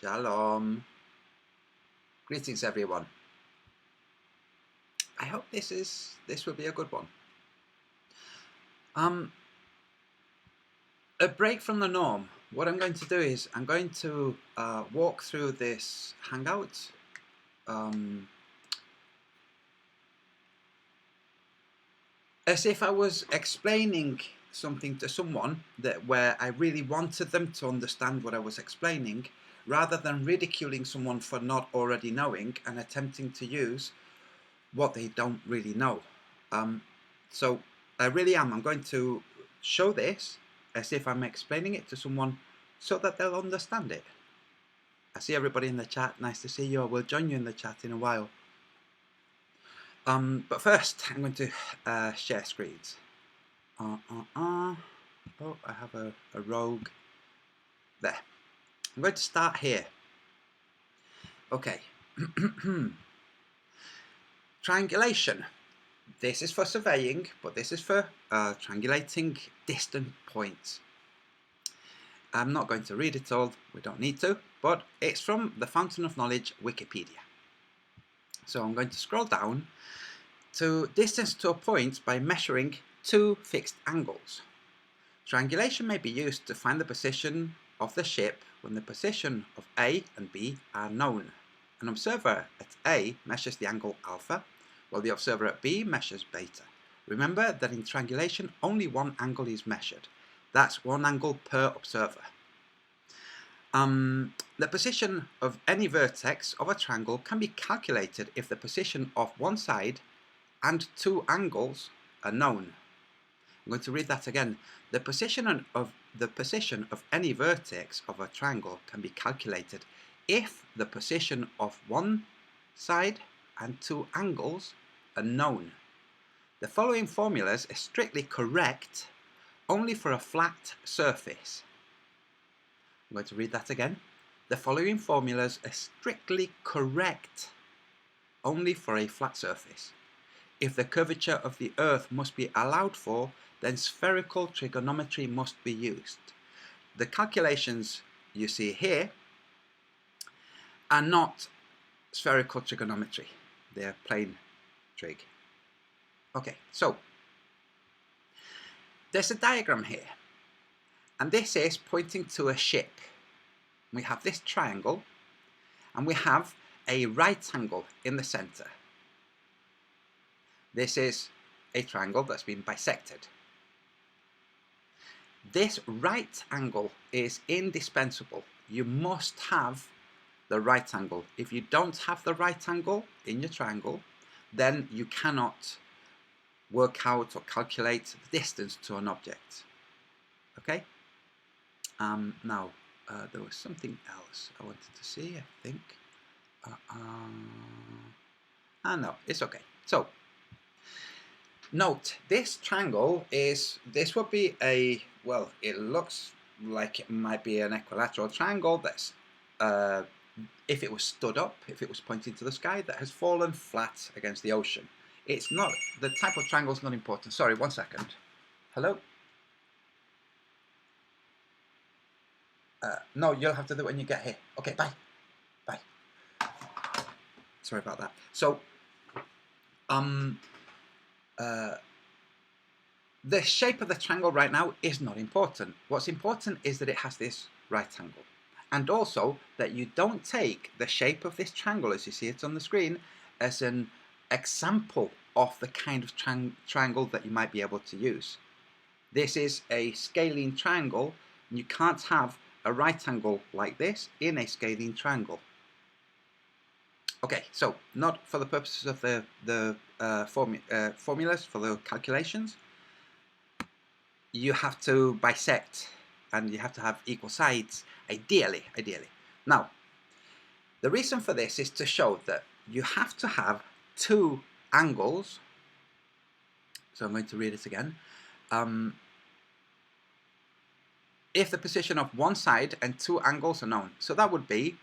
Shalom. Greetings, everyone. I hope this will be a good one. A break from the norm. What I'm going to do is I'm going to walk through this Hangout. As if I was explaining something to someone where I really wanted them to understand what I was explaining, rather than ridiculing someone for not already knowing and attempting to use what they don't really know. So I really am. I'm going to show this as if I'm explaining it to someone so that they'll understand it. I see everybody in the chat. Nice to see you. I will join you in the chat in a while. But first, I'm going to share screens. Oh, I have a rogue. There. I'm going to start here. Okay. Triangulation. This is for surveying, but this is for triangulating distant points. I'm not going to read it all, we don't need to, but it's from the Fountain of Knowledge Wikipedia. So I'm going to scroll down to distance to a point by measuring two fixed angles. Triangulation may be used to find the position of the ship when the position of A and B are known. An observer at A measures the angle alpha, while the observer at B measures beta. Remember that in triangulation only one angle is measured. That's one angle per observer. The position of any vertex of a triangle can be calculated if the position of one side and two angles are known. I'm going to read that again. The position of any vertex of a triangle can be calculated if the position of one side and two angles are known. The following formulas are strictly correct only for a flat surface. I'm going to read that again. The following formulas are strictly correct only for a flat surface. If the curvature of the Earth must be allowed for, then spherical trigonometry must be used. The calculations you see here are not spherical trigonometry. They're plain trig. Okay, so there's a diagram here, and this is pointing to a ship. We have this triangle, and we have a right angle in the center. This is a triangle that's been bisected. This right angle is indispensable. You must have the right angle. If you don't have the right angle in your triangle, then you cannot work out or calculate the distance to an object. Okay? Now, there was something else I wanted to see, I think. No, it's okay. So, note, this triangle this would be a, well, it looks like it might be an equilateral triangle that's, if it was stood up, if it was pointing to the sky, that has fallen flat against the ocean. It's not, the type of triangle is not important. Sorry, 1 second. Hello? No, you'll have to do it when you get here. Okay, bye. Bye. Sorry about that. So, the shape of the triangle right now is not important. What's important is that it has this right angle. And also that you don't take the shape of this triangle as you see it on the screen as an example of the kind of triangle that you might be able to use. This is a scalene triangle, and you can't have a right angle like this in a scalene triangle. Okay, so not for the purposes of the formulas for the calculations. You have to bisect, and you have to have equal sides, ideally. Now, the reason for this is to show that you have to have two angles. So I'm going to read it again. If the position of one side and two angles are known. So that would be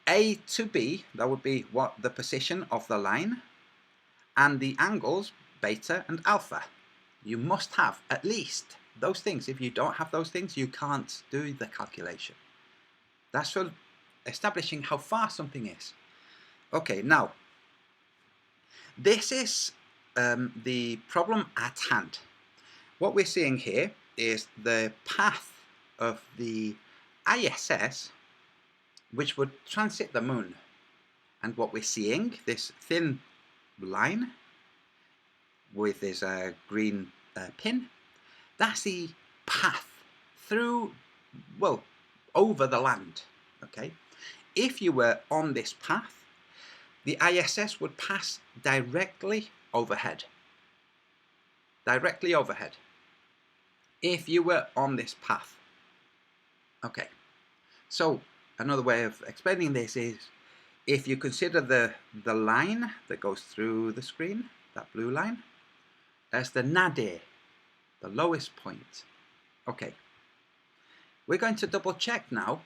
A to B, that would be what the position of the line, and the angles beta and alpha. You must have at least those things. If you don't have those things, you can't do the calculation. That's for establishing how far something is. Okay, now, this is the problem at hand. What we're seeing here is the path of the ISS, which would transit the moon. And what we're seeing, this thin line with this green pin, that's the path through, well, over the land. Okay, if you were on this path, the ISS would pass directly overhead. Directly overhead. If you were on this path. Okay, so another way of explaining this is, if you consider the line that goes through the screen, that blue line, as the nadir, the lowest point. Okay, we're going to double check now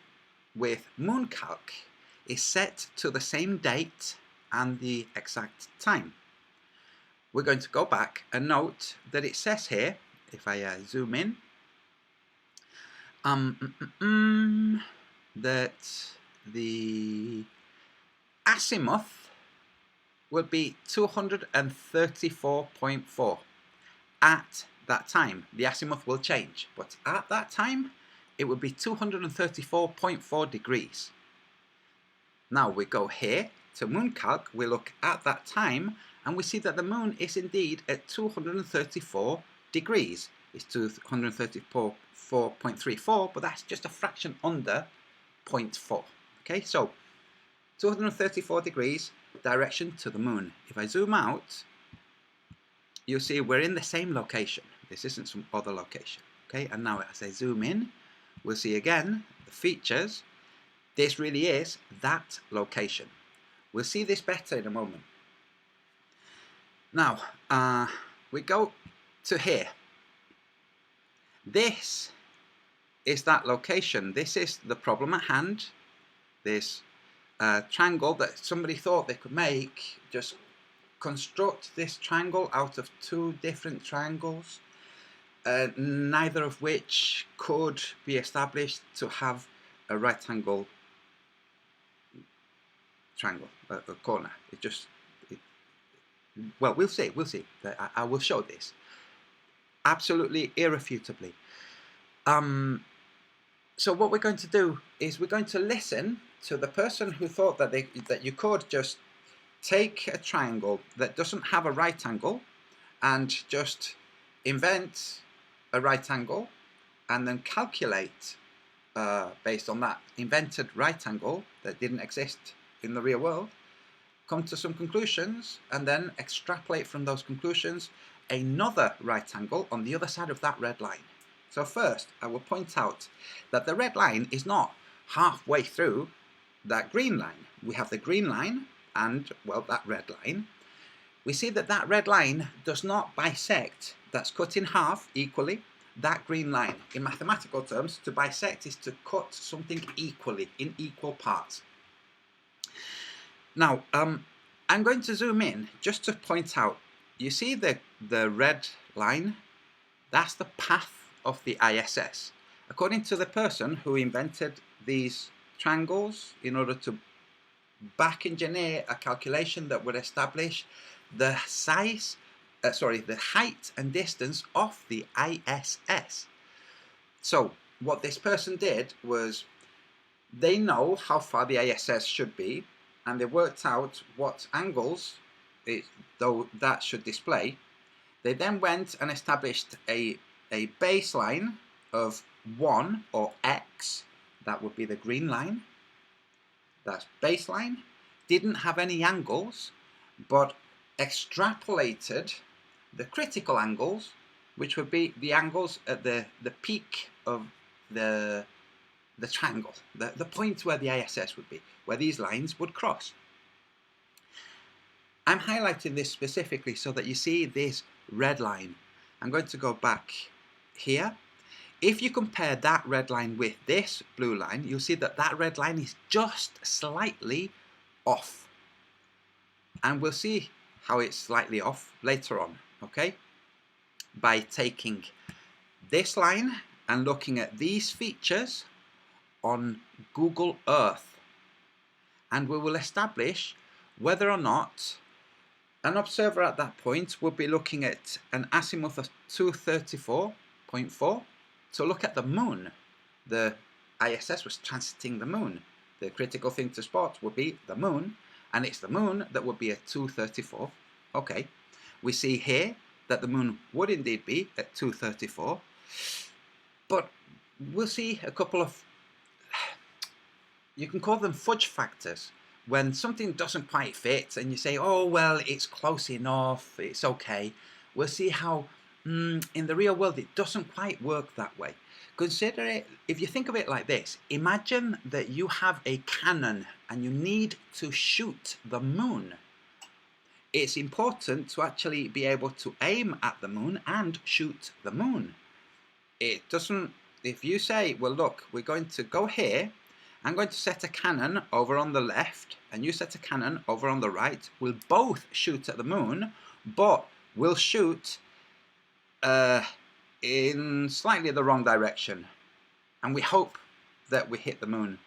with Mooncalc is set to the same date and the exact time. We're going to go back and note that it says here, if I zoom in, that the azimuth would be 234.4 at that time. The azimuth will change, but at that time it would be 234.4 degrees. Now we go here to Mooncalc, we look at that time, and we see that the moon is indeed at 234 degrees. It's 234.34, but that's just a fraction under 0.4. Okay, so 234 degrees direction to the moon. If I zoom out, you'll see we're in the same location. This isn't some other location. Okay, and now as I zoom in, we'll see again the features. This really is that location. We'll see this better in a moment. Now, we go to here. This is that location. This is the problem at hand. This triangle that somebody thought they could make, just construct this triangle out of two different triangles, neither of which could be established to have a right angle triangle, a corner. Well, we'll see. I will show this absolutely irrefutably. So what we're going to do is we're going to listen to the person who thought that you could just take a triangle that doesn't have a right angle and just invent a right angle and then calculate based on that invented right angle that didn't exist in the real world, come to some conclusions, and then extrapolate from those conclusions another right angle on the other side of that red line. So first, I will point out that the red line is not halfway through that green line. We have the green line and, well, that red line. We see that that red line does not bisect, that's cut in half equally, that green line. In mathematical terms, to bisect is to cut something equally, in equal parts. Now, I'm going to zoom in just to point out, you see the red line? That's the path of the ISS. According to the person who invented these triangles in order to back engineer a calculation that would establish the size, the height and distance of the ISS. So what this person did was they know how far the ISS should be, and they worked out what angles though that should display. They then went and established a baseline of 1 or x, that would be the green line. That's baseline, didn't have any angles, but extrapolated the critical angles, which would be the angles at the peak of the triangle, the point where the ISS would be, where these lines would cross. I'm highlighting this specifically so that you see this red line. I'm going to go back here. If you compare that red line with this blue line, you'll see that that red line is just slightly off. And we'll see how it's slightly off later on, okay? By taking this line and looking at these features on Google Earth. And we will establish whether or not an observer at that point will be looking at an azimuth of 234.4 to look at the moon. The ISS was transiting the moon. The critical thing to spot would be the moon, and it's the moon that would be at 234. Okay, we see here that the moon would indeed be at 234, but we'll see a couple of, you can call them fudge factors, when something doesn't quite fit and you say, oh well, it's close enough, it's okay. We'll see how in the real world it doesn't quite work that way. Consider it, if you think of it like this, imagine that you have a cannon and you need to shoot the moon. It's important to actually be able to aim at the moon and shoot the moon. It doesn't, if you say, well look, we're going to go here, I'm going to set a cannon over on the left and you set a cannon over on the right, we'll both shoot at the moon, but we'll shoot in slightly the wrong direction, and we hope that we hit the moon.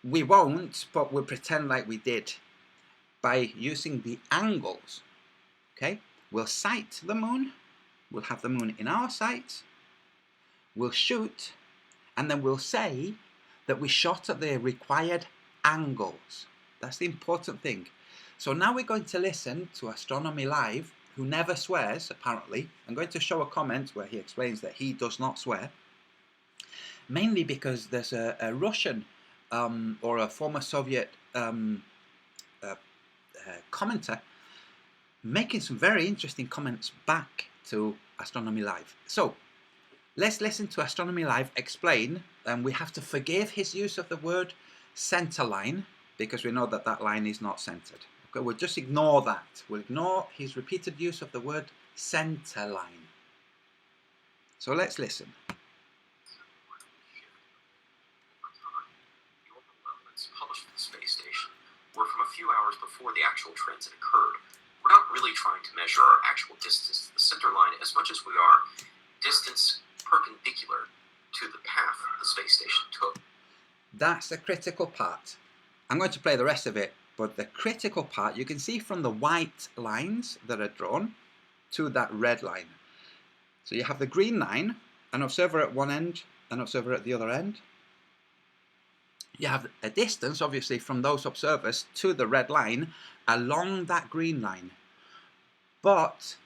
We won't, but we'll pretend like we did by using the angles. Okay, we'll sight the moon, we'll have the moon in our sights, we'll shoot, and then we'll say that we shot at the required angles. That's the important thing. So now we're going to listen to Astronomy Live, who never swears, apparently. I'm going to show a comment where he explains that he does not swear. mainly because there's a Russian or a former Soviet commenter making some very interesting comments back to Astronomy Live. So let's listen to Astronomy Live explain, and we have to forgive his use of the word center line because we know that that line is not centered. Okay, we'll just ignore that. We'll ignore his repeated use of the word center line. So let's listen. Published at the space station were from a few hours before the actual transit occurred. We're not really trying to measure our actual distance to the center line as much as we are distance perpendicular to the path the space station took. That's the critical part. I'm going to play the rest of it, but the critical part you can see from the white lines that are drawn to that red line. So you have the green line, an observer at one end, an observer at the other end. You have a distance, obviously, from those observers to the red line along that green line. But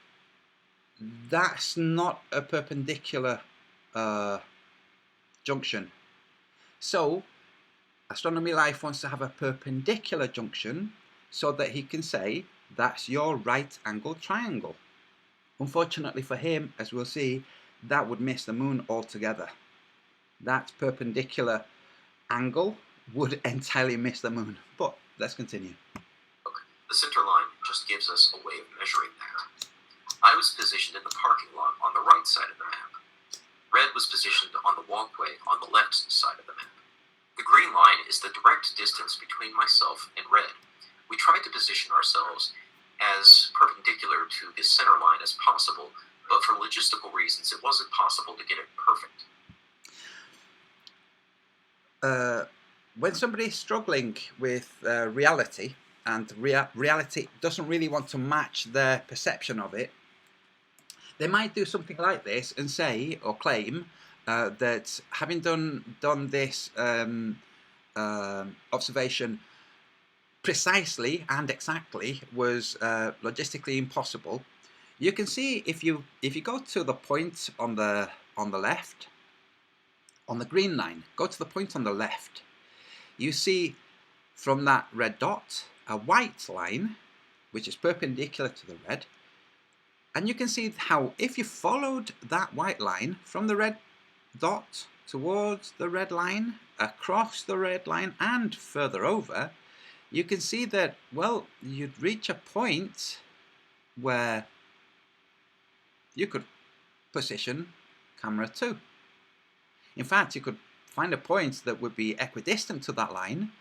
that's not a perpendicular junction. So Astronomy Life wants to have a perpendicular junction so that he can say that's your right angle triangle. Unfortunately for him, as we'll see, that would miss the moon altogether. That perpendicular angle would entirely miss the moon. But let's continue. The center line just gives us a way of measuring that. I was positioned in the parking lot on the right side of the map. Red was positioned on the walkway on the left side of the map. The green line is the direct distance between myself and red. We tried to position ourselves as perpendicular to the center line as possible, but for logistical reasons it wasn't possible to get it perfect. When somebody is struggling with reality, and reality doesn't really want to match their perception of it, they might do something like this and say or claim that having done this observation precisely and exactly was logistically impossible. You can see if you go to the point on the left, on the green line, go to the point on the left, you see from that red dot a white line which is perpendicular to the red, and you can see how if you followed that white line from the red dot towards the red line, across the red line and further over, you can see that, well, you'd reach a point where you could position camera 2. In fact, you could find a point that would be equidistant to that line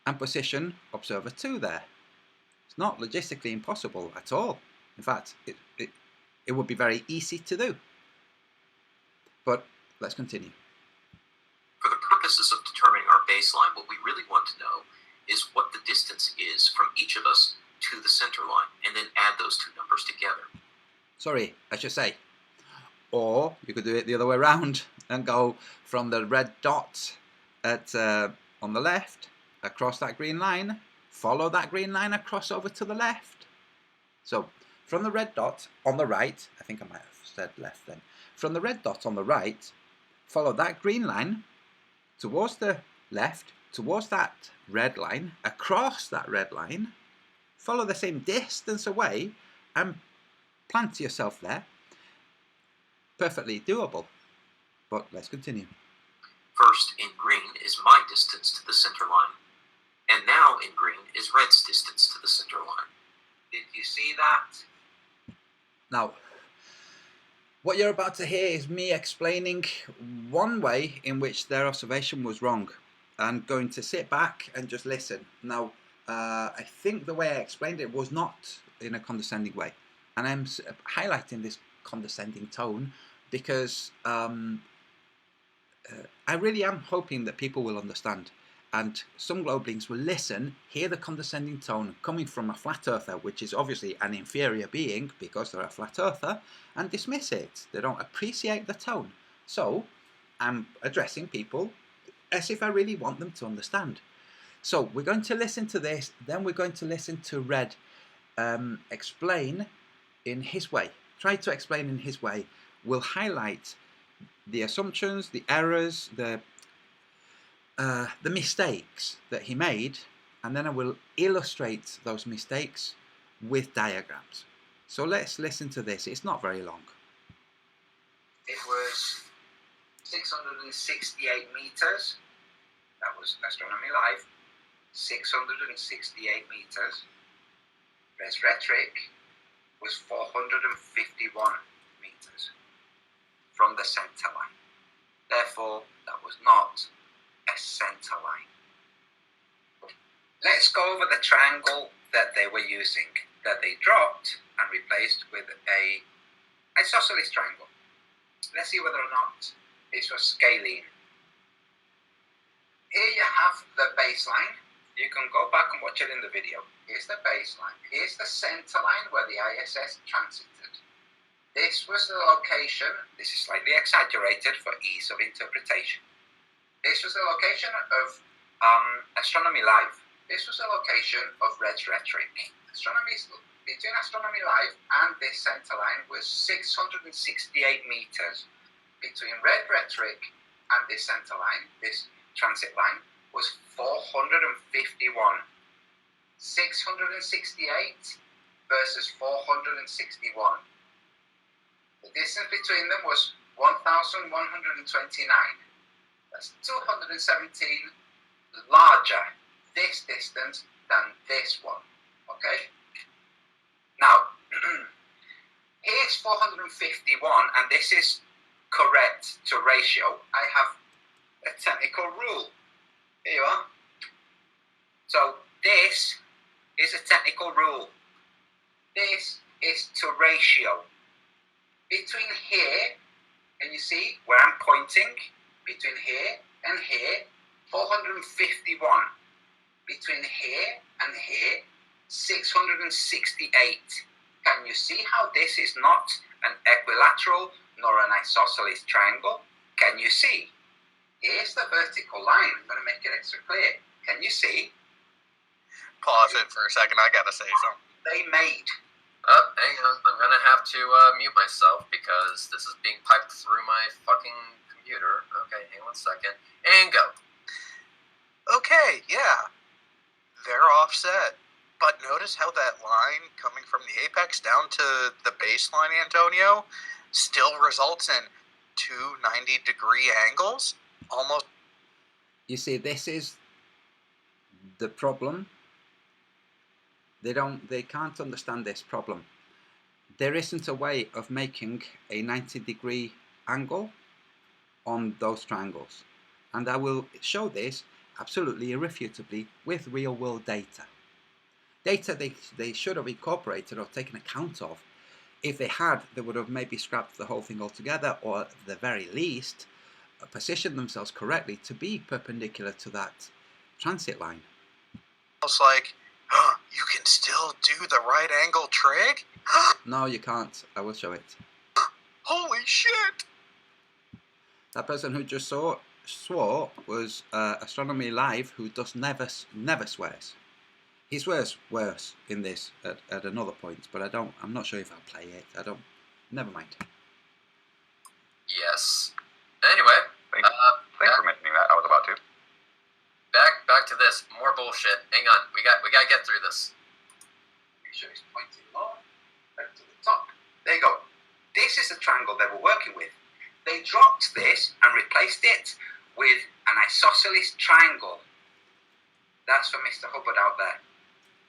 and position observer 2 there. It's not logistically impossible at all. In fact, it would be very easy to do. But let's continue. For the purposes of determining our baseline, what we really want to know is what the distance is from each of us to the center line, and then add those two numbers together. Sorry, I should say. Or you could do it the other way around and go from the red dot at on the left across that green line, follow that green line across over to the left. So from the red dot on the right, I think I might have said left then. From the red dot on the right, follow that green line towards the left, towards that red line, across that red line, follow the same distance away and plant yourself there. Perfectly doable. But let's continue. First, in green is my distance to the center line, and now in green is red's distance to the center line. Did you see that? Now, what you're about to hear is me explaining one way in which their observation was wrong. I'm going to sit back and just listen. Now, I think the way I explained it was not in a condescending way. And I'm highlighting this condescending tone because I really am hoping that people will understand. And some globelings will listen, hear the condescending tone coming from a flat earther, which is obviously an inferior being because they're a flat earther, and dismiss it. They don't appreciate the tone. So I'm addressing people as if I really want them to understand. So we're going to listen to this, then we're going to listen to Red explain in his way. Try to explain in his way. We'll highlight the assumptions, the errors, the mistakes that he made, and then I will illustrate those mistakes with diagrams. So let's listen to this. It's not very long. It was 668 meters. That was Astronomy Live. 668 meters. Res Rhetoric was 451 meters from the center line. Therefore, that was not a center line. Let's go over the triangle that they were using, that they dropped and replaced with a isosceles triangle. Let's see whether or not this was scalene. Here you have the baseline. You can go back and watch it in the video. Here's the baseline. Here's the center line where the ISS transited. This was the location. This is slightly exaggerated for ease of interpretation. This was the location of Astronomy Live. This was the location of Res Rhetoric. Between Astronomy Live and this center line was 668 meters. Between Res Rhetoric and this center line, this transit line, was 451. 668 versus 461. The distance between them was 1,129. That's 217 larger, this distance, than this one. Okay? Now, here's 451, and this is correct to ratio. I have a technical rule. Here you are. So this is a technical rule. This is to ratio. Between here, and you see where I'm pointing, between here and here, 451. Between here and here, 668. Can you see how this is not an equilateral nor an isosceles triangle? Can you see? Here's the vertical line. I'm going to make it extra clear. Can you see? Pause it for a second. I gotta say something. They made. Hang on. I'm gonna have to mute myself because this is being piped through my fucking computer. Okay, hang on a second. And go. Okay, yeah. They're offset. But notice how that line coming from the apex down to the baseline, Antonio, still results in two 90-degree angles? Almost. You see, this is the problem. They can't understand this problem. There isn't a way of making a 90-degree angle on those triangles. And I will show this absolutely irrefutably with real-world data. Data they should have incorporated or taken account of. If they had, they would have maybe scrapped the whole thing altogether, or at the very least, positioned themselves correctly to be perpendicular to that transit line. It's like, you can still do the right angle trig? No, you can't. I will show it. Holy shit! That person who just swore was Astronomy Live, who does never swears. He swears worse in this at another point, but I'm not sure if I'll play it. Never mind. Yes. Anyway. Thanks for mentioning that. I was about to. Back to this. More bullshit. Hang on. We gotta get through this. Make sure it's pointing lower, back to the top. There you go. This is the triangle they were working with. They dropped this and replaced it with an isosceles triangle. That's for Mr. Hubbard out there.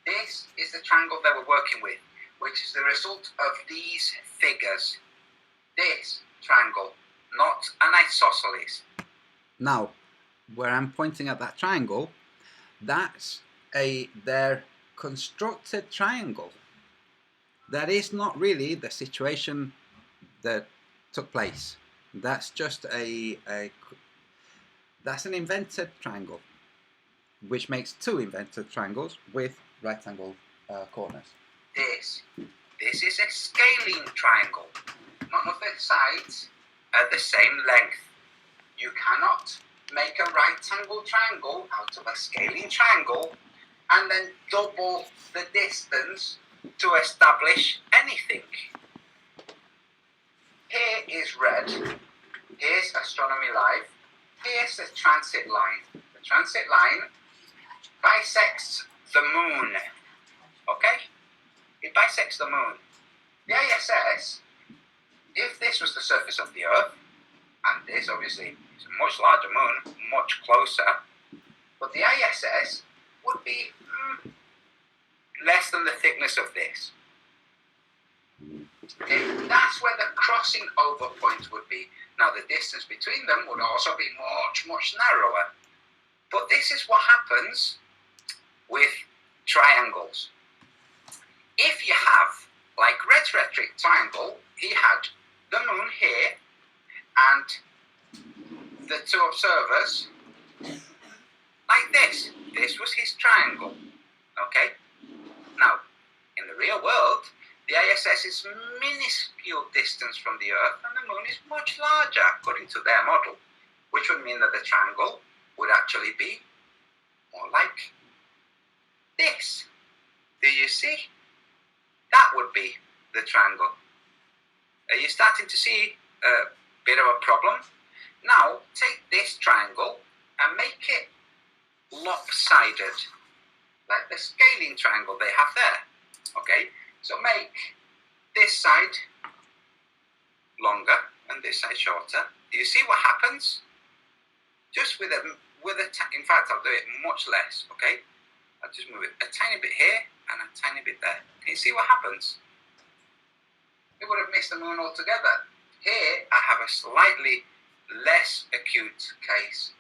This is the triangle they were working with, which is the result of these figures. This triangle, not an isosceles. Now, where I'm pointing at that triangle, that's their constructed triangle. That is not really the situation that took place. That's just that's an invented triangle, which makes two invented triangles with right angle corners. This is a scalene triangle. None of the sides are the same length. You cannot make a right angle triangle out of a scalene triangle and then double the distance to establish anything. Here is red, Here's Astronomy Live. Here's the transit line. The transit line bisects the moon. Okay? It bisects the moon. The ISS, if this was the surface of the Earth, and this obviously is a much larger moon, much closer, but the ISS would be less than the thickness of this. Okay, that's where the crossing over point would be. Now the distance between them would also be much, much narrower. But this is what happens with triangles. If you have, like Red's rhetoric triangle, he had the moon here and the two observers like this. This was his triangle. Okay? Now, in the real world, the ISS is minuscule distance from the Earth and the moon is much larger according to their model, which would mean that the triangle would actually be more like this. Do you see? That would be the triangle. Are you starting to see a bit of a problem? Now, take this triangle and make it lopsided, like the scaling triangle they have there. Okay? So make this side longer and this side shorter. Do you see what happens? Just with a in fact, I'll do it much less, okay? I'll just move it a tiny bit here and a tiny bit there. Can you see what happens? We would have missed the moon altogether. Here, I have a slightly less acute case.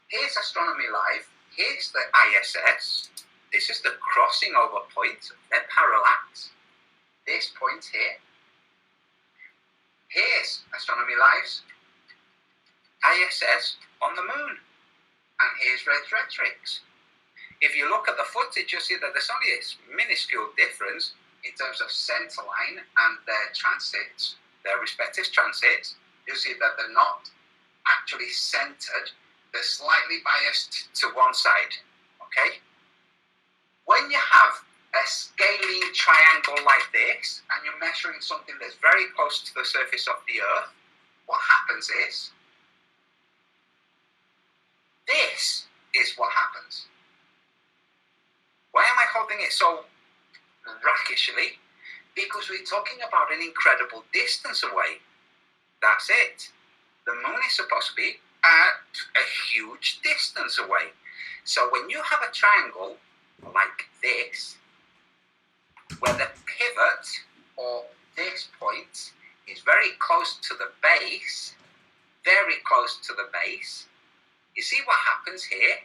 Here's Astronomy Live. Here's the ISS. This is the crossing over point. They're parallax. This point here. Here's Astronomy Live's ISS on the moon. And here's Red's rhetorics. If you look at the footage, you'll see that there's only a minuscule difference in terms of center line and their transits, their respective transits. You'll see that they're not actually centered. They're slightly biased to one side. Okay? When you have a scaling triangle like this, and you're measuring something that's very close to the surface of the Earth, what happens is, this is what happens. Why am I holding it so rakishly? Because we're talking about an incredible distance away. That's it. The moon is supposed to be at a huge distance away. So when you have a triangle like this, where the pivot or this point is very close to the base, very close to the base, you see what happens here?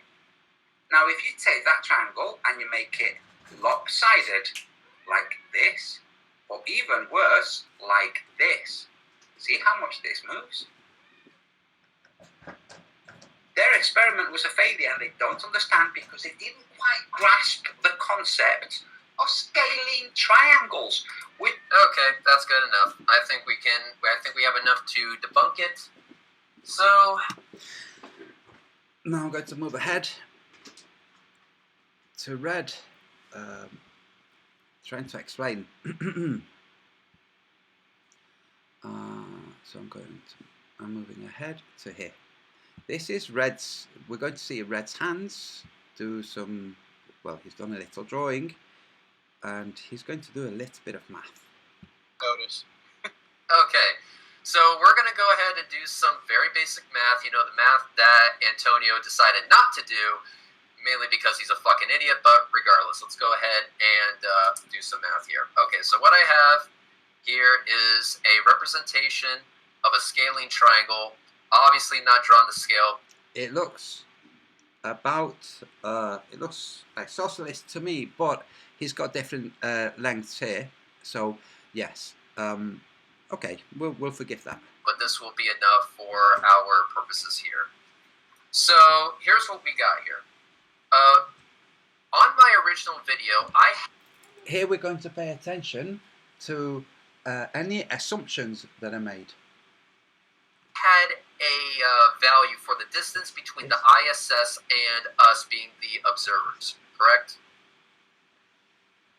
Now if you take that triangle and you make it lopsided like this, or even worse, like this, see how much this moves? Their experiment was a failure and they don't understand because they didn't quite grasp the concept of scaling triangles. Okay, that's good enough. I think we have enough to debunk it. So now I'm going to move ahead to Red, trying to explain. So I'm moving ahead to here. This is Red's, we're going to see Red's hands do some, well, he's done a little drawing and he's going to do a little bit of math. Notice. Okay, so we're going to go ahead and do some very basic math. You know, the math that Antonio decided not to do, mainly because he's a fucking idiot, but regardless, let's go ahead and do some math here. Okay, so what I have here is a representation of a scaling triangle, obviously not drawn to scale. It looks about, it looks isosceles to me, but he's got different lengths here, so yes. Okay, we'll forgive that. But this will be enough for our purposes here. So here's what we got here. On my original video, Here we're going to pay attention to any assumptions that are made. had a value for the distance between the ISS and us being the observers, correct?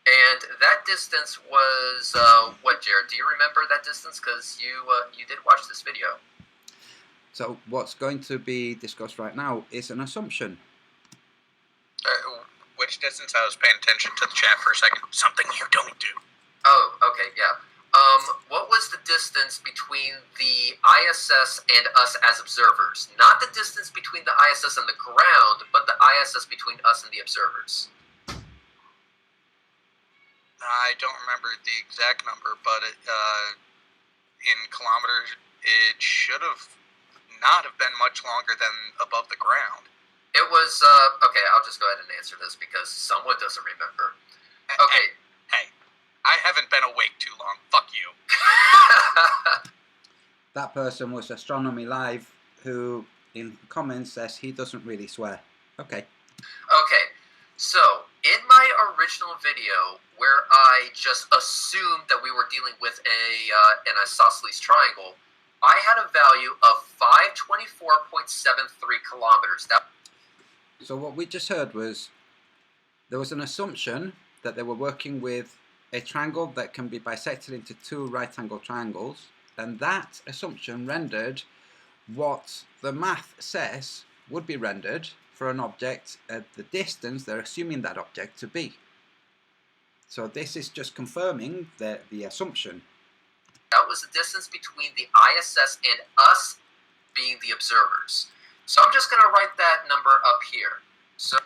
And that distance was what, Jared? Do you remember that distance? Because you did watch this video. So what's going to be discussed right now is an assumption. Which distance? I was paying attention to the chat for a second. Something you don't do. Oh, okay, yeah. What was the distance between the ISS and us as observers? Not the distance between the ISS and the ground, but the ISS between us and the observers. I don't remember the exact number, but in kilometers, it should have not have been much longer than above the ground. It was, okay, I'll just go ahead and answer this because someone doesn't remember. Okay. Hey, I haven't been awake too long. Fuck you. That person was Astronomy Live, who in comments says he doesn't really swear. Okay. Okay, so in my original video, where I just assumed that we were dealing with an isosceles triangle, I had a value of 524.73 kilometers. So what we just heard was there was an assumption that they were working with a triangle that can be bisected into two right-angle triangles, and that assumption rendered what the math says would be rendered for an object at the distance they're assuming that object to be. So this is just confirming the assumption. That was the distance between the ISS and us being the observers. So I'm just going to write that number up here. So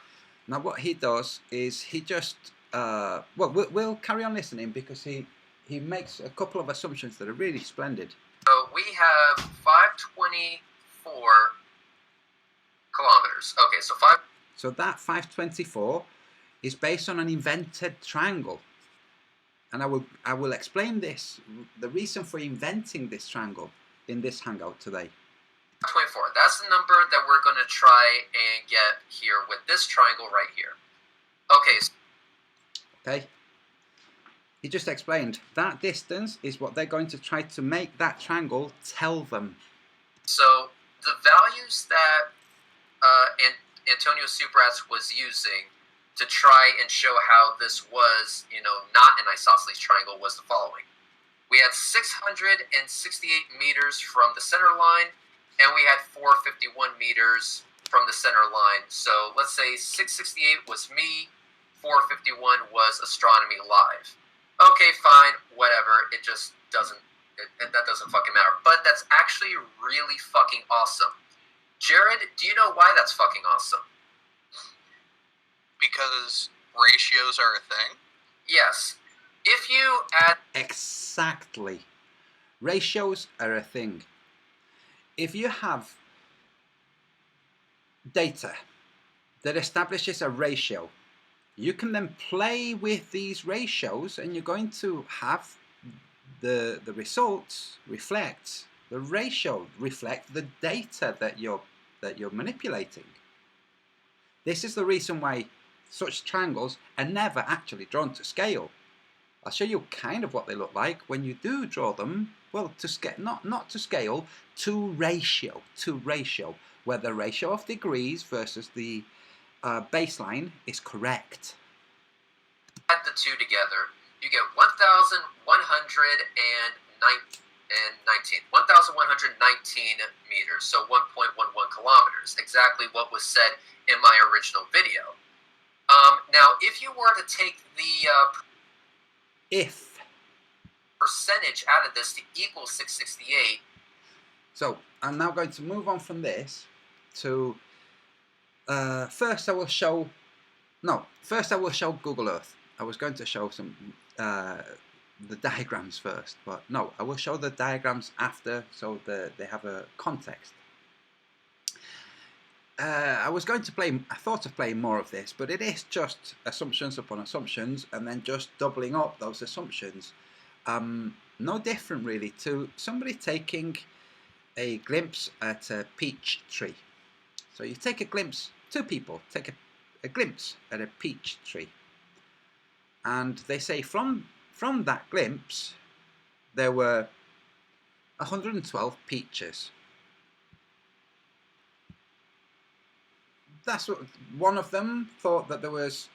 now what he does is he just, well, we'll carry on listening because he makes a couple of assumptions that are really splendid. So we have 524 kilometers. Okay, so So that 524 is based on an invented triangle. And I will explain this, the reason for inventing this triangle in this hangout today. 24. That's the number that we're going to try and get here with this triangle right here. Okay. Okay. He just explained that distance is what they're going to try to make that triangle tell them. So the values that Antonio Subratz was using to try and show how this was, not an isosceles triangle was the following. We had 668 meters from the center line, and we had 451 meters from the center line. So let's say 668 was me, 451 was Astronomy Live. Okay, fine, whatever. It just doesn't, that doesn't fucking matter. But that's actually really fucking awesome. Jared, do you know why that's fucking awesome? Because ratios are a thing? Yes. If you add... Exactly. Ratios are a thing. If you have data that establishes a ratio, you can then play with these ratios and you're going to have the results reflect the ratio, reflect the data that you're manipulating. This is the reason why such triangles are never actually drawn to scale. I'll show you kind of what they look like when you do draw them. Well, to scale, not to scale, to ratio, where the ratio of degrees versus the baseline is correct. Add the two together, you get 1,119 meters, so 1.11 kilometers, exactly what was said in my original video. Now, if you were to take the percentage out of this to equal 668. So I'm now going to move on from this to first I will show Google Earth. I was going to show some the diagrams first, but no, I will show the diagrams after so they have a context. I thought of playing more of this, but it is just assumptions upon assumptions and then just doubling up those assumptions. No different really to somebody taking a glimpse at a peach tree. So you take a glimpse, two people take a glimpse at a peach tree, and they say from that glimpse there were 112 peaches. That's what one of them thought that there was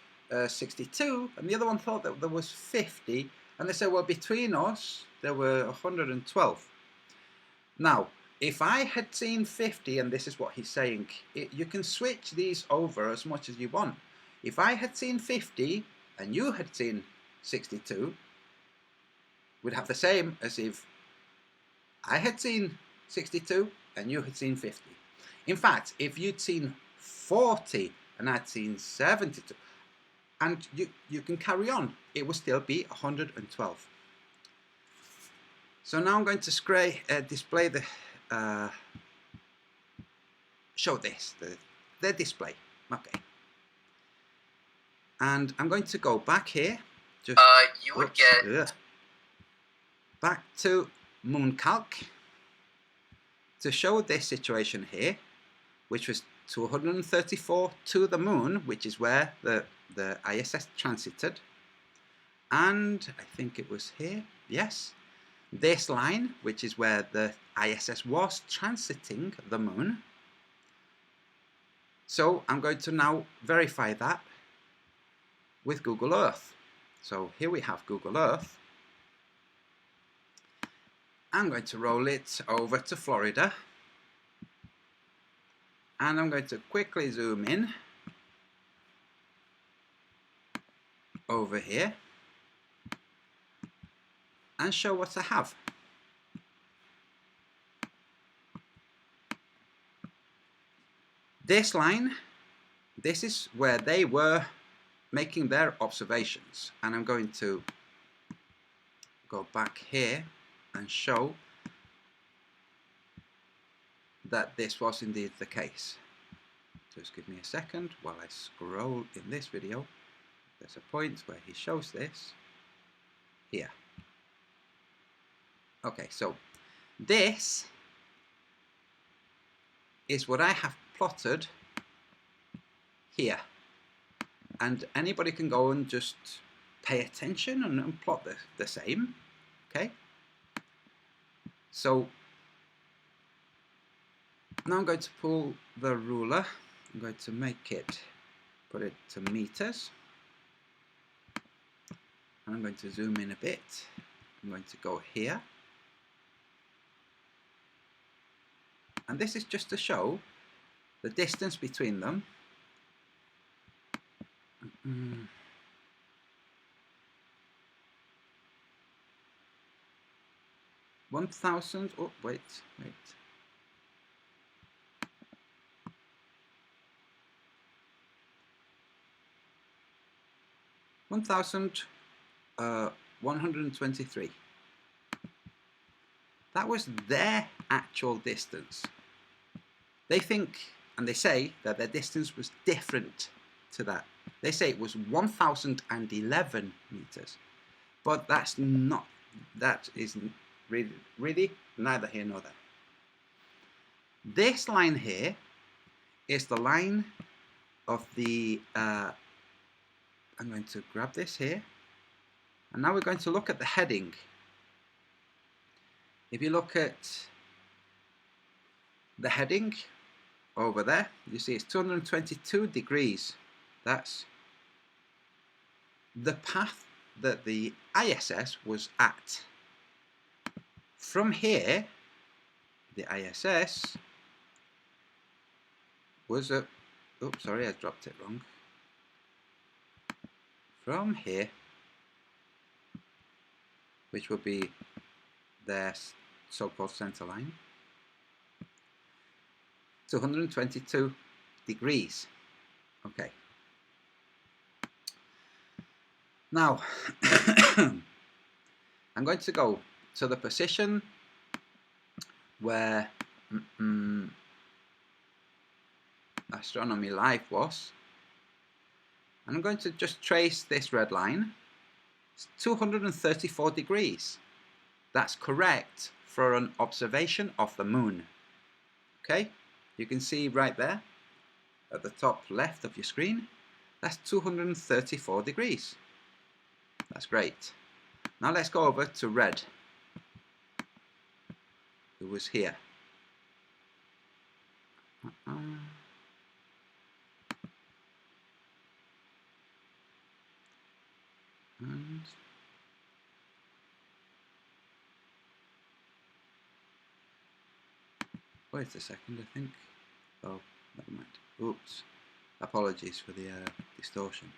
62, and the other one thought that there was 50, and they said, well, between us there were 112. Now, if I had seen 50, and this is what he's saying, you can switch these over as much as you want. If I had seen 50 and you had seen 62, we'd have the same as if I had seen 62 and you had seen 50. In fact, if you'd seen 40 and I'd seen 72, and you can carry on, it will still be 112. So now I'm going to display the show this, the display. Okay. And I'm going to go back here. Just you would get back to Mooncalc to show this situation here, which was 234 to the moon, which is where the ISS transited. And I think it was here, yes. This line, which is where the ISS was transiting the moon. So I'm going to now verify that with Google Earth. So here we have Google Earth. I'm going to roll it over to Florida. And I'm going to quickly zoom in over here and show what I have. This line, this is where they were making their observations, and I'm going to go back here and show that this was indeed the case. Just give me a second while I scroll in this video. There's a point where he shows this here. Okay, so this is what I have plotted here, and anybody can go and just pay attention and plot the same. Okay, so now I'm going to pull the ruler. I'm going to make it, put it to meters, and I'm going to zoom in a bit. I'm going to go here, and this is just to show the distance between them. 1,000. Oh, wait. 1,123. That was their actual distance. They think, and they say, that their distance was different to that. They say it was 1,011 meters, but that's not. That is really neither here nor there. This line here is the line of the. I'm going to grab this here, and now we're going to look at the heading. If you look at the heading over there, you see it's 222 degrees. That's the path that the ISS was at. From here, the ISS was a. Oops, sorry, I dropped it wrong. From here, which would be their so-called center line, 222 degrees. Okay. Now, I'm going to go to the position where Astronomy Live was. And I'm going to just trace this red line. It's 234 degrees. That's correct for an observation of the moon. Okay, you can see right there at the top left of your screen, that's 234 degrees. That's great. Now let's go over to red, who was here. And Wait a second, I think. Oh, never mind. Oops. Apologies for the distortion.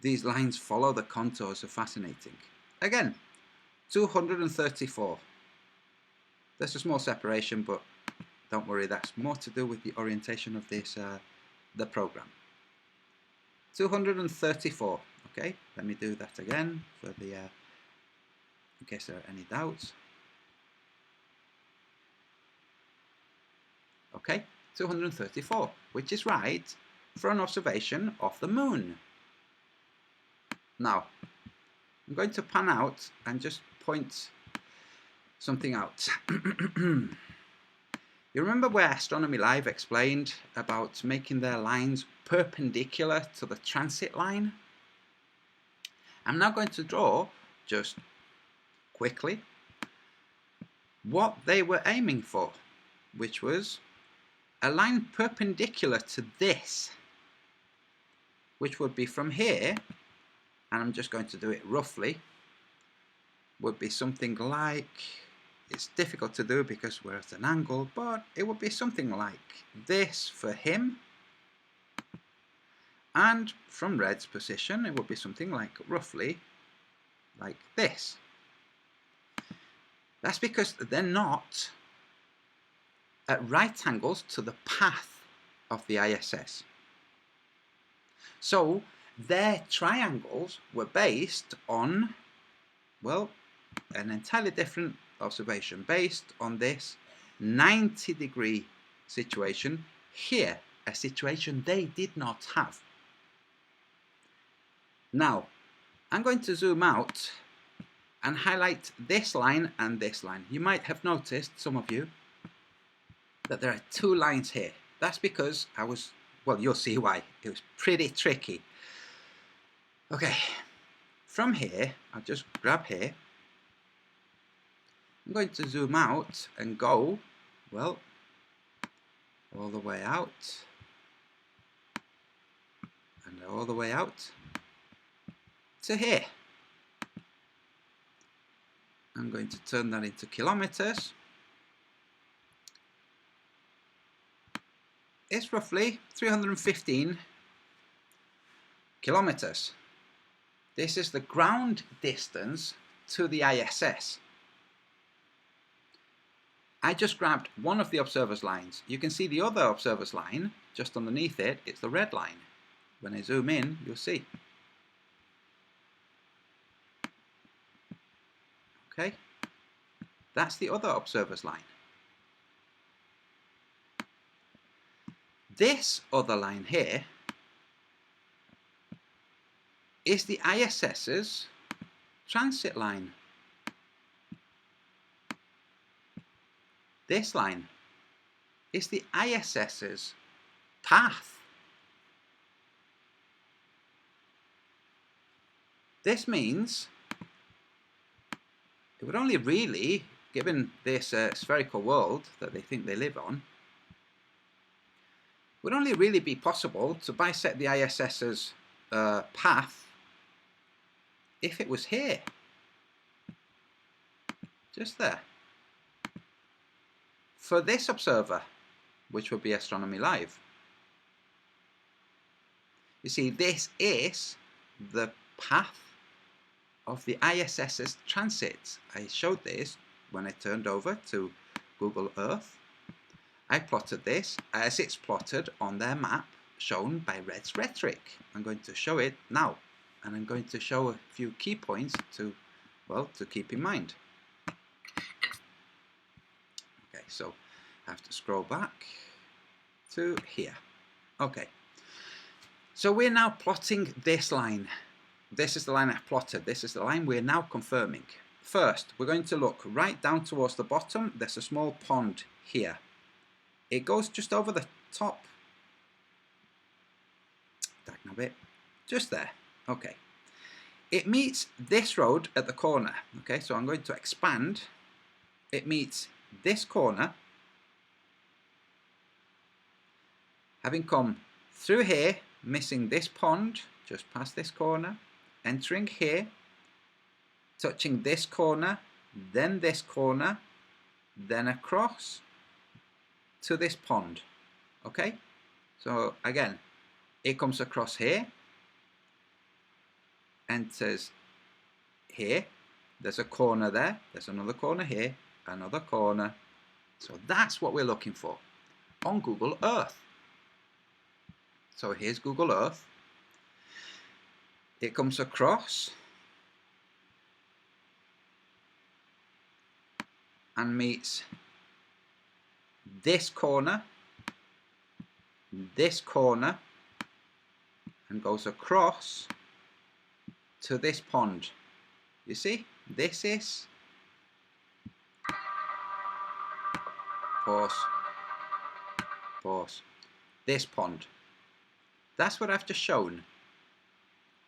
These lines follow the contours are fascinating. Again, 234. There's a small separation, but don't worry, that's more to do with the orientation of this, the program. 234. Okay, let me do that again for the, in case there are any doubts. Okay, 234, which is right for an observation of the moon. Now, I'm going to pan out and just point something out. You remember where Astronomy Live explained about making their lines perpendicular to the transit line? I'm now going to draw, just quickly, what they were aiming for, which was a line perpendicular to this, which would be from here, and I'm just going to do it roughly, would be something like, it's difficult to do because we're at an angle, but it would be something like this for him, and from Red's position it would be something like roughly like this. That's because they're not at right angles to the path of the ISS. So their triangles were based on, well, an entirely different observation, based on this 90-degree situation here, a situation they did not have. Now, I'm going to zoom out and highlight this line and this line. You might have noticed, some of you, that there are two lines here. That's because well, you'll see why. It was pretty tricky. Okay, from here, I'll just grab here. I'm going to zoom out and go, well, all the way out, and all the way out to here. I'm going to turn that into kilometers. It's roughly 315 kilometers. This is the ground distance to the ISS. I just grabbed one of the observer's lines. You can see the other observer's line just underneath it. It's the red line. When I zoom in, you'll see. Okay, that's the other observer's line. This other line here is the ISS's transit line. This line is the ISS's path. This means it would only really, given this spherical world that they think they live on, would only really be possible to bisect the ISS's path if it was here. Just there. For this observer, which would be Astronomy Live. You see, this is the path of the ISS's transit. I showed this when I turned over to Google Earth. I plotted this as it's plotted on their map shown by Red's Rhetoric. I'm going to show it now, and I'm going to show a few key points to keep in mind. Okay, so I have to scroll back to here. Okay, so we're now plotting this line. This is the line I've plotted. This is the line we're now confirming. First, we're going to look right down towards the bottom. There's a small pond here. It goes just over the top. Diagonal bit. Just there. Okay. It meets this road at the corner. Okay, so I'm going to expand. It meets this corner. Having come through here, missing this pond, just past this corner, entering here, touching this corner, then this corner, then across to this pond. Okay, so again, it comes across here, enters here, there's a corner there, there's another corner here, another corner. So that's what we're looking for on Google Earth. So here's Google Earth. It comes across and meets this corner, and goes across to this pond. You see, this is, pause, this pond. That's what I've just shown.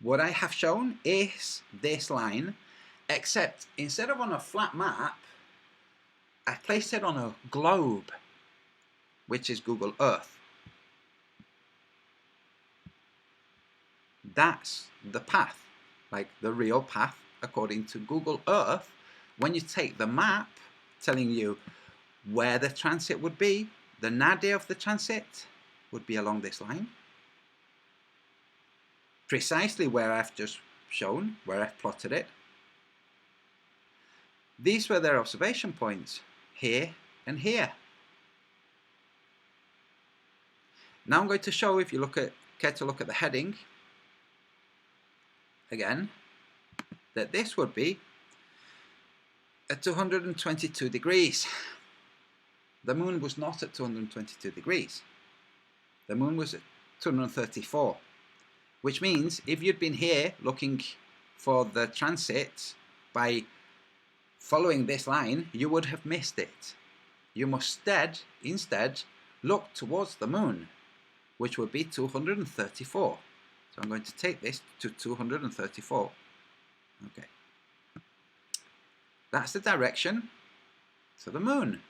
What I have shown is this line, except instead of on a flat map, I've placed it on a globe, which is Google Earth. That's the path, like the real path according to Google Earth. When you take the map telling you where the transit would be, the nadir of the transit would be along this line. Precisely where I've just shown, where I've plotted it. These were their observation points, here and here. Now I'm going to show, if you care to look at the heading, again, that this would be at 222 degrees. The moon was not at 222 degrees. The moon was at 234, which means if you'd been here looking for the transit by following this line, you would have missed it. You must instead look towards the moon, which would be 234. So I'm going to take this to 234. Okay. That's the direction to the moon.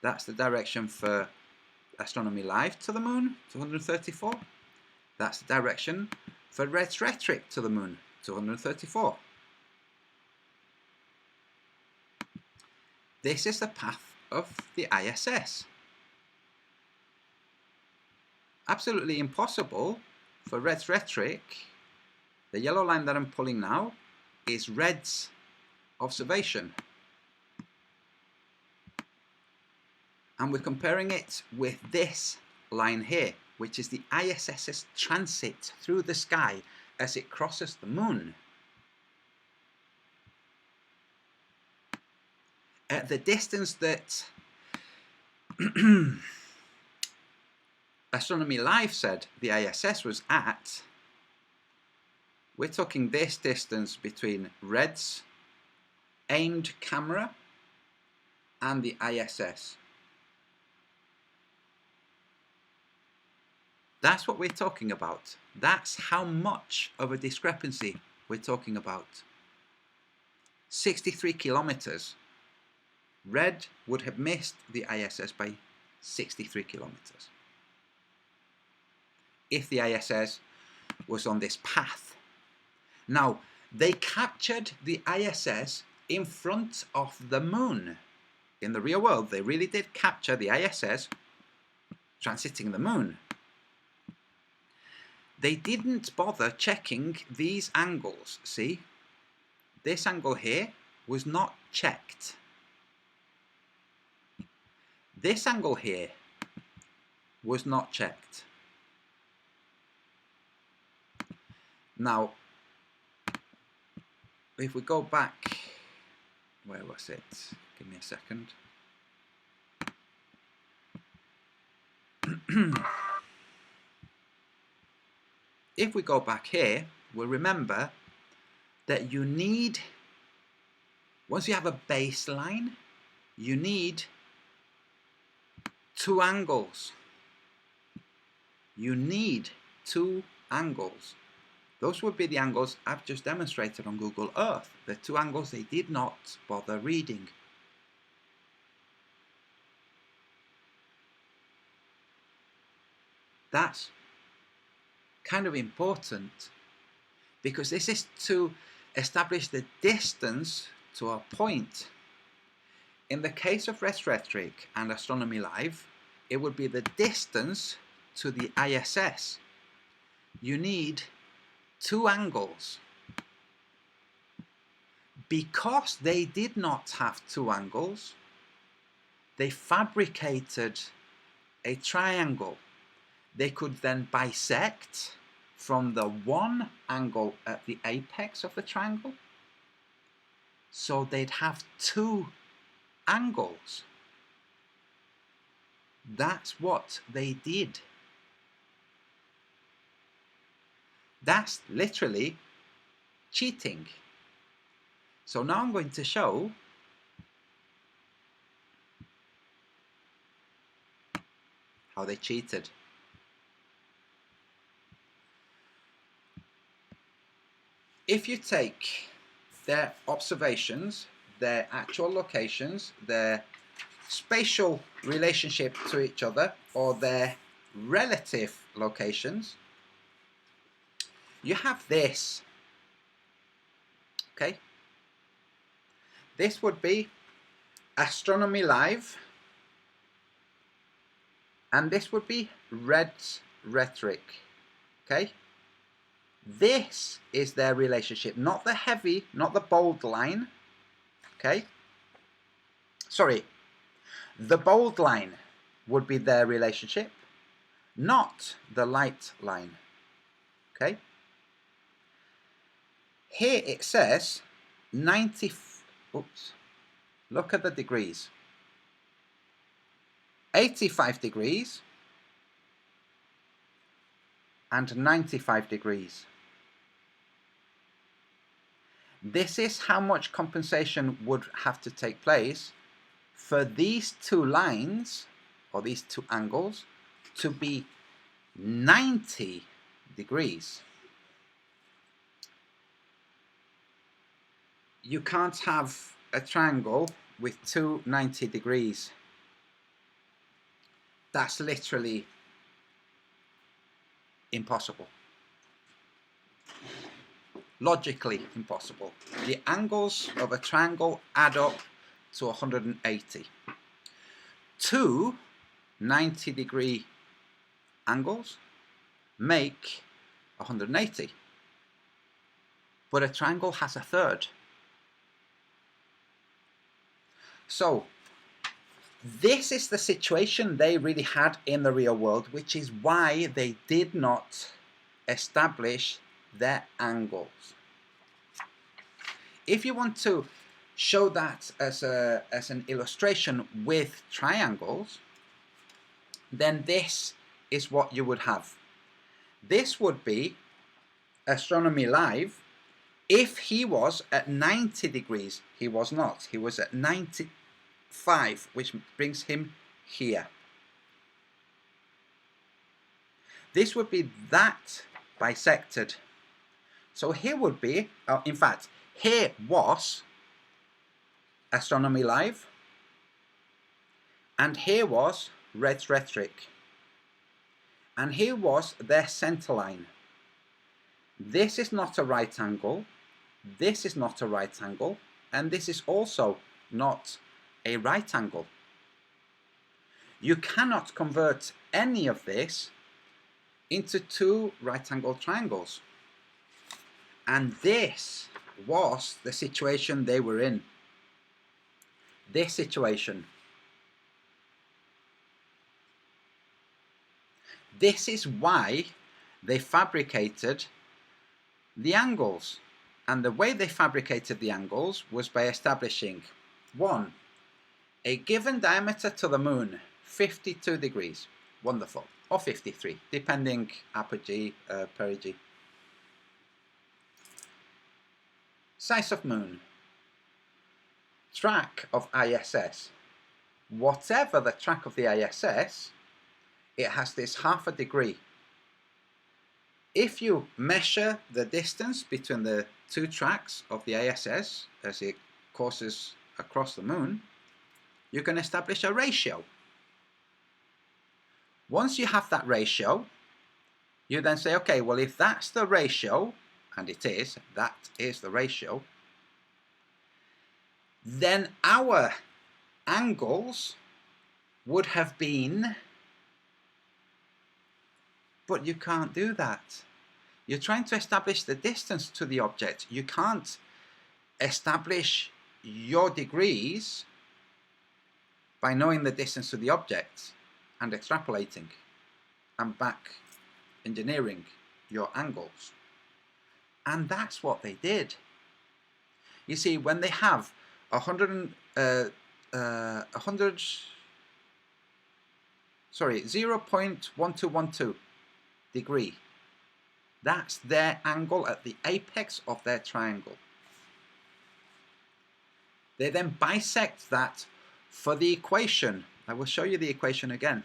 That's the direction for Astronomy Live to the moon, 234. That's the direction for Red's Rhetoric to the moon, 234. This is the path of the ISS. Absolutely impossible for Red's Rhetoric. The yellow line that I'm pulling now is Red's observation. And we're comparing it with this line here, which is the ISS's transit through the sky as it crosses the moon. At the distance that Astronomy Live said the ISS was at, we're talking this distance between Red's aimed camera and the ISS. That's what we're talking about. That's how much of a discrepancy we're talking about. 63 kilometers. Red would have missed the ISS by 63 kilometers if the ISS was on this path. Now, they captured the ISS in front of the moon. In the real world, they really did capture the ISS transiting the moon. They didn't bother checking these angles. See, this angle here was not checked. This angle here was not checked. Now, if we go back, where was it? Give me a second. If we go back here, we'll remember that you need, once you have a baseline, you need two angles. You need two angles. Those would be the angles I've just demonstrated on Google Earth. The two angles they did not bother reading. That's kind of important because this is to establish the distance to our point. In the case of Res Rhetoric and Astronomy Live, it would be the distance to the ISS. You need two angles. Because they did not have two angles, they fabricated a triangle. They could then bisect from the one angle at the apex of the triangle. So they'd have two angles. That's what they did. That's literally cheating. So now I'm going to show how they cheated. If you take their observations, their actual locations, their spatial relationship to each other, or their relative locations, you have this. Okay? This would be Astronomy Live, and this would be Res Rhetoric. Okay? This is their relationship, not the heavy, not the bold line. Okay? Sorry. The bold line would be their relationship, not the light line. Okay? Here it says 90. Oops. Look at the degrees. 85 degrees and 95 degrees. This is how much compensation would have to take place for these two lines, or these two angles, to be 90 degrees. You can't have a triangle with two 90 degrees. That's literally impossible. Logically impossible. The angles of a triangle add up to 180. Two 90-degree angles make 180. But a triangle has a third. So this is the situation they really had in the real world, which is why they did not establish their angles. If you want to show that as an illustration with triangles, then this is what you would have. This would be Astronomy Live if he was at 90 degrees. He was not. He was at 95, which brings him here. This would be that bisected. So here would be, in fact, here was Astronomy Live, and here was Res Rhetoric, and here was their center line. This is not a right angle, this is not a right angle, and this is also not a right angle. You cannot convert any of this into two right angle triangles. And this was the situation they were in. This situation. This is why they fabricated the angles. And the way they fabricated the angles was by establishing, one, a given diameter to the moon, 52 degrees. Wonderful. Or 53, depending apogee, perigee. Size of moon. Track of ISS. Whatever the track of the ISS, it has this half a degree. If you measure the distance between the two tracks of the ISS as it courses across the moon, you can establish a ratio. Once you have that ratio, you then say, okay, well, if that's the ratio, and it is, that is the ratio, then our angles would have been, but you can't do that. You're trying to establish the distance to the object. You can't establish your degrees by knowing the distance to the object and extrapolating and back engineering your angles. And that's what they did. You see, when they have 0.1212 degree, that's their angle at the apex of their triangle. They then bisect that for the equation. I will show you the equation again.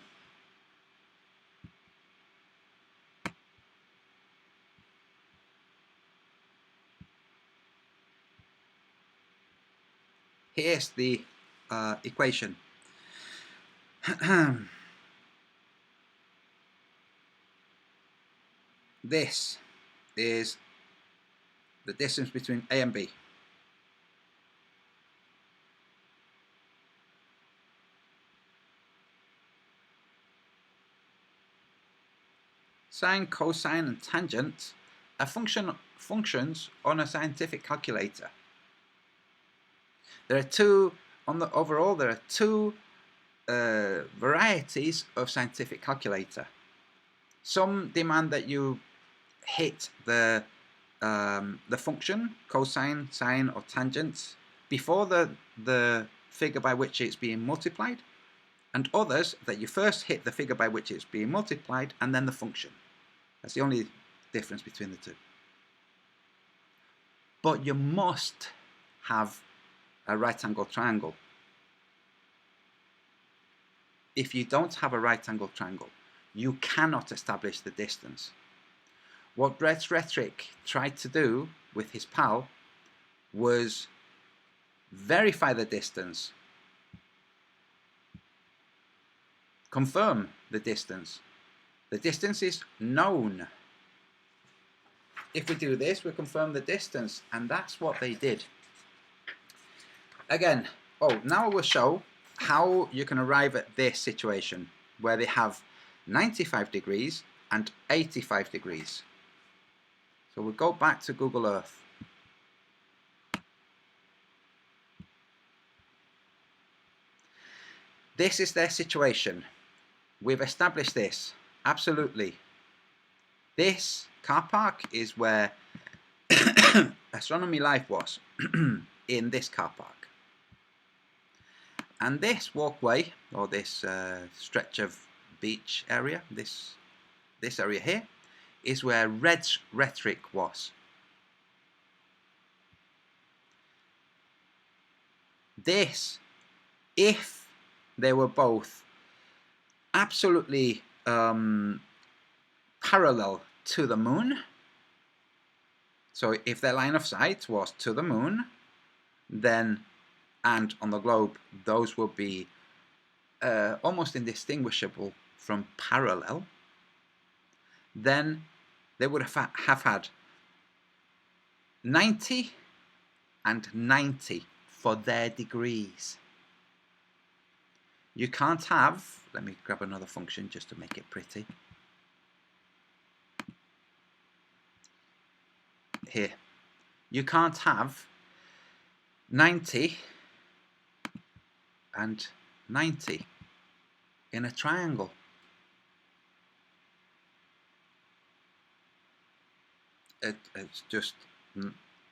Here's the equation. This is the distance between A and B. Sine, cosine, and tangent are functions on a scientific calculator. There are two, overall there are two varieties of scientific calculator. Some demand that you hit the function, cosine, sine, or tangent before the figure by which it's being multiplied, and others that you first hit the figure by which it's being multiplied and then the function. That's the only difference between the two. But you must have a right-angled triangle. If you don't have a right-angled triangle, you cannot establish the distance. What Red's rhetoric tried to do with his pal was verify the distance, confirm the distance. The distance is known. If we do this, we confirm the distance, and that's what they did. Again, now I will show how you can arrive at this situation where they have 95 degrees and 85 degrees. So we'll go back to Google Earth. This is their situation. We've established this, absolutely. This car park is where Astronomy Live was, in this car park. And this walkway, or this stretch of beach area, this area here, is where Red's rhetoric was. This, if they were both absolutely parallel to the moon, so if their line of sight was to the moon, then, and on the globe, those would be almost indistinguishable from parallel, then they would have had 90 and 90 for their degrees. You can't have, let me grab another function just to make it pretty. Here, you can't have 90 and 90 in a triangle. It's just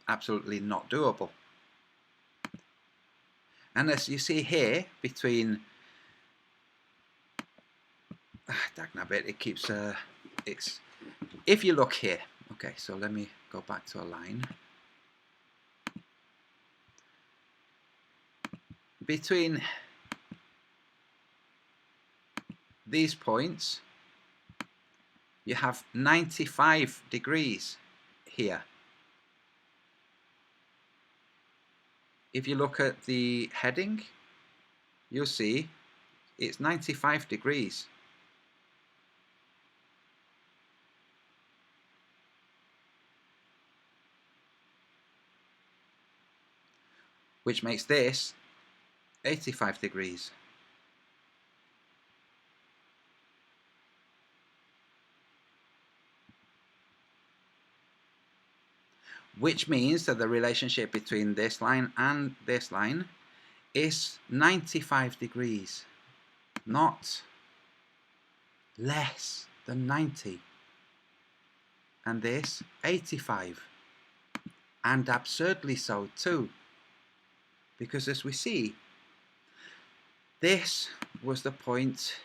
absolutely not doable. And as you see here, between dagnabbit, it keeps it's, if you look here, okay, so let me go back to a line. Between these points, you have 95 degrees here. If you look at the heading, you'll see it's 95 degrees. Which makes this 85 degrees. Which means that the relationship between this line and this line is 95 degrees, not less than 90. And this 85, and absurdly so too, because as we see, this was the point,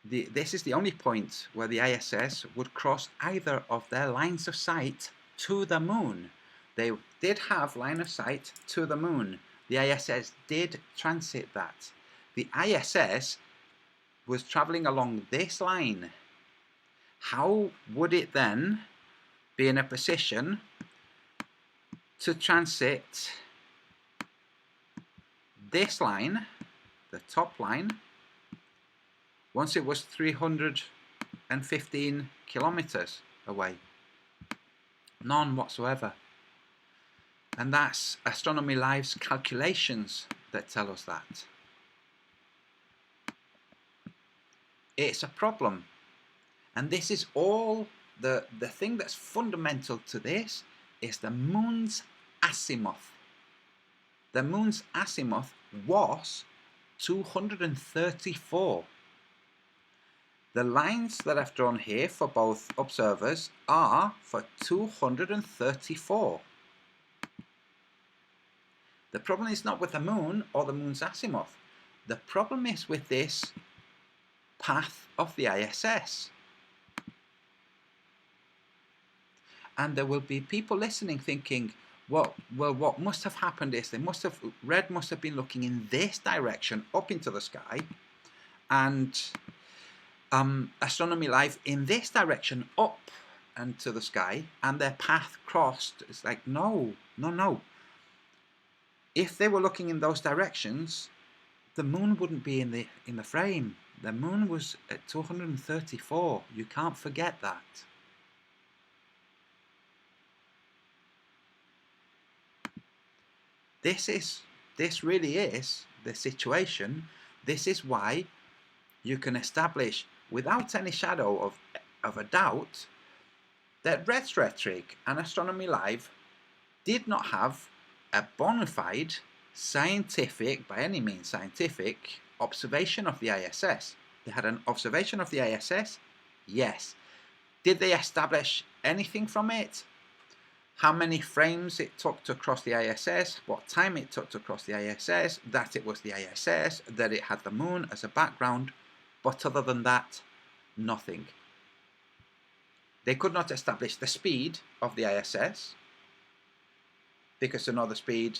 this is the only point where the ISS would cross either of their lines of sight to the moon. They did have line of sight to the moon. The ISS did transit that. The ISS was traveling along this line. How would it then be in a position to transit this line, the top line, once it was 315 kilometers away? None whatsoever. And that's Astronomy Live's calculations that tell us that. It's a problem. And this is all, the thing that's fundamental to this is the moon's azimuth. The moon's azimuth was 234. The lines that I've drawn here for both observers are for 234. The problem is not with the moon or the moon's azimuth. The problem is with this path of the ISS. And there will be people listening thinking, well, what must have happened is Red must have been looking in this direction up into the sky, and Astronomy Live in this direction up and to the sky, and their path crossed. It's like, no. If they were looking in those directions, the moon wouldn't be in the frame. The moon was at 234. You can't forget that. This really is the situation. This is why you can establish without any shadow of a doubt that Red's Rhetoric and Astronomy Live did not have a bona fide scientific, by any means scientific, observation of the ISS. They had an observation of the ISS, yes. Did they establish anything from it? How many frames it took to cross the ISS, what time it took to cross the ISS, that it was the ISS, that it had the moon as a background, but other than that, nothing. They could not establish the speed of the ISS, because to know the speed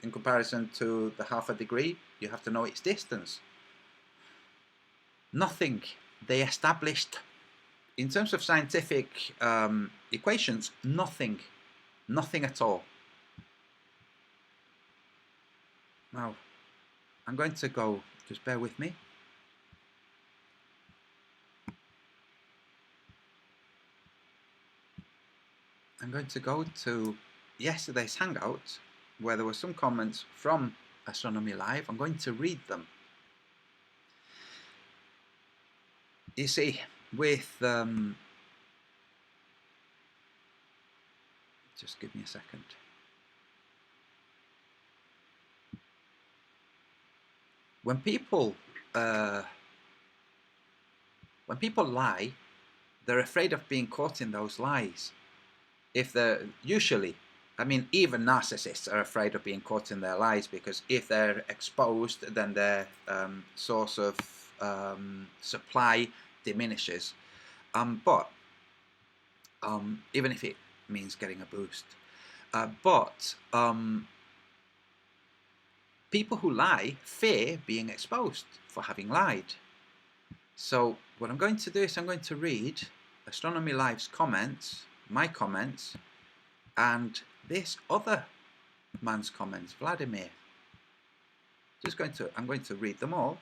in comparison to the half a degree, you have to know its distance. Nothing. They established, in terms of scientific equations, nothing. Nothing at all. Now, I'm going to go, just bear with me. I'm going to go to yesterday's Hangout, where there were some comments from Astronomy Live. I'm going to read them. You see, with just give me a second. When people lie, they're afraid of being caught in those lies. If they're usually, I mean, even narcissists are afraid of being caught in their lies, because if they're exposed, then their source of supply diminishes. But even if it means getting a boost, people who lie fear being exposed for having lied. So what I'm going to do is I'm going to read Astronomy Live's comments, my comments, and this other man's comments, Vladimir. I'm going to read them all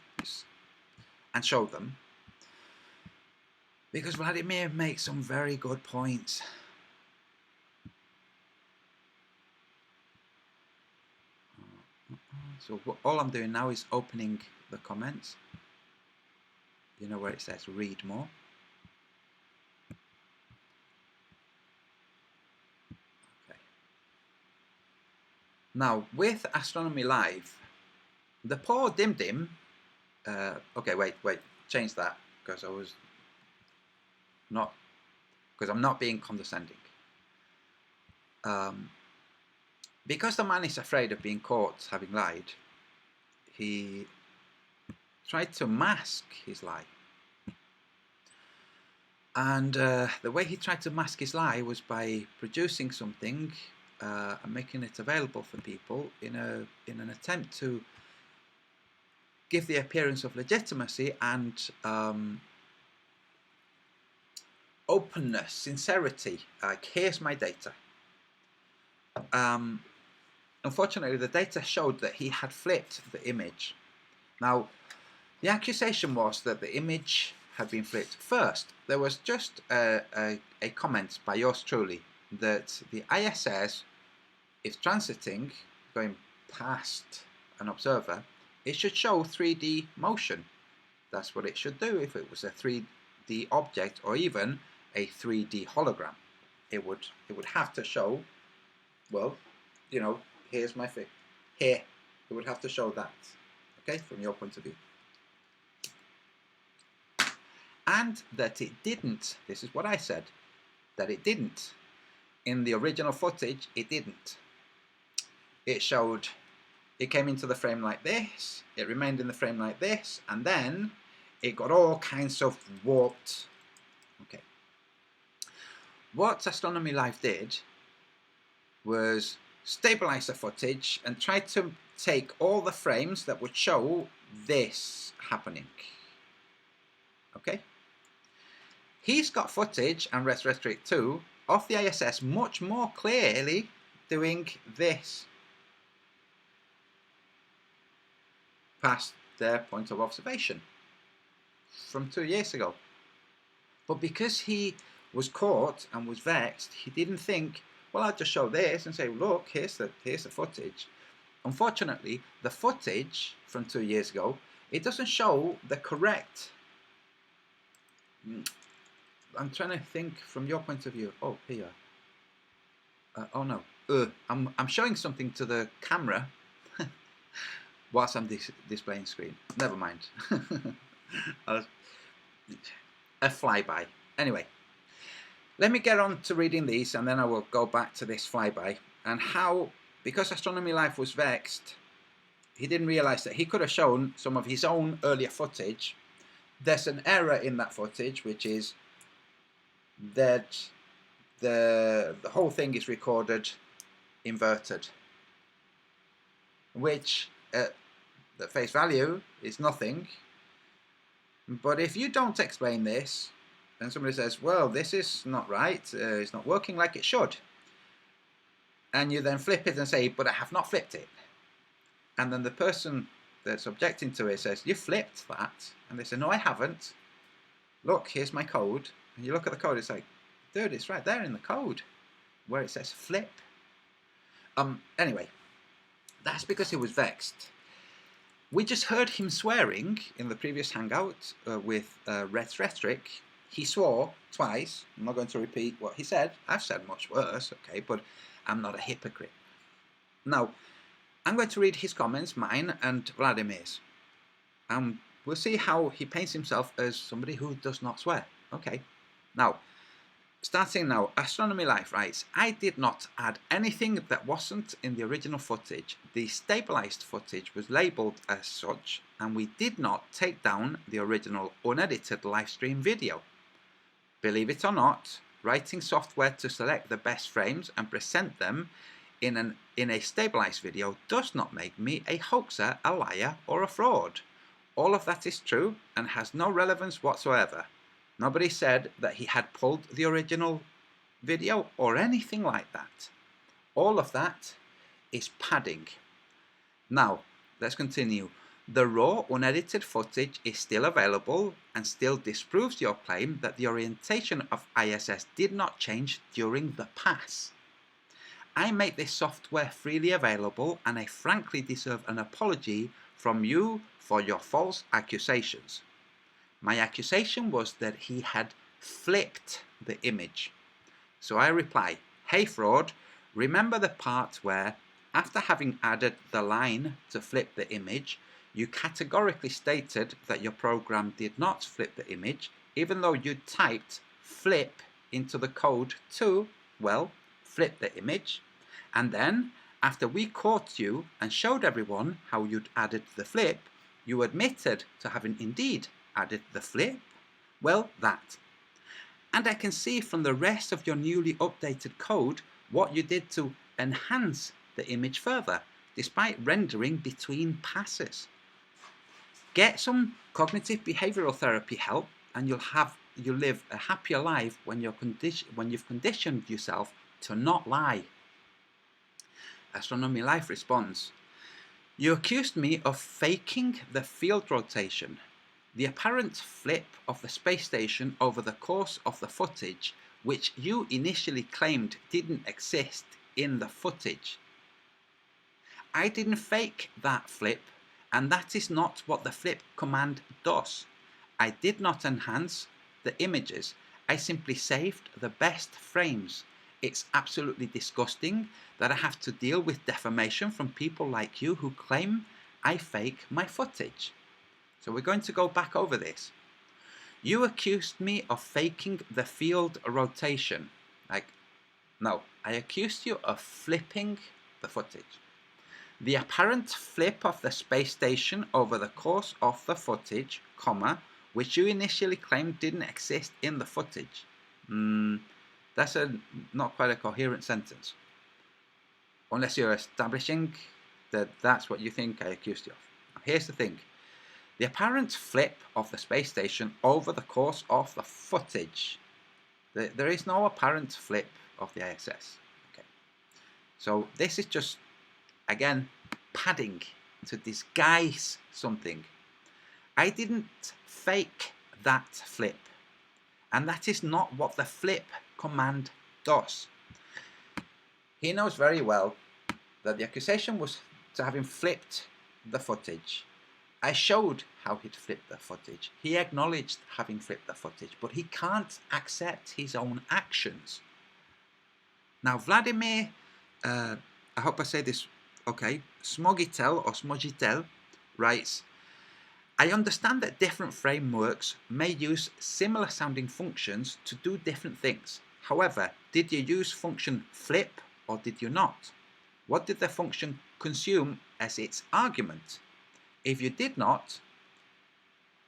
and show them, because Vladimir makes some very good points. So all I'm doing now is opening the comments. You know where it says read more. Okay. Now with Astronomy Live, the poor Dim Dim. Okay, wait, change that because I'm not being condescending. Because the man is afraid of being caught having lied, he tried to mask his lie. And the way he tried to mask his lie was by producing something and making it available for people in an attempt to give the appearance of legitimacy and openness, sincerity. Like, here's my data. Unfortunately, the data showed that he had flipped the image. Now, the accusation was that the image had been flipped. First, there was just a comment by yours truly that the ISS is transiting, going past an observer. It should show 3D motion. That's what it should do if it was a 3D object or even a 3D hologram. It would have to show, well, you know, here's my thing. Here, it would have to show that, okay, from your point of view. And that it didn't, this is what I said, that it didn't. In the original footage, it didn't. It showed, it came into the frame like this, it remained in the frame like this, and then it got all kinds of warped. Okay. What Astronomy Live did was stabilize the footage and try to take all the frames that would show this happening. Okay? He's got footage, and Retrorestrict too, of the ISS much more clearly doing this past their point of observation from 2 years ago. But because he was caught and was vexed, he didn't think, well, I'll just show this and say, look, here's the footage. Unfortunately, the footage from 2 years ago, it doesn't show the correct. I'm trying to think from your point of view. Oh, here. Oh no. I'm showing something to the camera whilst I'm displaying screen. Never mind. A flyby. Anyway, let me get on to reading these, and then I will go back to this flyby and how, because Astronomy Live was vexed, he didn't realise that he could have shown some of his own earlier footage. There's an error in that footage, which is that the whole thing is recorded inverted, which at the face value is nothing. But if you don't explain this, and somebody says, well, this is not right, it's not working like it should, and you then flip it and say, but I have not flipped it, and then the person that's objecting to it says, you flipped that, and they say, no, I haven't, look, here's my code, and you look at the code, it's like, dude, it's right there in the code where it says flip. Anyway, that's because he was vexed. We just heard him swearing in the previous hangout with Retrorestrict. He swore twice. I'm not going to repeat what he said. I've said much worse, okay, but I'm not a hypocrite. Now, I'm going to read his comments, mine and Vladimir's. We'll see how he paints himself as somebody who does not swear. Okay. Now, starting now, Astronomy Live writes, I did not add anything that wasn't in the original footage. The stabilized footage was labeled as such, and we did not take down the original unedited live stream video. Believe it or not, writing software to select the best frames and present them in a stabilized video does not make me a hoaxer, a liar, or a fraud. All of that is true and has no relevance whatsoever. Nobody said that he had pulled the original video or anything like that. All of that is padding. Now, let's continue. The raw, unedited footage is still available and still disproves your claim that the orientation of ISS did not change during the pass. I make this software freely available, and I frankly deserve an apology from you for your false accusations. My accusation was that he had flipped the image. So I reply, hey fraud, remember the part where, after having added the line to flip the image, you categorically stated that your program did not flip the image, even though you typed flip into the code to, well, flip the image. And then, after we caught you and showed everyone how you'd added the flip, you admitted to having indeed added the flip. Well, that. And I can see from the rest of your newly updated code what you did to enhance the image further, despite rendering between passes. Get some cognitive behavioral therapy help, and you'll live a happier life when you've conditioned yourself to not lie. Astronomy Life responds, you accused me of faking the field rotation. The apparent flip of the space station over the course of the footage, which you initially claimed didn't exist in the footage. I didn't fake that flip, and that is not what the flip command does. I did not enhance the images. I simply saved the best frames. It's absolutely disgusting that I have to deal with defamation from people like you who claim I fake my footage. So we're going to go back over this. You accused me of faking the field rotation. No, I accused you of flipping the footage. The apparent flip of the space station over the course of the footage, which you initially claimed didn't exist in the footage. That's not quite a coherent sentence. Unless you're establishing that that's what you think I accused you of. Now, here's the thing. The apparent flip of the space station over the course of the footage. There is no apparent flip of the ISS. Okay. So this is just, again, padding to disguise something. I didn't fake that flip. And that is not what the flip command does. He knows very well that the accusation was to having flipped the footage. I showed how he'd flipped the footage. He acknowledged having flipped the footage, but he can't accept his own actions. Now, Vladimir, I hope I say this okay, Smogitel or Smogitel writes, I understand that different frameworks may use similar sounding functions to do different things. However, did you use function flip or did you not? What did the function consume as its argument? If you did not,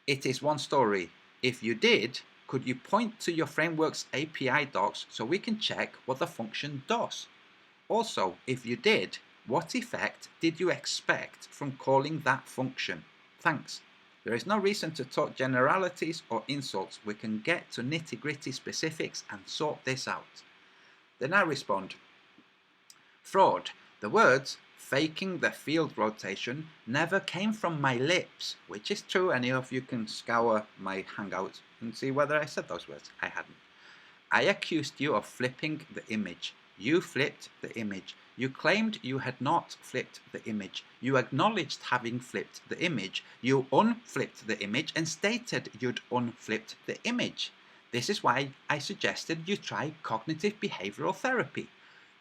it is one story. If you did, could you point to your framework's API docs so we can check what the function does? Also, if you did, what effect did you expect from calling that function? Thanks. There is no reason to talk generalities or insults. We can get to nitty-gritty specifics and sort this out. Then I respond, fraud. The words faking the field rotation never came from my lips, which is true. Any of you can scour my Hangouts and see whether I said those words. I hadn't. I accused you of flipping the image. You flipped the image. You claimed you had not flipped the image. You acknowledged having flipped the image. You unflipped the image and stated you'd unflipped the image. This is why I suggested you try cognitive behavioral therapy.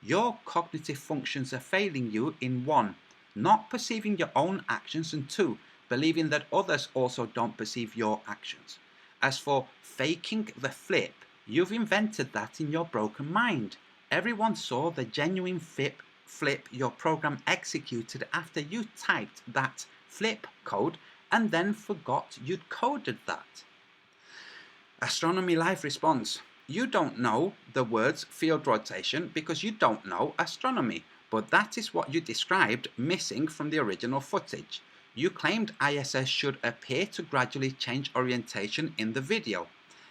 Your cognitive functions are failing you in 1, not perceiving your own actions, and 2, believing that others also don't perceive your actions. As for faking the flip, you've invented that in your broken mind. Everyone saw the genuine flip your program executed after you typed that flip code and then forgot you'd coded that. Astronomy Life responds, you don't know the words field rotation because you don't know astronomy, but that is what you described missing from the original footage. You claimed ISS should appear to gradually change orientation in the video.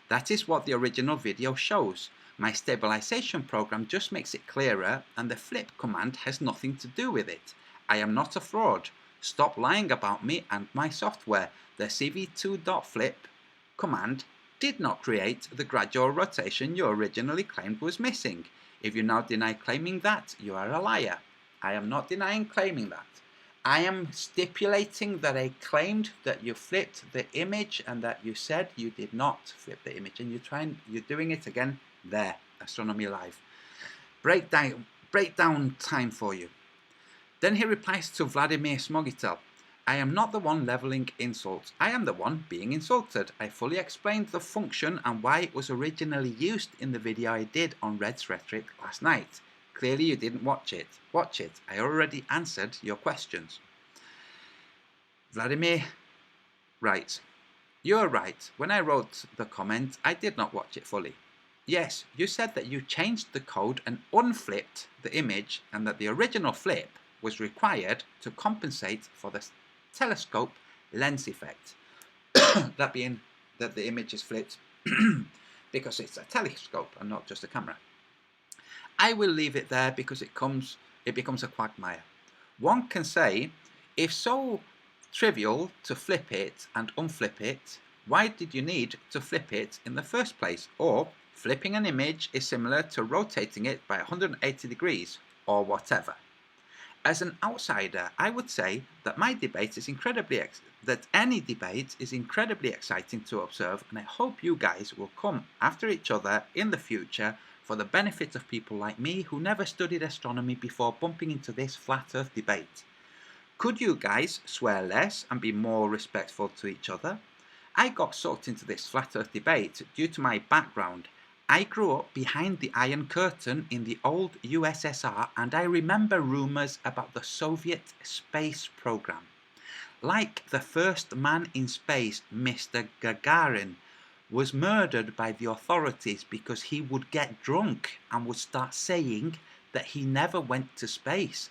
That is what the original video shows. My stabilization program just makes it clearer, and the flip command has nothing to do with it. I am not a fraud. Stop lying about me and my software. The CV2.flip command did not create the gradual rotation you originally claimed was missing. If you now deny claiming that, you are a liar. I am not denying claiming that. I am stipulating that I claimed that you flipped the image and that you said you did not flip the image, and you're doing it again there. Astronomy Live. Breakdown time for you. Then he replies to Vladimir Smogitel. I am not the one leveling insults. I am the one being insulted. I fully explained the function and why it was originally used in the video I did on Red's Rhetoric last night. Clearly you didn't watch it. Watch it. I already answered your questions. Vladimir writes, you are right. When I wrote the comment, I did not watch it fully. Yes, you said that you changed the code and unflipped the image and that the original flip was required to compensate for the telescope lens effect. That being that the image is flipped because it's a telescope and not just a camera. I will leave it there because it becomes a quagmire. One can say, if so trivial to flip it and unflip it, why did you need to flip it in the first place? Or flipping an image is similar to rotating it by 180 degrees or whatever. As an outsider, I would say that any debate is incredibly exciting to observe, and I hope you guys will come after each other in the future for the benefit of people like me who never studied astronomy before bumping into this flat earth debate. Could you guys swear less and be more respectful to each other? I got sucked into this flat earth debate due to my background. I grew up behind the Iron Curtain in the old USSR, and I remember rumours about the Soviet space program. Like the first man in space, Mr. Gagarin, was murdered by the authorities because he would get drunk and would start saying that he never went to space.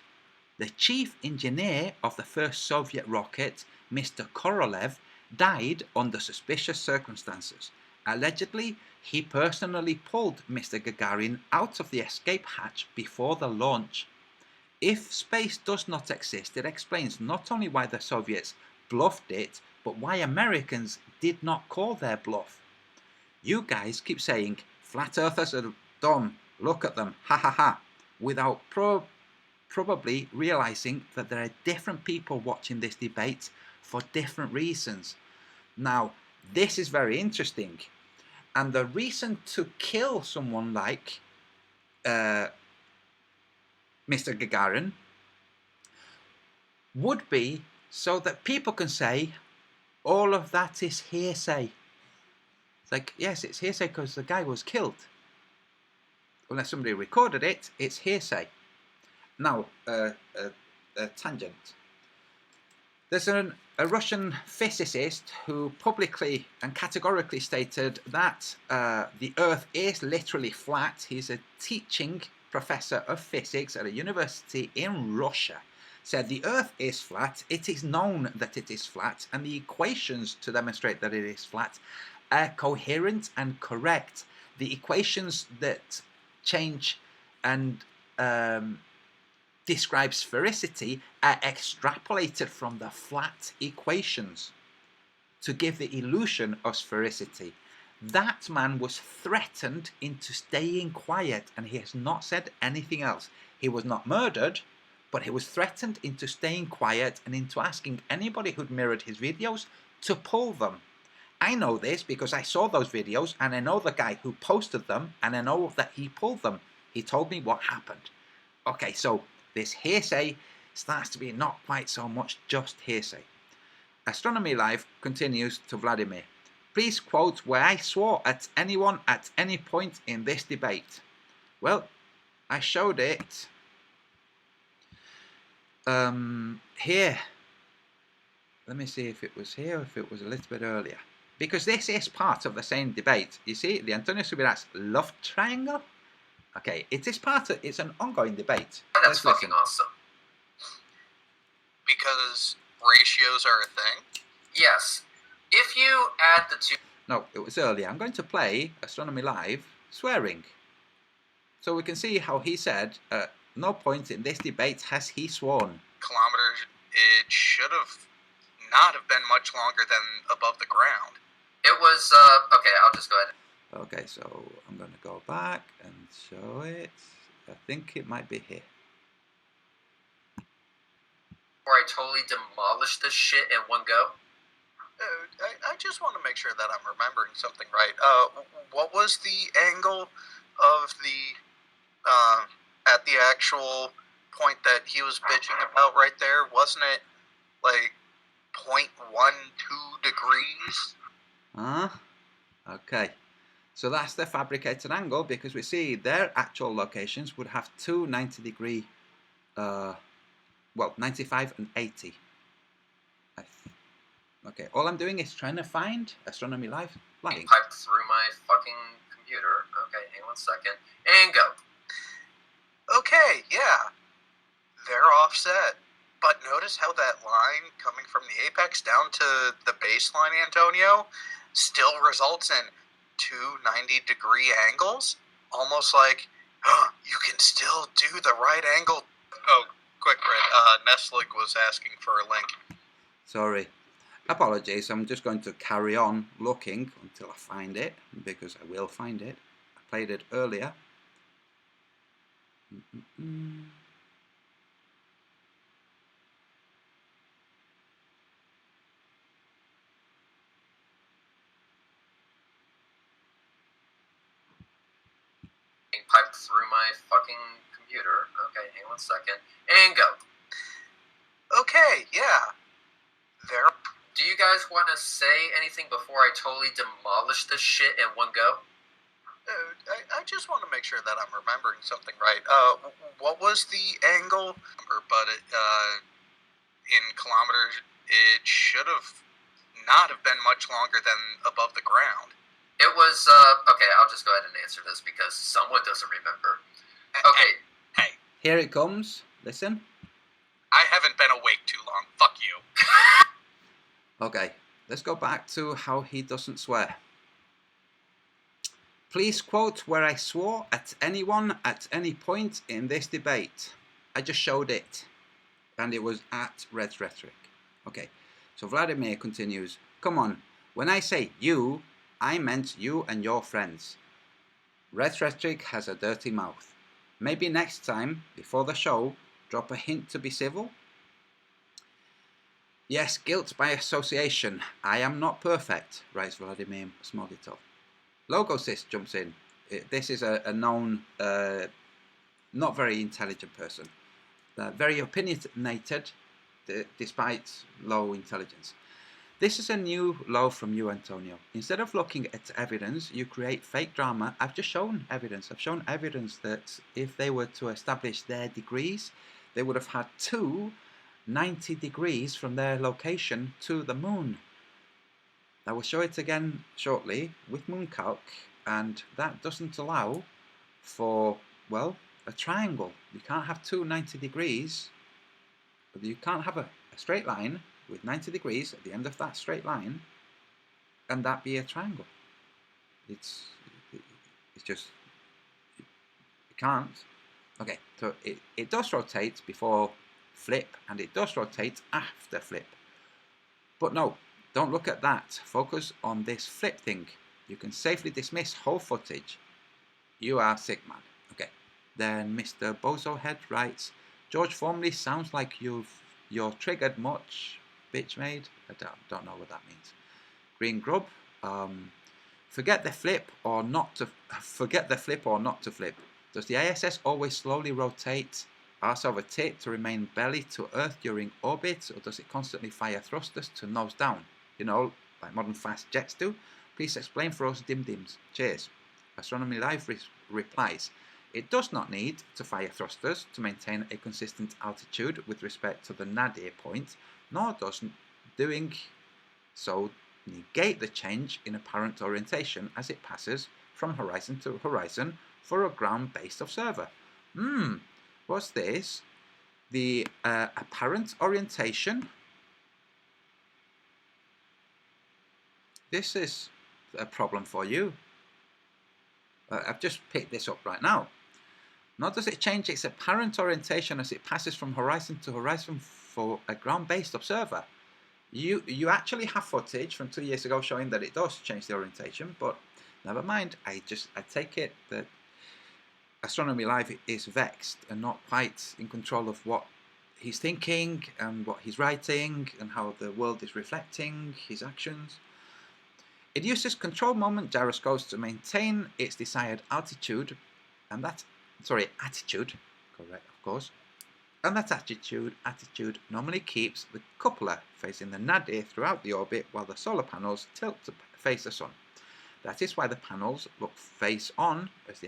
The chief engineer of the first Soviet rocket, Mr. Korolev, died under suspicious circumstances. Allegedly, he personally pulled Mr. Gagarin out of the escape hatch before the launch. If space does not exist, it explains not only why the Soviets bluffed it, but why Americans did not call their bluff. You guys keep saying, flat earthers are dumb, look at them, ha ha ha, without probably realizing that there are different people watching this debate for different reasons. Now, this is very interesting. And the reason to kill someone like Mr. Gagarin would be so that people can say all of that is hearsay. It's like, yes, it's hearsay because the guy was killed. Unless somebody recorded it, it's hearsay. Now, a tangent. There's a Russian physicist who publicly and categorically stated that the Earth is literally flat. He's a teaching professor of physics at a university in Russia. Said the Earth is flat, it is known that it is flat, and the equations to demonstrate that it is flat are coherent and correct. The equations that change and describe sphericity are extrapolated from the flat equations to give the illusion of sphericity. That man was threatened into staying quiet, and he has not said anything else. He was not murdered, but he was threatened into staying quiet and into asking anybody who'd mirrored his videos to pull them. I know this because I saw those videos, and I know the guy who posted them, and I know that he pulled them. He told me what happened. Okay, so this hearsay starts to be not quite so much just hearsay. Astronomy Live continues to Vladimir. Please quote where I swore at anyone at any point in this debate. Well, I showed it here. Let me see if it was here or if it was a little bit earlier. Because this is part of the same debate. You see, the Antonio Subirats love triangle. Okay, it is part of, it's an ongoing debate. That's fucking awesome. Because ratios are a thing? Yes. If you add the two... No, it was earlier. I'm going to play Astronomy Live swearing. So we can see how he said, at no point in this debate has he sworn. Kilometers, it should have not have been much longer than above the ground. It was, okay, I'll just go ahead. Okay, so I'm going to go back and show it. I think it might be here. Or I totally demolished this shit in one go. I just want to make sure that I'm remembering something right. What was the angle of the at the actual point that he was bitching about right there? Wasn't it like 0.12 degrees? Okay. So that's the fabricated angle, because we see their actual locations would have two 90-degree, well, 95 and 80. Okay, all I'm doing is trying to find Astronomy Live lying. Piped through my fucking computer. Okay, hang on a second. And go. Okay, yeah. They're offset. But notice how that line coming from the apex down to the baseline, Antonio, still results in two 90-degree angles? Almost like, you can still do the right angle. Oh, quick, Red. Nestlig was asking for a link. Sorry. Apologies, I'm just going to carry on looking until I find it, because I will find it. I played it earlier. Piped through my fucking computer. Okay, hang on a second. And go. Okay, yeah. They're... Do you guys want to say anything before I totally demolish this shit in one go? I just want to make sure that I'm remembering something right. What was the angle? But in kilometers, it should have not have been much longer than above the ground. It was, okay, I'll just go ahead and answer this because someone doesn't remember. Okay. Hey. Here it comes. Listen. I haven't been awake too long. Fuck you. Okay, let's go back to how he doesn't swear. Please quote where I swore at anyone at any point in this debate. I just showed it. And it was at Red's Rhetoric. Okay, so Vladimir continues. Come on, when I say you, I meant you and your friends. Red's Rhetoric has a dirty mouth. Maybe next time, before the show, drop a hint to be civil? Yes, guilt by association. I am not perfect, writes Vladimir Smolitov. Logosys jumps in. This is a known, not very intelligent person. Very opinionated, despite low intelligence. This is a new low from you, Antonio. Instead of looking at evidence, you create fake drama. I've just shown evidence. I've shown evidence that if they were to establish their degrees, they would have had two 90 degrees from their location to the moon. I will show it again shortly with Mooncalc, and that doesn't allow for, well, a triangle. You can't have two 90 degrees, but you can't have a straight line with 90 degrees at the end of that straight line and that be a triangle. It's just, you can't. Okay, so it does rotate before flip and it does rotate after flip. But no, don't look at that. Focus on this flip thing. You can safely dismiss whole footage. You are sick, man. Okay, then Mr. Bozohead writes, George formally sounds like you're triggered much. Bitch made. I don't know what that means. Green Grub. Forget the flip or not to flip. Does the ISS always slowly rotate arse over tit to remain belly to Earth during orbit, or does it constantly fire thrusters to nose down? You know, like modern fast jets do. Please explain for us dim-dims. Cheers. Astronomy Live replies, it does not need to fire thrusters to maintain a consistent altitude with respect to the nadir point, nor does doing so negate the change in apparent orientation as it passes from horizon to horizon for a ground-based observer. What's this? The apparent orientation. This is a problem for you. I've just picked this up right now. Nor does it change its apparent orientation as it passes from horizon to horizon for a ground-based observer. You actually have footage from 2 years ago showing that it does change the orientation, but never mind. I take it that Astronomy Live is vexed and not quite in control of what he's thinking and what he's writing and how the world is reflecting his actions. It uses control moment gyroscopes to maintain its desired altitude, and attitude, correct, of course. And that attitude normally keeps the coupler facing the nadir throughout the orbit while the solar panels tilt to face the sun. That is why the panels look face on as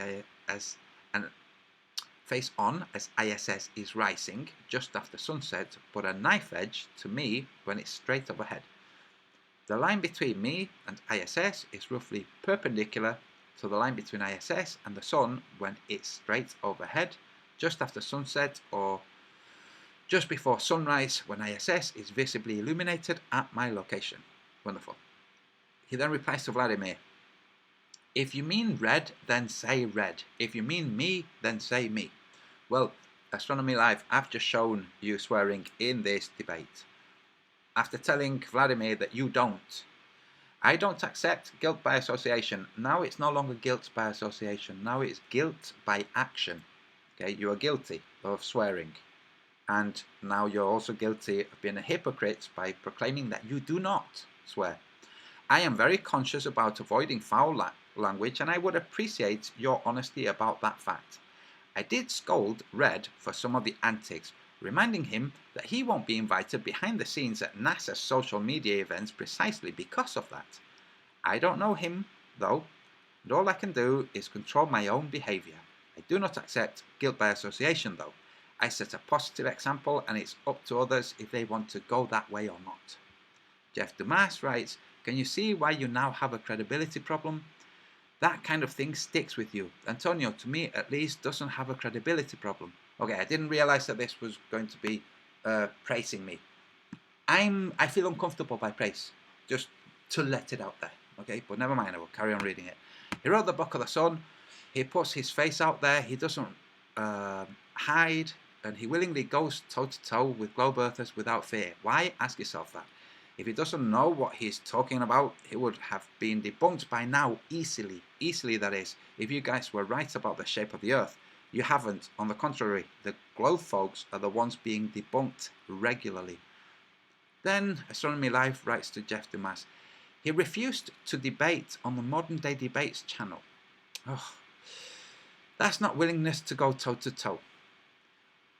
ISS is rising just after sunset, but a knife edge to me when it's straight overhead. The line between me and ISS is roughly perpendicular to the line between ISS and the sun when it's straight overhead, just after sunset or just before sunrise when ISS is visibly illuminated at my location. Wonderful. He then replies to Vladimir, if you mean red, then say red. If you mean me, then say me. Well, Astronomy Live, I've just shown you swearing in this debate. After telling Vladimir that you don't. I don't accept guilt by association. Now it's no longer guilt by association. Now it's guilt by action. Okay, you are guilty of swearing. And now you're also guilty of being a hypocrite by proclaiming that you do not swear. I am very conscious about avoiding foul language, and I would appreciate your honesty about that fact. I did scold Red for some of the antics, reminding him that he won't be invited behind the scenes at NASA's social media events precisely because of that. I don't know him, though, and all I can do is control my own behaviour. I do not accept guilt by association, though. I set a positive example, and it's up to others if they want to go that way or not. Jeff Dumas writes, can you see why you now have a credibility problem? That kind of thing sticks with you. Antonio, to me at least, doesn't have a credibility problem. Okay, I didn't realise that this was going to be praising me. I feel uncomfortable by praise, just to let it out there. Okay, but never mind, I will carry on reading it. He wrote the Book of the Sun. He puts his face out there. He doesn't hide, and he willingly goes toe-to-toe with globe earthers without fear. Why? Ask yourself that. If he doesn't know what he's talking about, he would have been debunked by now, easily, that is, if you guys were right about the shape of the Earth. You haven't. On the contrary, the globe folks are the ones being debunked regularly. Then Astronomy Live writes to Jeff Dumas. He refused to debate on the Modern Day Debates channel. Oh, that's not willingness to go toe-to-toe.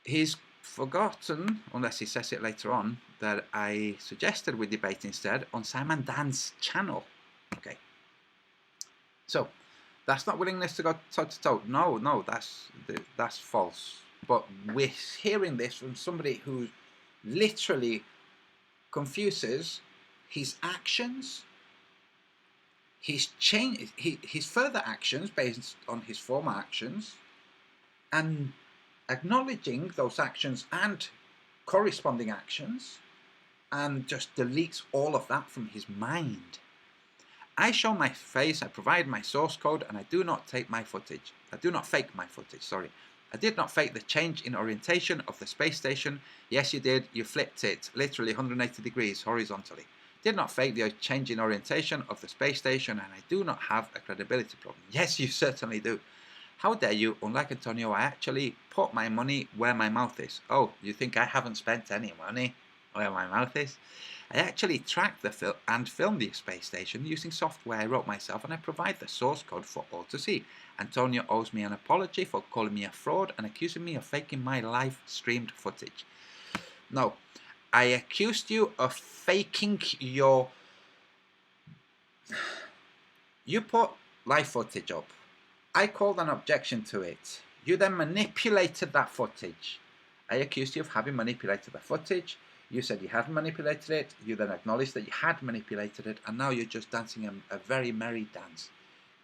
He's forgotten, unless he says it later on, that I suggested we debate instead on Simon Dan's channel. Okay. So, that's not willingness to go toe-to-toe. No, that's false. But we're hearing this from somebody who literally confuses his actions, his further actions based on his former actions, and acknowledging those actions and corresponding actions, and just deletes all of that from his mind. I show my face, I provide my source code, and I do not take my footage. I do not fake my footage, sorry. I did not fake the change in orientation of the space station. Yes, you did. You flipped it, literally 180 degrees horizontally. Did not fake the change in orientation of the space station, and I do not have a credibility problem. Yes, you certainly do. How dare you? Unlike Antonio, I actually put my money where my mouth is. Oh, you think I haven't spent any money where my mouth is? I actually tracked and filmed the space station using software I wrote myself, and I provide the source code for all to see. Antonio owes me an apology for calling me a fraud and accusing me of faking my live streamed footage. No, I accused you of faking your... You put live footage up. I called an objection to it. You then manipulated that footage. I accused you of having manipulated the footage. You said you hadn't manipulated it. You then acknowledged that you had manipulated it, and now you're just dancing a very merry dance.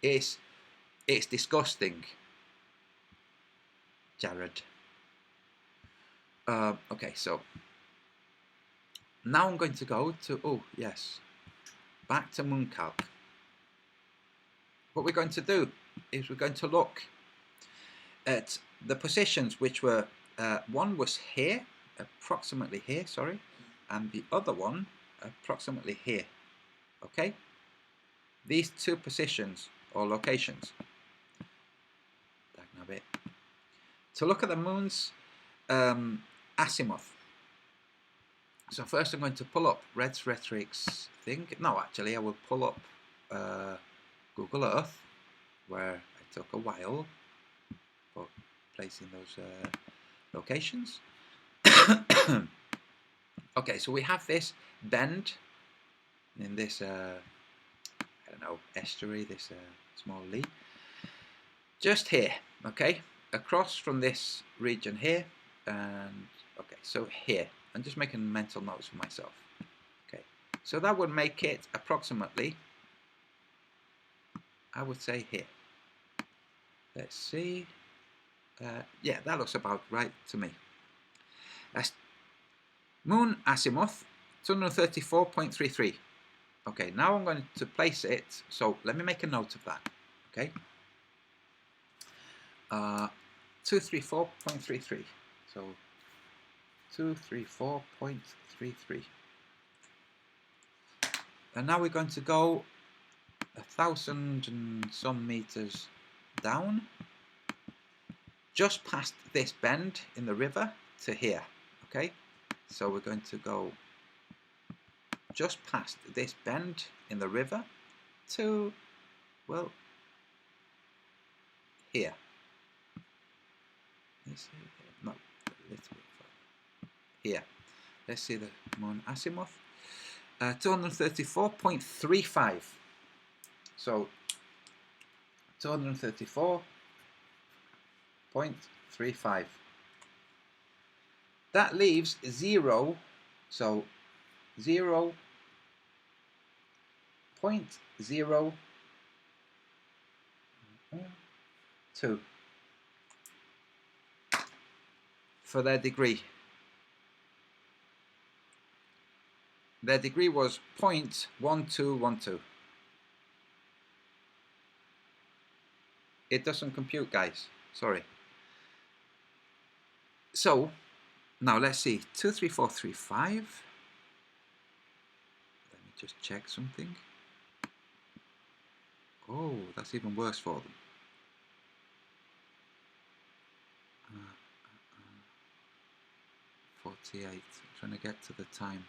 It's disgusting, Jared. Okay, so now I'm going to go to, back to Mooncalc. What we're going to do is we're going to look at the positions which were, one was here, approximately here, sorry, and the other one approximately here. Okay, these two positions or locations. bit. To look at the moon's azimuth. So first I'm going to pull up Red's Rhetoric's thing. No, actually I will pull up Google Earth, where it took a while for placing those locations. Okay, so we have this bend in this, I don't know, estuary, this small lee, just here, okay, across from this region here, and okay, so here, I'm just making mental notes for myself. Okay, so that would make it approximately, I would say here. Let's see, yeah, that looks about right to me. Moon azimuth 234.33. Okay, now I'm going to place it, so let me make a note of that. Okay, 234.33. So 234.33. And now we're going to go 1,000 and some meters down, just past this bend in the river to here. Okay, so we're going to go just past this bend in the river to, well, here. Let's see, no, a little bit further. Here. Let's see the moon azimuth. 234.35. So 234.35. That leaves 0, so 0.02 for their degree. Their degree was 0.1212. It doesn't compute, guys. Sorry. So now let's see, 23435. Let me just check something. Oh, that's even worse for them. 48. I'm trying to get to the time.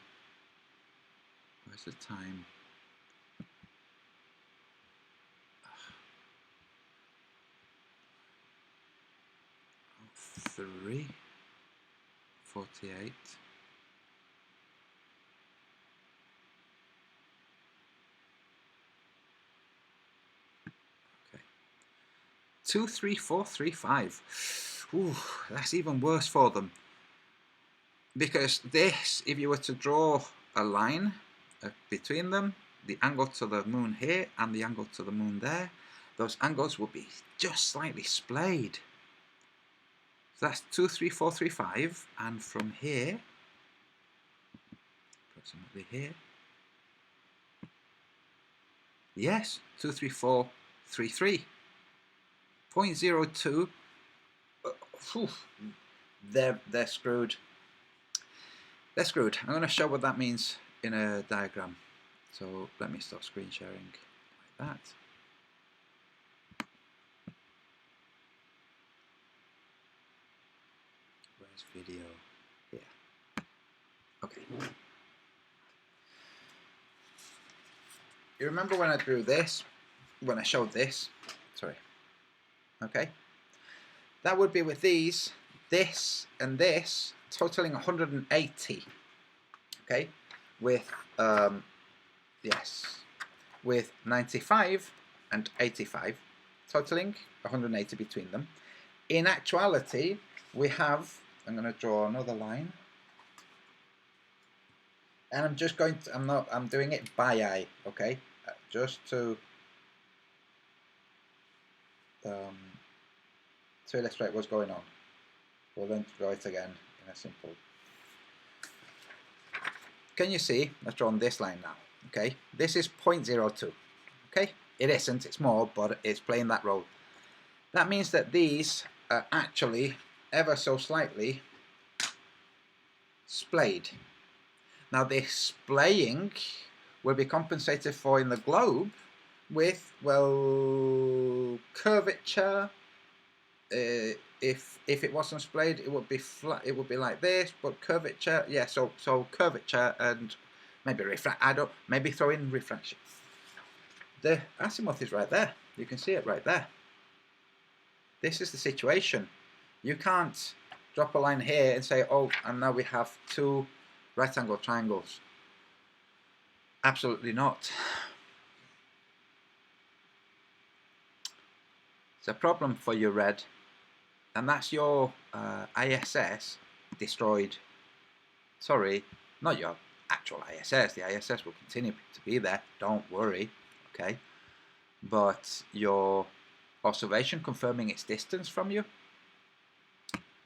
Where's the time? Oh, 3:48. Okay. 23435. Ooh, that's even worse for them. Because this, if you were to draw a line between them, the angle to the moon here and the angle to the moon there, those angles would be just slightly splayed. So that's 23435, and from here, approximately here, yes, 23433. 0.02. They're screwed. They're screwed. I'm going to show what that means in a diagram. So let me stop screen sharing like that. Where's video? Here. Okay. You remember when I drew this? When I showed this? Sorry. Okay. That would be with these, this and this, totaling 180. Okay. With yes, with 95 and 85, totaling 180 between them. In actuality, we have, I'm going to draw another line, and I'm just going to, I'm doing it by eye, okay, just to illustrate what's going on. We'll then draw it again in a simple. Can you see? Let's draw on this line now. Okay, this is 0.02. Okay, it isn't, it's more, but it's playing that role. That means that these are actually ever so slightly splayed. Now this splaying will be compensated for in the globe with, well, curvature if it wasn't splayed, it would be flat. It would be like this, but curvature. Yeah, so curvature and maybe refract. Maybe throw in refraction. The azimuth is right there. You can see it right there. This is the situation. You can't drop a line here and say, oh, and now we have two right angle triangles. Absolutely not. It's a problem for you, Red. And that's your ISS destroyed. Sorry, not your actual ISS. The ISS will continue to be there. Don't worry. Okay. But your observation confirming its distance from you?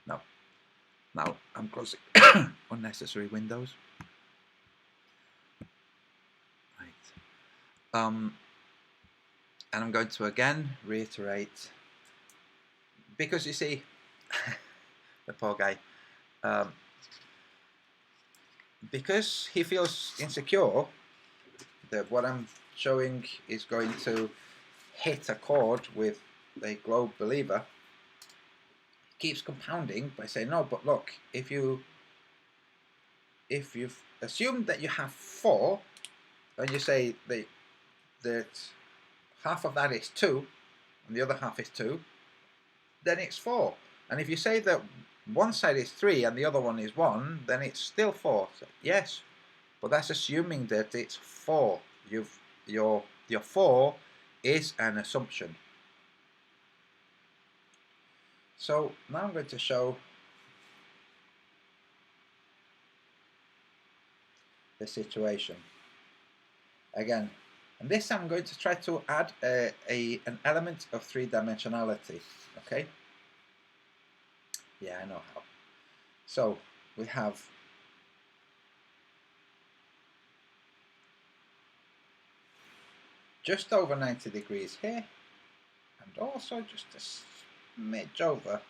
No. Now I'm closing unnecessary windows. Right. And I'm going to again reiterate, because you see, the poor guy, because he feels insecure that what I'm showing is going to hit a chord with a globe believer, he keeps compounding by saying, no, but look, if you've assumed that you have 4, and you say that half of that is 2, and the other half is 2, then it's 4. And if you say that one side is 3 and the other one is 1, then it's still 4. So, yes, but that's assuming that it's 4. Your 4 is an assumption. So now I'm going to show the situation again, and this I'm going to try to add an element of 3-dimensionality. Okay. Yeah, I know how. So we have just over 90 degrees here, and also just a smidge over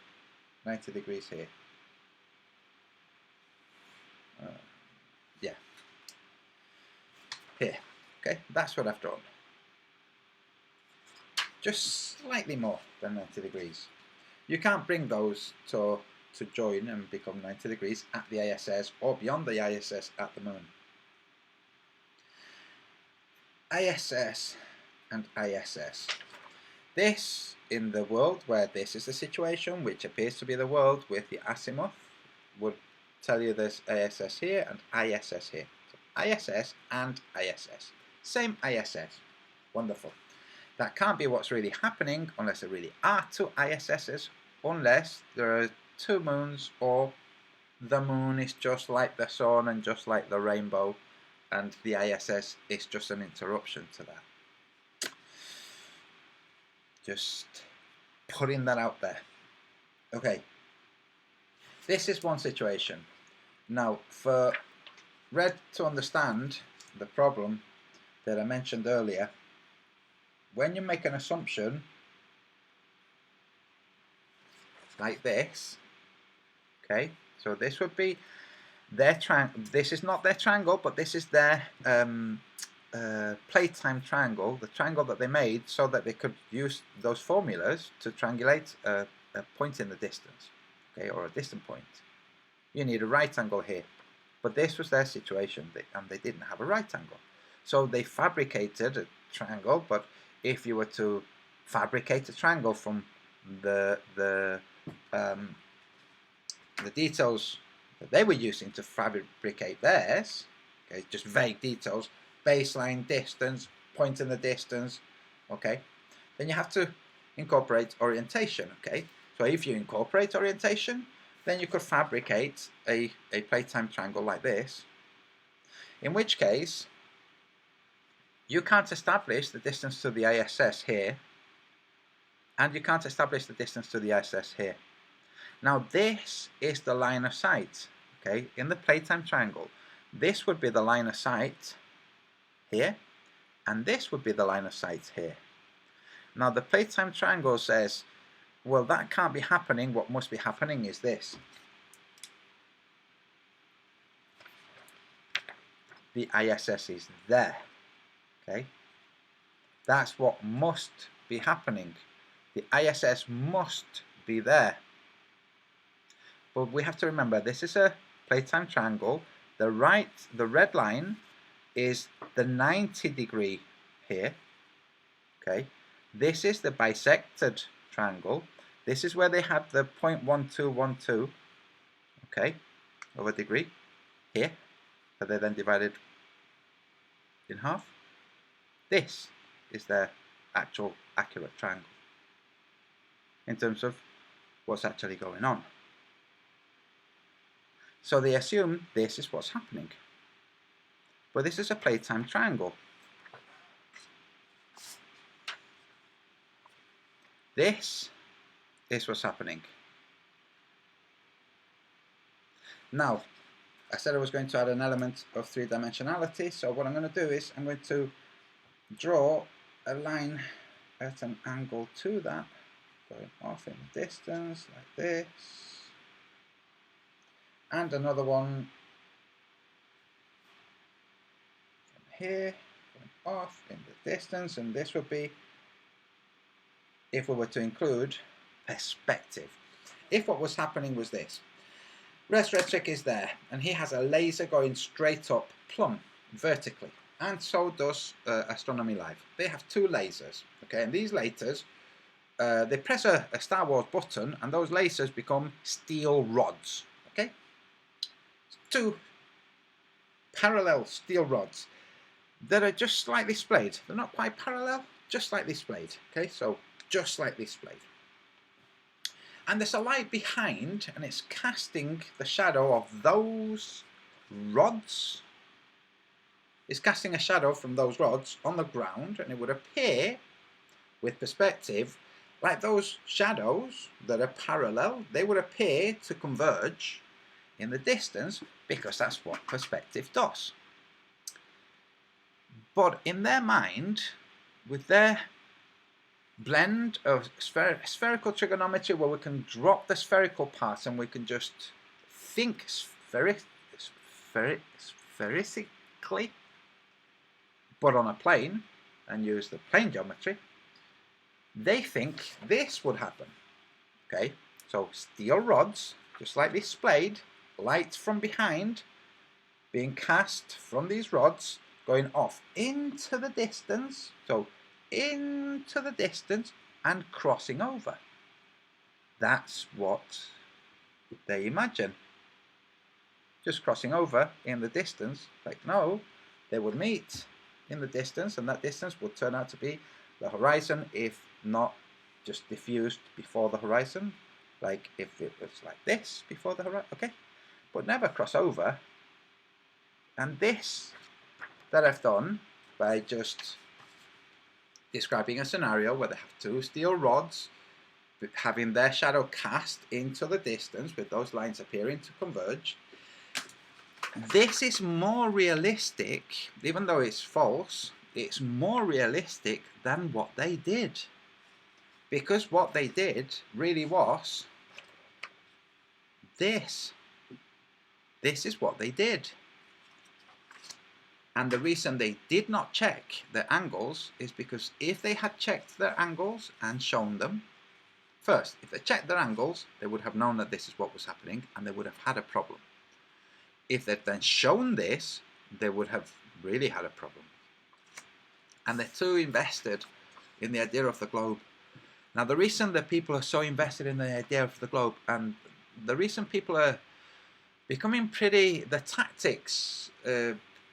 90 degrees here. Yeah. Here. Okay, that's what I've drawn. Just slightly more than 90 degrees. You can't bring those to join and become 90 degrees at the ISS or beyond the ISS at the moon. ISS and ISS. This, in the world where this is the situation, which appears to be the world with the azimuth, would tell you there's ISS here and ISS here. So ISS and ISS. Same ISS. Wonderful. That can't be what's really happening unless there really are 2 ISSs, unless there are 2 moons, or the moon is just like the sun and just like the rainbow, and the ISS is just an interruption to that. Just putting that out there. Okay, this is one situation. Now, for Red to understand the problem that I mentioned earlier, when you make an assumption like this, okay, so this would be their triangle. This is not their triangle, but this is their playtime triangle, the triangle that they made so that they could use those formulas to triangulate a point in the distance, okay, or a distant point. You need a right angle here, but this was their situation, and they didn't have a right angle. So they fabricated a triangle, but if you were to fabricate a triangle from the details that they were using to fabricate theirs, okay, just vague details, baseline, distance, point in the distance, okay, then you have to incorporate orientation, okay. So if you incorporate orientation, then you could fabricate a playtime triangle like this, in which case you can't establish the distance to the ISS here, and you can't establish the distance to the ISS here. Now this is the line of sight, okay, in the playtime triangle. This would be the line of sight here, and this would be the line of sight here. Now the playtime triangle says, well, that can't be happening, what must be happening is this. The ISS is there, okay? That's what must be happening. The ISS must be there. But we have to remember, this is a playtime triangle. The red line is the 90 degree here. Okay, this is the bisected triangle. This is where they had the 0.1212, okay, of a degree here, that they then divided in half. This is their actual accurate triangle in terms of what's actually going on. So they assume this is what's happening. But this is a playtime triangle. This is what's happening. Now, I said I was going to add an element of three-dimensionality, so what I'm going to do is I'm going to draw a line at an angle to that, going off in the distance like this, and another one from here, going off in the distance, and this would be, if we were to include perspective. If what was happening was this, Resretric is there, and he has a laser going straight up plumb, vertically, and so does Astronomy Live. They have two lasers, okay, and these lasers, they press a Star Wars button, and those lasers become steel rods, okay? Two parallel steel rods that are just slightly splayed. They're not quite parallel, just slightly splayed, okay, so just slightly splayed. And there's a light behind, and it's casting the shadow of those rods. It's casting a shadow from those rods on the ground, and it would appear, with perspective, like those shadows that are parallel, they would appear to converge in the distance, because that's what perspective does. But in their mind, with their blend of spherical trigonometry, where we can drop the spherical parts and we can just think spherically, but on a plane, and use the plane geometry, they think this would happen. Okay, so steel rods, just slightly splayed, light from behind, being cast from these rods, going off into the distance, so into the distance and crossing over. That's what they imagine. Just crossing over in the distance, like no, they would meet in the distance, and that distance would turn out to be the horizon, if not just diffused before the horizon, like if it was like this before the horizon, okay? But never cross over. And this that I've done by just describing a scenario where they have two steel rods having their shadow cast into the distance with those lines appearing to converge. This is more realistic, even though it's false, it's more realistic than what they did. Because what they did really was this. This is what they did. And the reason they did not check the angles is because if they had checked their angles and shown them, first, if they checked their angles, they would have known that this is what was happening, and they would have had a problem. If they'd then shown this, they would have really had a problem. And they're too invested in the idea of the globe. Now, the reason that people are so invested in the idea of the globe, and the reason people are becoming pretty, the tactics,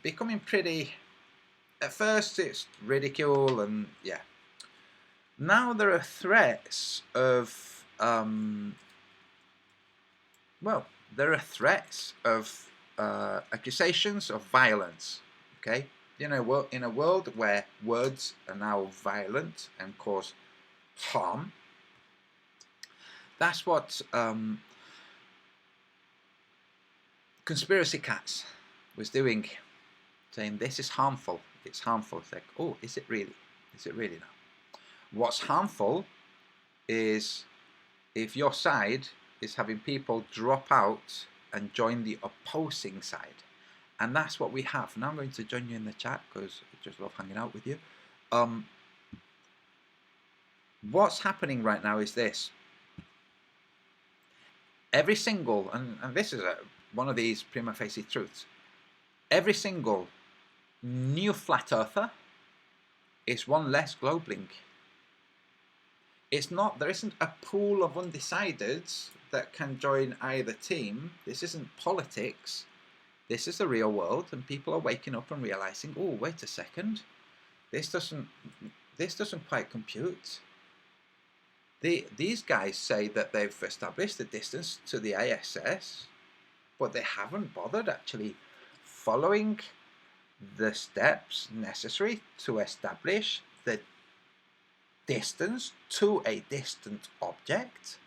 becoming pretty, at first it's ridicule and yeah. Now there are threats of, there are threats of accusations of violence, okay? You know, in a world where words are now violent and cause harm, that's what Conspiracy Cats was doing, saying this is harmful, it's harmful. It's like, oh, is it really? Is it really now? What's harmful is if your side is having people drop out and join the opposing side. And that's what we have. Now I'm going to join you in the chat because I just love hanging out with you. What's happening right now is this. every single, and this is one of these prima facie truths, every single new flat earther is one less globelink. It's not, there isn't a pool of undecideds that can join either team. This isn't politics. This is the real world, and people are waking up and realizing, oh, wait a second, this doesn't quite compute. These guys say that they've established the distance to the ISS, but they haven't bothered actually following the steps necessary to establish the distance to a distant object.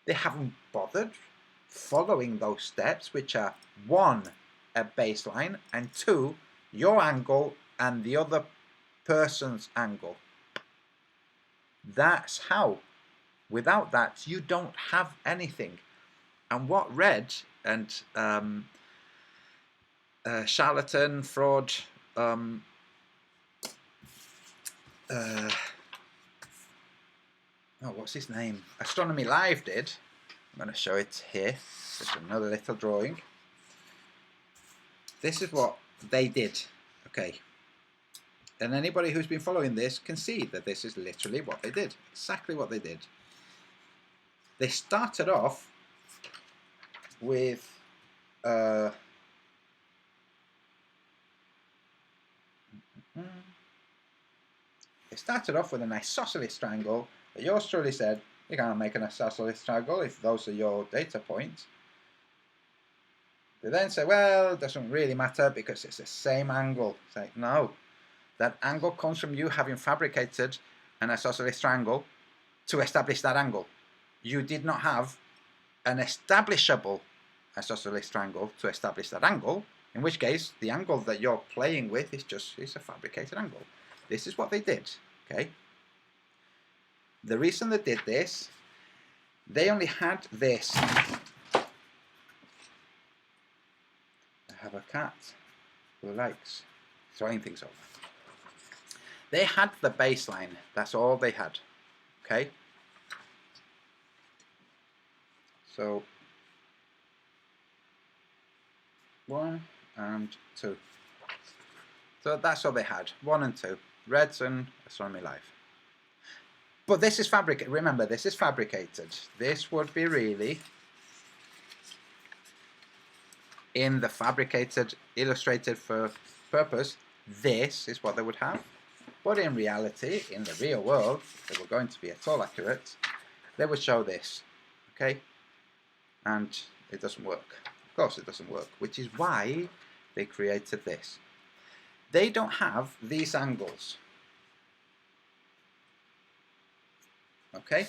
They haven't bothered following those steps, which are 1, a baseline, and 2, your angle and the other person's angle. That's how. Without that, you don't have anything. And what Red and charlatan, fraud, what's his name? Astronomy Live did. I'm going to show it here. Just another little drawing. This is what they did. Okay. And anybody who's been following this can see that this is literally what they did. Exactly what they did. They started off with they started off with an isosceles triangle that yours truly said you can't make an isosceles triangle if those are your data points. They then say, well, it doesn't really matter because it's the same angle. It's like, no, that angle comes from you having fabricated an isosceles triangle to establish that angle. You did not have an establishable isosceles triangle to establish that angle, in which case the angle that you're playing with is a fabricated angle. This is what they did, okay? The reason they did this, they only had this. I have a cat who likes throwing things over. They had the baseline, that's all they had, okay? So 1 and 2. So that's all they had, 1 and 2, Reds and Astronomy Live. But this is fabricated, remember this is fabricated. This would be really in the fabricated, illustrated for purpose, this is what they would have. But in reality, in the real world, if they were going to be at all accurate, they would show this, okay? And it doesn't work. Of course it doesn't work, which is why they created this. They don't have these angles, okay?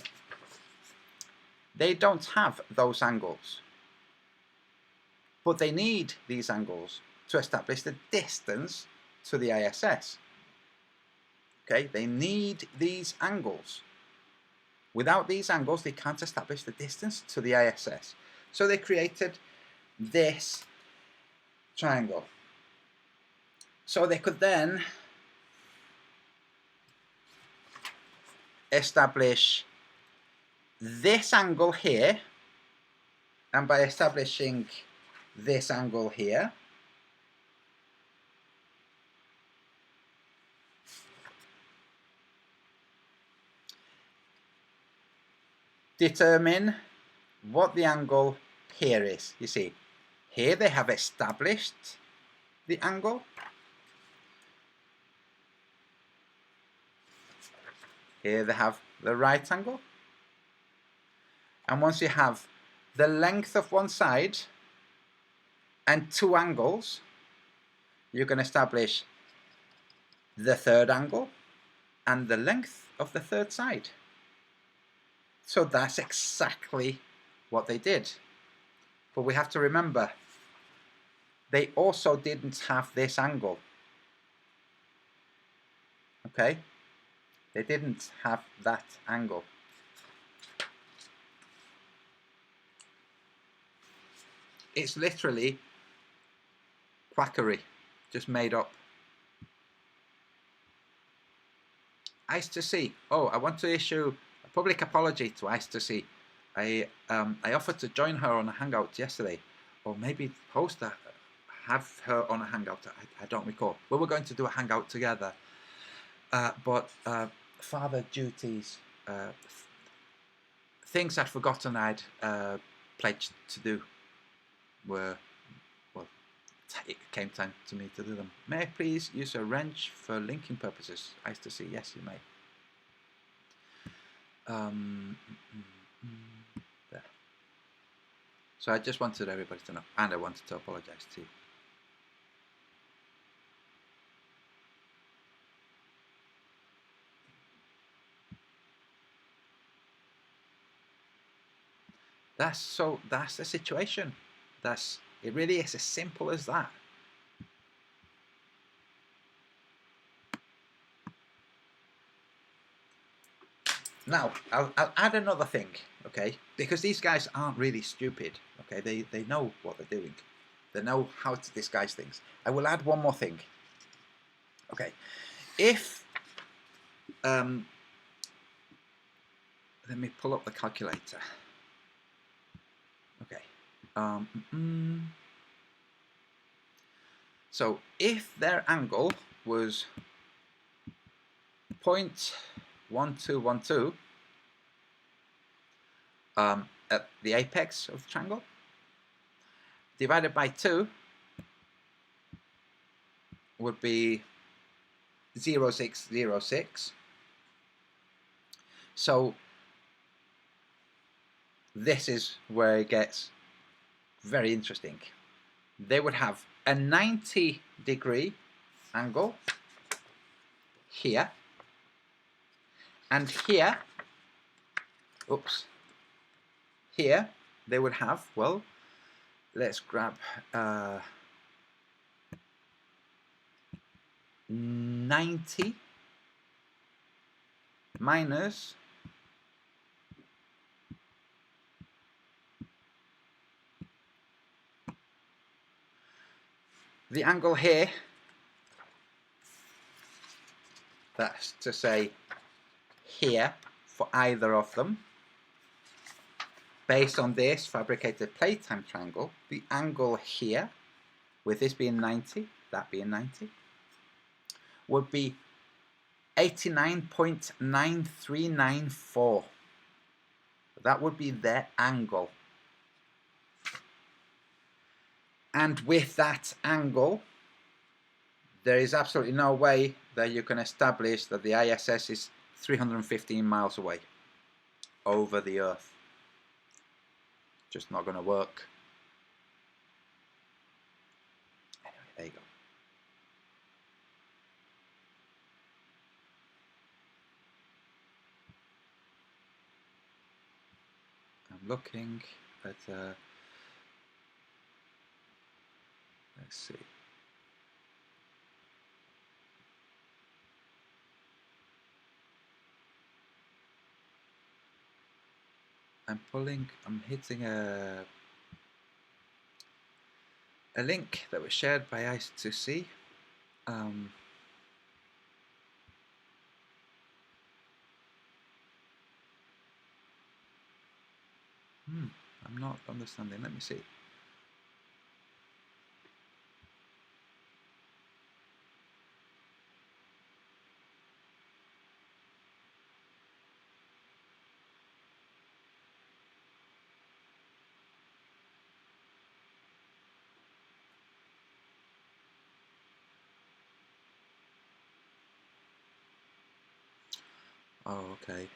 They don't have those angles. But they need these angles to establish the distance to the ISS. Okay, they need these angles. Without these angles, they can't establish the distance to the ISS. So they created this triangle. So they could then establish this angle here, and by establishing this angle here, determine what the angle here is. You see, here they have established the angle. Here they have the right angle. And once you have the length of one side and 2 angles, you can establish the third angle and the length of the third side. So that's exactly what they did. But we have to remember, they also didn't have this angle. Okay? They didn't have that angle. It's literally quackery, just made up. Ice to Sea. Oh, I want to issue a public apology to Ice to Sea. I offered to join her on a hangout yesterday, or maybe have her on a hangout. I don't recall. We were going to do a hangout together, but father duties, things I'd forgotten I'd pledged to do, were, well, it came time to me to do them. May I please use a wrench for linking purposes? Ice to see. Yes, you may. There. So I just wanted everybody to know, and I wanted to apologize too. That's the situation. It really is as simple as that. Now, I'll add another thing, okay? Because these guys aren't really stupid, okay? They know what they're doing. They know how to disguise things. I will add one more thing. Okay, if let me pull up the calculator. Okay. So if their angle was 0.1212 at the apex of the triangle, divided by 2 would be 0.606. So this is where it gets very interesting. They would have a 90-degree angle here, and here, oops, here they would have, well, let's grab 90 minus the angle here, that's to say here for either of them. Based on this fabricated playtime triangle, the angle here, with this being 90, that being 90, would be 89.9394. That would be their angle. And with that angle, there is absolutely no way that you can establish that the ISS is 315 miles away over the Earth. Just not going to work. Anyway, there you go. I'm looking at let's see. I'm hitting a link that was shared by Ice2C. I'm not understanding. Let me see. Oh, okay.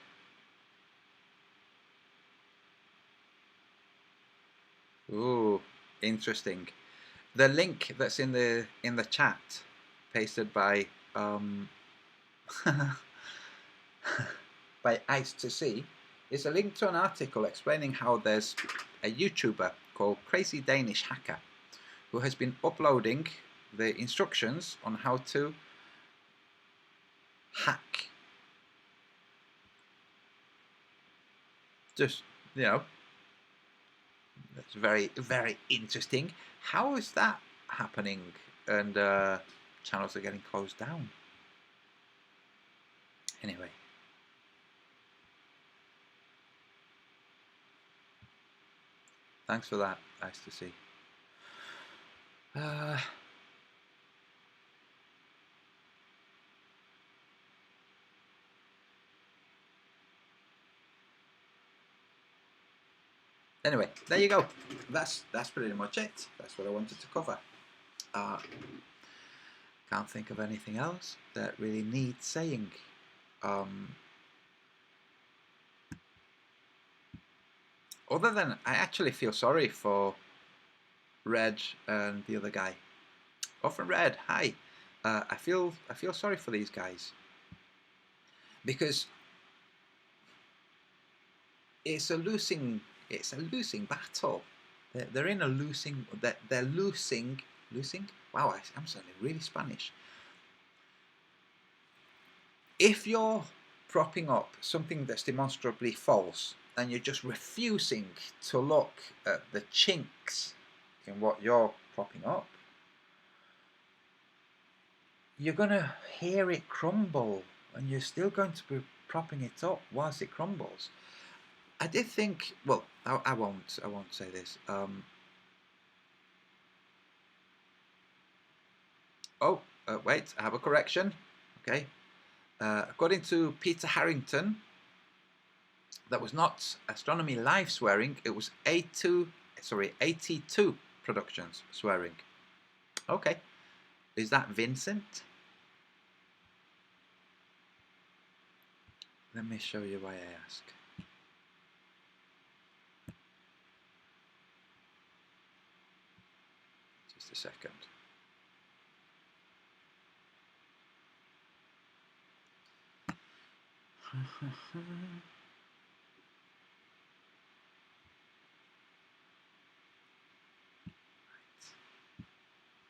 Ooh, interesting. The link that's in the chat, pasted by by Ice2C, is a link to an article explaining how there's a YouTuber called Crazy Danish Hacker who has been uploading the instructions on how to hack. Just, you know, that's very, very interesting. How is that happening? And channels are getting closed down. Anyway. Thanks for that. Nice to see. Anyway, there you go. That's pretty much it. That's what I wanted to cover. Can't think of anything else that really needs saying. Other than I actually feel sorry for Reg and the other guy. Oh, from Red, hi. I feel sorry for these guys because it's a losing battle. They're in a losing. They're losing. Wow, I'm sounding really Spanish. If you're propping up something that's demonstrably false and you're just refusing to look at the chinks in what you're propping up, you're going to hear it crumble and you're still going to be propping it up whilst it crumbles. I did think, well, I won't say this. Wait, I have a correction. Okay. According to Peter Harrington, that was not Astronomy Live swearing, it was AT2 Productions swearing. Okay. Is that Vincent? Let me show you why I ask. Just a second.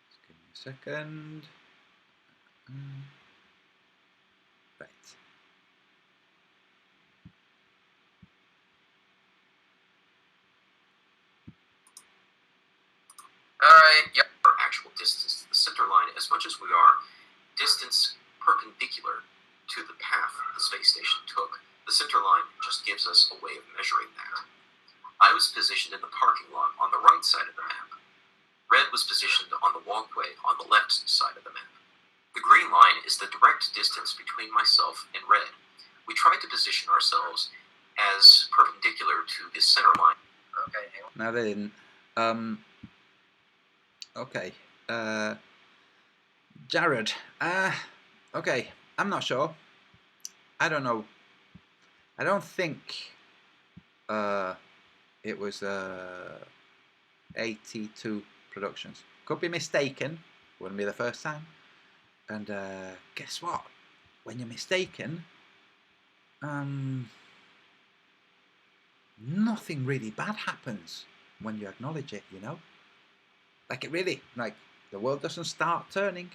Just give me a second. Right. Alright, yep. Our actual distance to the center line, as much as we are distance perpendicular to the path the space station took, the center line just gives us a way of measuring that. I was positioned in the parking lot on the right side of the map. Red was positioned on the walkway on the left side of the map. The green line is the direct distance between myself and Red. We tried to position ourselves as perpendicular to the center line. Okay. No, they didn't. Okay. Jared. Okay. I'm not sure. I don't know. I don't think it was AT2 Productions. Could be mistaken. Wouldn't be the first time. And guess what? When you're mistaken, nothing really bad happens when you acknowledge it, you know? Like it really, like the world doesn't start turning.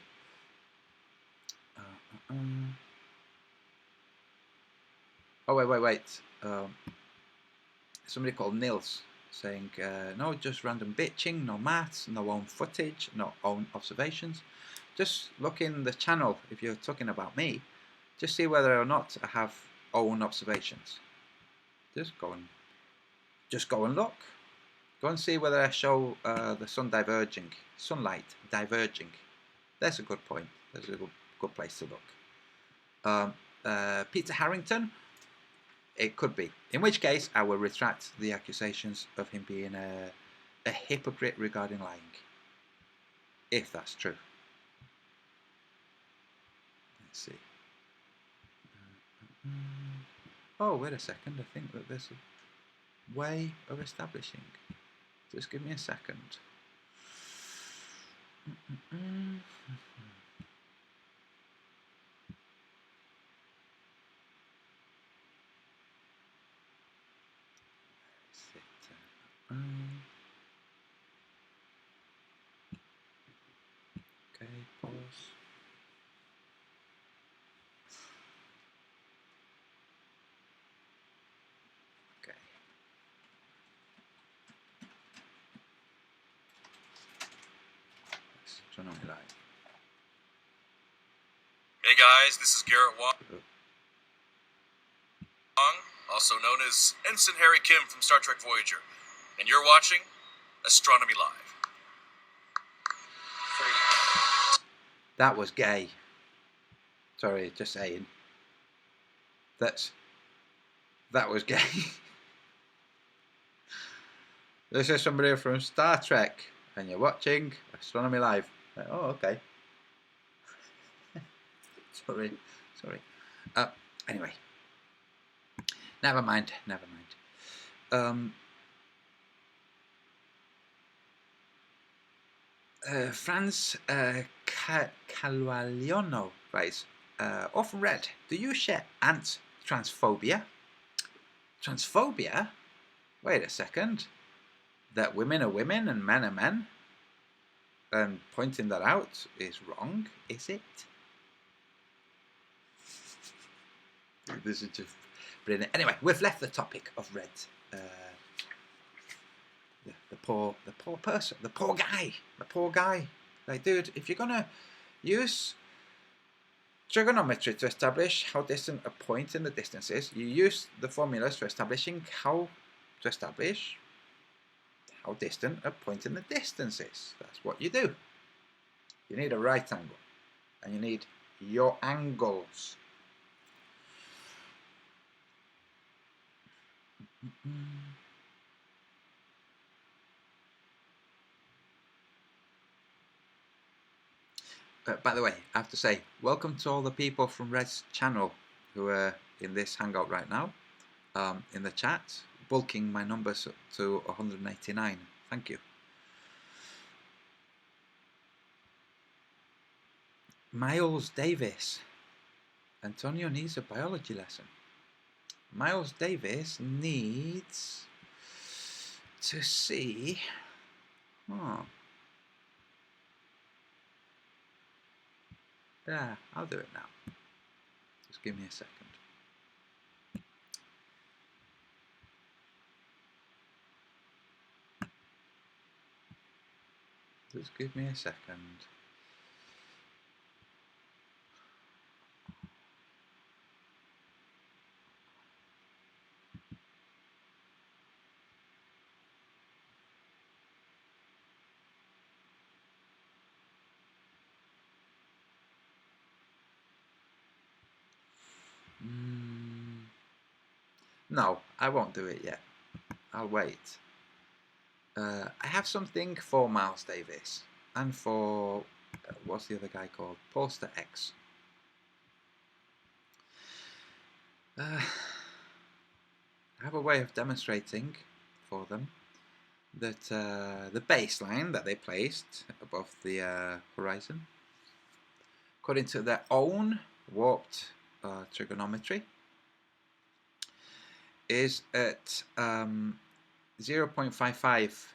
Oh, wait. Somebody called Nils saying, no, just random bitching, no maths, no own footage, no own observations. Just look in the channel if you're talking about me. Just see whether or not I have own observations. Just go and look. Go and see whether I show the sunlight diverging. That's a good point. That's a good place to look. Peter Harrington, it could be. In which case, I will retract the accusations of him being a hypocrite regarding lying. If that's true. Let's see. Oh, wait a second. I think that there's a way of establishing. Just give me a second. Okay, pause. Okay. Let's turn on live. Hey guys, this is Garrett Wong, also known as Ensign Harry Kim from Star Trek Voyager. And you're watching Astronomy Live. 3. That was gay. Sorry, just saying. That was gay. This is somebody from Star Trek, and you're watching Astronomy Live. Like, oh, okay. Sorry. Anyway, never mind. Franz Calualiano writes, often read, do you share ant transphobia? Transphobia? Wait a second. That women are women and men are men? And pointing that out is wrong, is it? This is just brilliant. Anyway, we've left the topic of Red. The poor person, the poor guy. Like, dude, if you're gonna use trigonometry to establish how distant a point in the distance is, you use the formulas for establishing how distant a point in the distance is. That's what you do. You need a right angle, and you need your angles. By the way, I have to say, welcome to all the people from Red's channel who are in this hangout right now, in the chat, bulking my numbers up to 189. Thank you. Miles Davis. Antonio needs a biology lesson. Miles Davis needs to see... Yeah, I'll do it now. Just give me a second. Just give me a second. No, I won't do it yet. I'll wait. I have something for Miles Davis and for what's the other guy called? Poster X. I have a way of demonstrating for them that the baseline that they placed above the horizon, according to their own warped trigonometry, is at 0.55,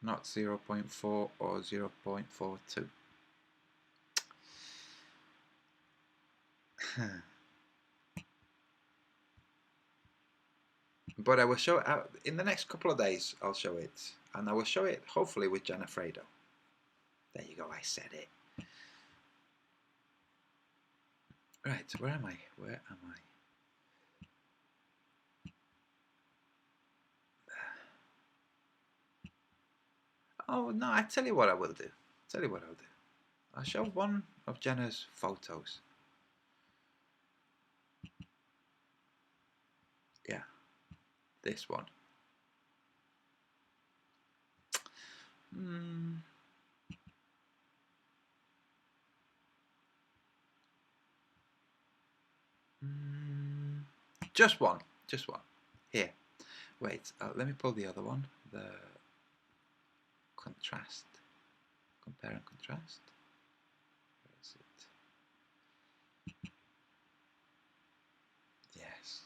not 0.4 or 0.42. But I will show it out in the next couple of days. I'll show it, and I will show it hopefully with Jenna Fredo. There you go, I said it. Right, where am I? Oh no, I tell you what I will do. I'll show one of Jenna's photos. Yeah, this one. Just one. Here. Wait, let me pull the other one. The contrast. Compare and contrast. Where is it? Yes.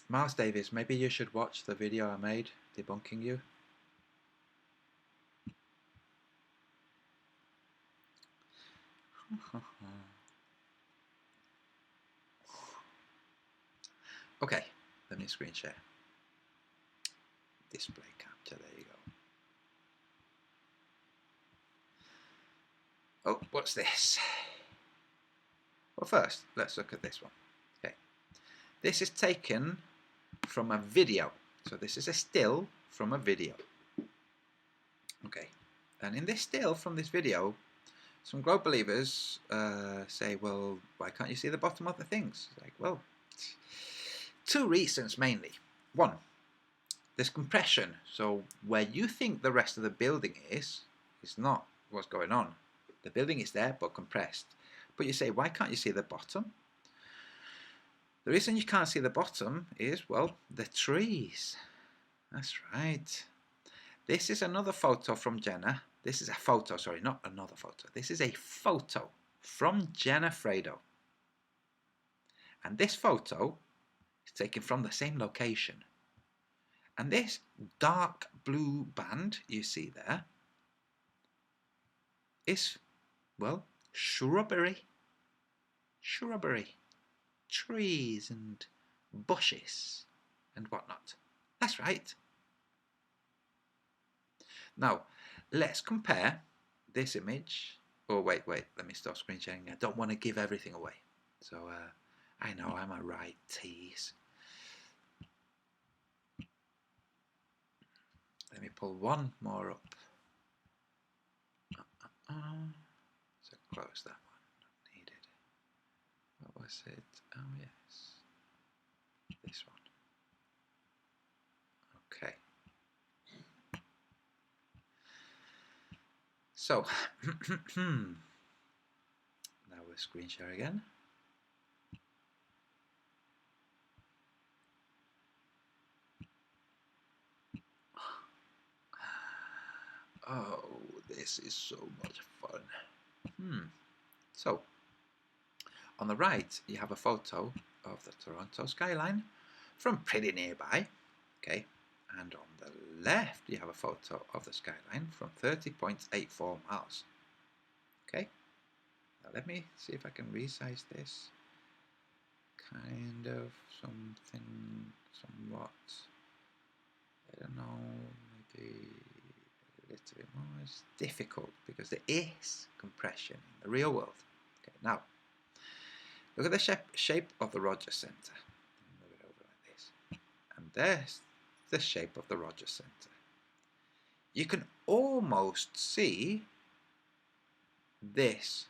Miles Davis, maybe you should watch the video I made debunking you. Okay, let me screen share. Display capture, there you go. Oh, what's this? Well, first, let's look at this one. Okay, this is taken from a video. So this is a still from a video. Okay, and in this still from this video, some globe believers say, well, why can't you see the bottom of the things? It's like, well, two reasons mainly. One, there's compression. So where you think the rest of the building is not what's going on. The building is there, but compressed. But you say, why can't you see the bottom? The reason you can't see the bottom is, well, the trees. That's right. This is another photo from Jenna. This is a photo, sorry, not another photo. This is a photo from Jenna Fredo. And this photo is taken from the same location. And this dark blue band you see there is, well, shrubbery. Shrubbery. Trees and bushes and whatnot. That's right. Now, let's compare this image. Oh, wait, let me stop screen sharing. I don't want to give everything away. So, I know I'm a right tease. Let me pull one more up. So close that one. Not needed. What was it? Oh, yes. This one. Okay. So, now we'll screen share again. Oh, this is so much fun. So, on the right, you have a photo of the Toronto skyline from pretty nearby. Okay, and on the left, you have a photo of the skyline from 30.84 miles. Okay, now let me see if I can resize this. Kind of something, somewhat. I don't know, maybe a little bit more. It's difficult because there is compression in the real world. Okay, now look at the shape of the Rogers Centre. Move it over like this. And there's the shape of the Rogers Centre. You can almost see this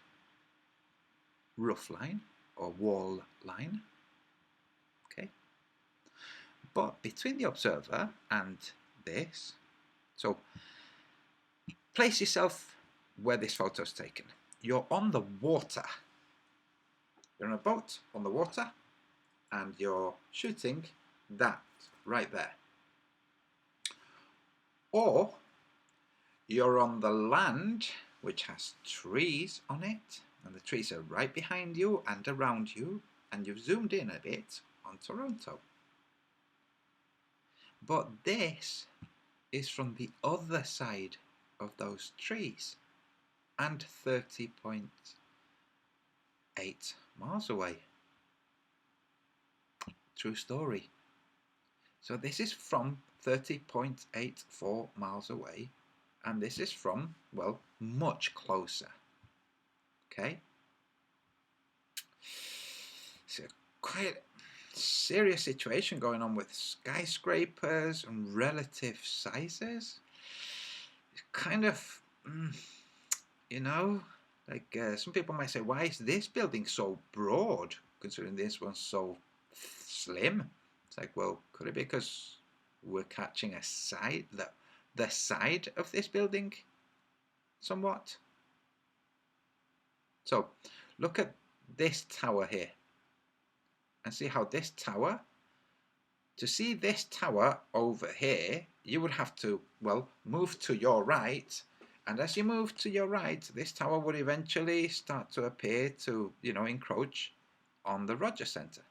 roof line or wall line. Okay. But between the observer and this, so place yourself where this photo is taken. You're on the water. You're on a boat on the water and you're shooting that right there. Or you're on the land which has trees on it and the trees are right behind you and around you and you've zoomed in a bit on Toronto. But this is from the other side of those trees and 30.8 miles away. True story. So this is from 30.84 miles away and this is from, well, much closer. Okay? It's a quite serious situation going on with skyscrapers and relative sizes. It's kind of, you know, like some people might say, why is this building so broad considering this one's so slim? It's like, well, could it be because we're catching a side, the side of this building somewhat? So look at this tower here and see how this tower, to see this tower over here, you would have to, well, move to your right, and as you move to your right, this tower would eventually start to appear to, you know, encroach on the Rogers Centre,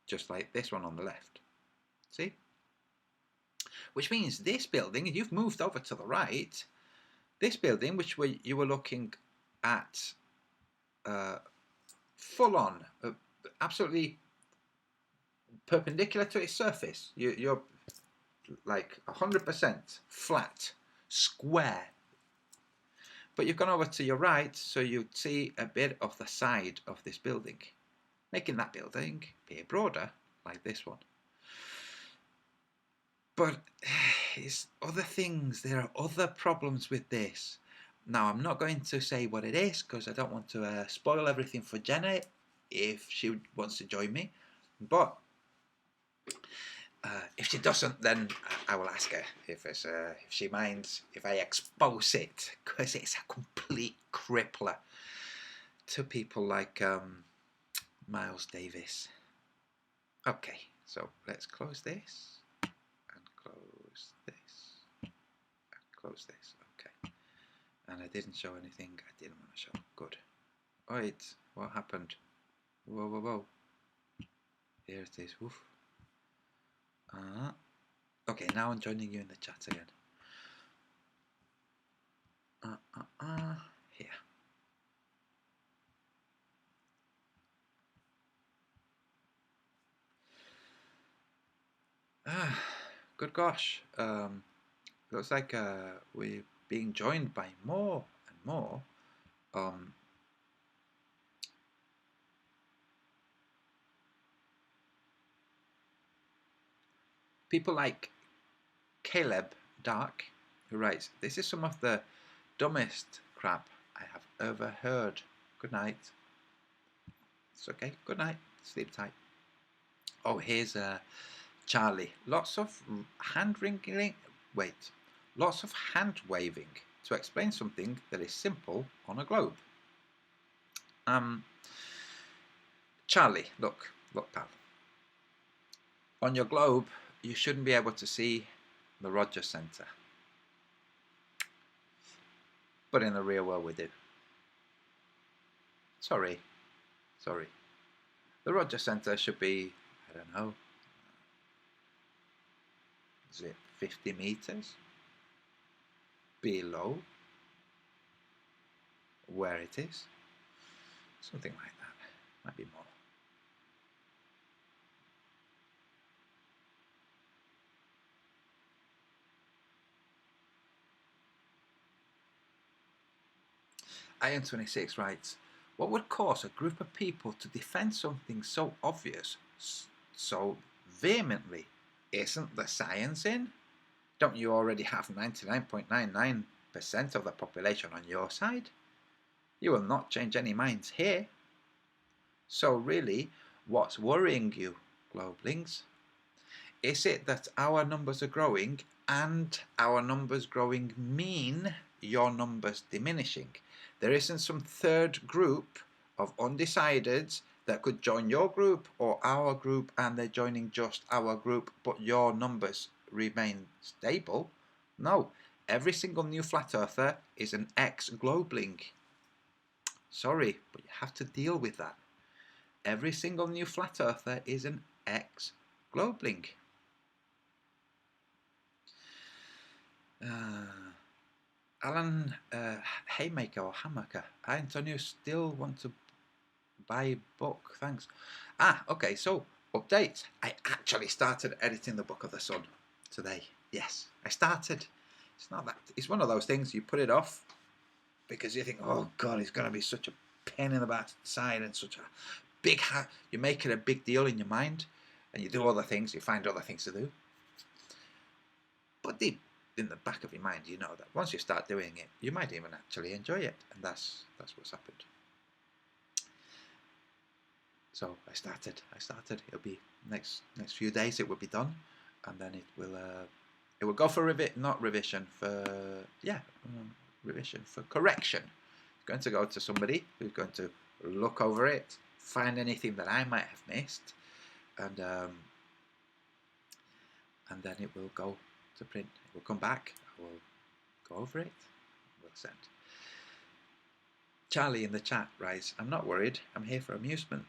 just like this one on the left. See? Which means this building, you've moved over to the right, this building, which you were looking at full on, absolutely perpendicular to its surface. You're like 100% flat, square. But you've gone over to your right, so you see a bit of the side of this building, making that building appear broader, like this one. But it's other things. There are other problems with this. Now, I'm not going to say what it is because I don't want to spoil everything for Jenna if she wants to join me. But if she doesn't, then I will ask her if she minds if I expose it, because it's a complete crippler to people like Miles Davis. Okay, so let's close this. Close this, and close this, okay. And I didn't show anything I didn't want to show. Good. Wait, what happened? Whoa, whoa, whoa. Here it is. Oof. Okay, now I'm joining you in the chat again. Here. Good gosh. Looks like we're being joined by more and more people like Caleb Dark, who writes, "This is some of the dumbest crap I have ever heard. Good night." It's okay. Good night. Sleep tight. Oh, here's Charlie. Lots of hand wringing. Wait. Lots of hand waving to explain something that is simple on a globe. Charlie, look, pal. On your globe, you shouldn't be able to see the Rogers Centre. But in the real world, we do. Sorry. The Rogers Centre should be, I don't know, is it 50 meters below where it is? Something like that. Might be more. Iron26 writes, what would cause a group of people to defend something so obvious, so vehemently? Isn't the science in? Don't you already have 99.99% of the population on your side? You will not change any minds here. So really, what's worrying you, Globelings? Is it that our numbers are growing, and our numbers growing mean your numbers diminishing? There isn't some third group of undecideds that could join your group or our group, and they're joining just our group, but your numbers remain stable. No, every single new flat earther is an ex-Globeling. Sorry, but you have to deal with that. Every single new flat earther is an ex-Globeling. Alan Haymaker or Hammaker. Antonio still want to buy book. Thanks. Okay, so update. I actually started editing the Book of the Sun today. Yes, I started. It's not that. It's one of those things you put it off because you think, oh God, it's going to be such a pain in the backside and such a big. You make it a big deal in your mind, and you do other things. You find other things to do. But deep in the back of your mind, you know that once you start doing it, you might even actually enjoy it, and that's what's happened. So I started. It'll be next few days. It will be done, and then it will go for revision for correction. It's going to go to somebody who's going to look over it, find anything that I might have missed, and then it will go to print. It will come back. I will go over it. We'll send. Charlie in the chat writes, I'm not worried. I'm here for amusement.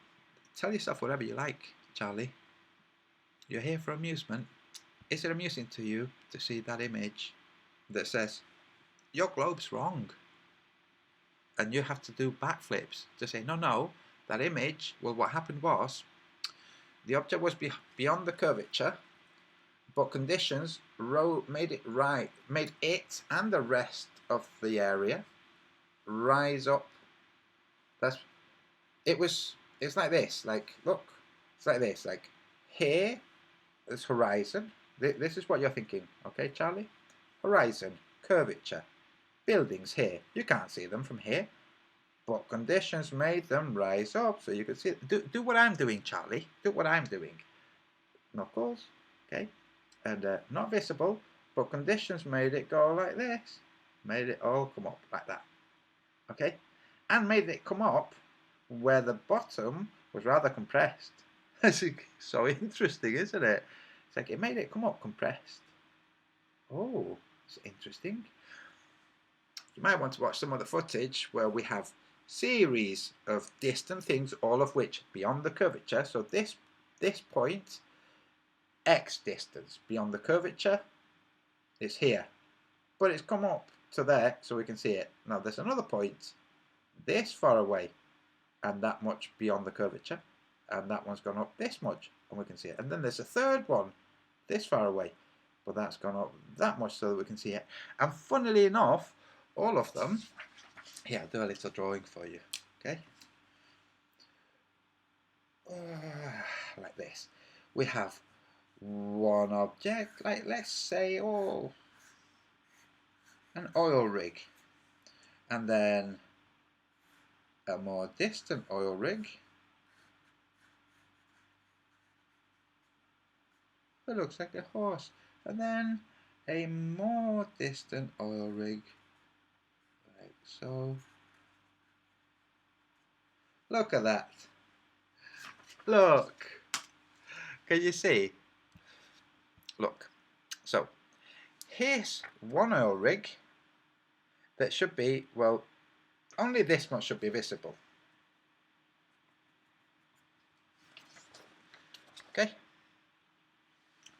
Tell yourself whatever you like, Charlie. You're here for amusement. Is it amusing to you to see that image that says, your globe's wrong? And you have to do backflips to say, no, that image, well, what happened was, the object was beyond the curvature, but conditions made it and the rest of the area rise up. It's like this, like, look, it's like this, like, here is horizon, This is what you're thinking, okay, Charlie? Horizon, curvature, buildings here. You can't see them from here, but conditions made them rise up so you can see it. Do what I'm doing, Charlie. Do what I'm doing. Knuckles, okay? And not visible, but conditions made it go like this. Made it all come up like that, okay? And made it come up where the bottom was rather compressed. It's so interesting, isn't it? It's like it made it come up compressed. Oh, it's interesting. You might want to watch some of the footage where we have series of distant things, all of which beyond the curvature. So this point, X distance beyond the curvature, is here. But it's come up to there so we can see it. Now there's another point this far away and that much beyond the curvature, and that one's gone up this much and we can see it. And then there's a third one this far away, but that's gone up that much so that we can see it. And funnily enough, all of them, here, I'll do a little drawing for you, okay? Like this. We have one object, like let's say, oh, an oil rig, and then a more distant oil rig. It looks like a horse, and then a more distant oil rig, like so. Look at that. Look. Can you see? Look. So, here's one oil rig that should be, well, only this much should be visible. Okay?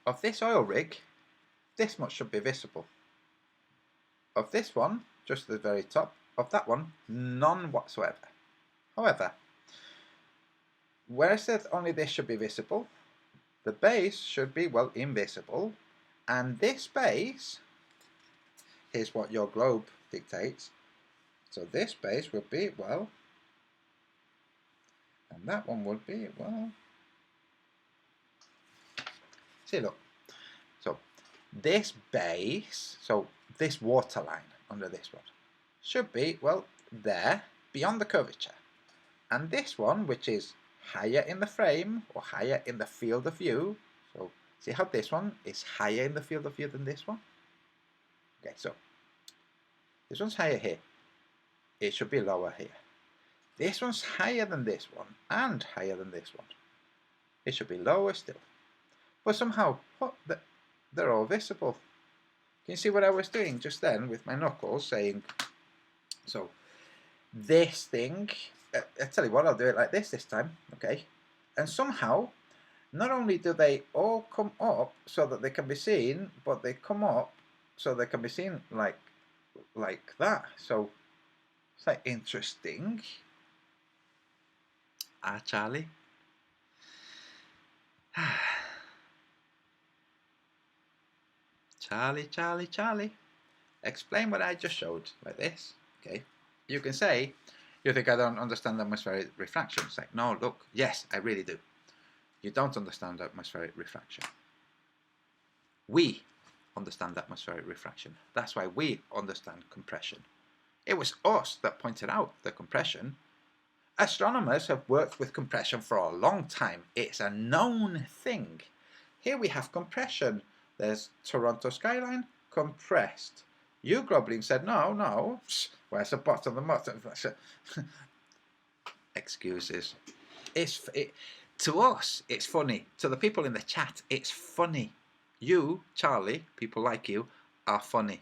Of this oil rig, this much should be visible. Of this one, just at the very top. Of that one, none whatsoever. However, where it says only this should be visible, the base should be, well, invisible, and this base is what your globe dictates. So this base would be, well, and that one would be, well, see, look, so this base, so this water line under this one, should be, well, there, beyond the curvature. And this one, which is higher in the frame, or higher in the field of view, so see how this one is higher in the field of view than this one? Okay, so this one's higher here. It should be lower here. This one's higher than this one, and higher than this one. It should be lower still. But somehow, they're all visible. Can you see what I was doing just then with my knuckles, saying, so this thing, I tell you what, I'll do it like this time, okay? And somehow, not only do they all come up so that they can be seen, but they come up so they can be seen like that. So it's like interesting. Ah, Charlie. Charlie. Explain what I just showed, like this, okay? You can say, you think I don't understand atmospheric refraction. It's like, no, look, yes, I really do. You don't understand atmospheric refraction. We understand atmospheric refraction. That's why we understand compression. It was us that pointed out the compression. Astronomers have worked with compression for a long time. It's a known thing. Here we have compression. There's Toronto skyline, compressed. You, Grobling, said, no, where's the bottom? The bottom. Excuses. To us, it's funny. To the people in the chat, it's funny. You, Charlie, people like you, are funny.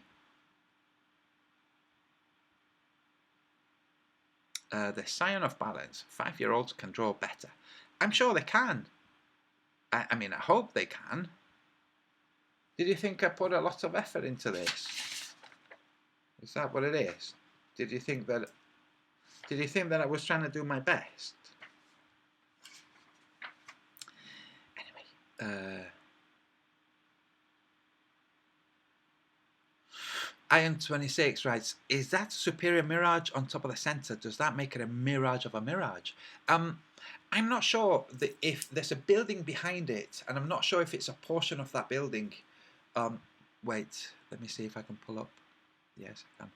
The scion of balance. 5-year-olds can draw better. I'm sure they can. I mean, I hope they can. Did you think I put a lot of effort into this? Is that what it is? Did you think that I was trying to do my best? Anyway, Iron26 writes, is that superior mirage on top of the center? Does that make it a mirage of a mirage? I'm not sure if there's a building behind it, and I'm not sure if it's a portion of that building. Wait, let me see if I can pull up. Yes, I can.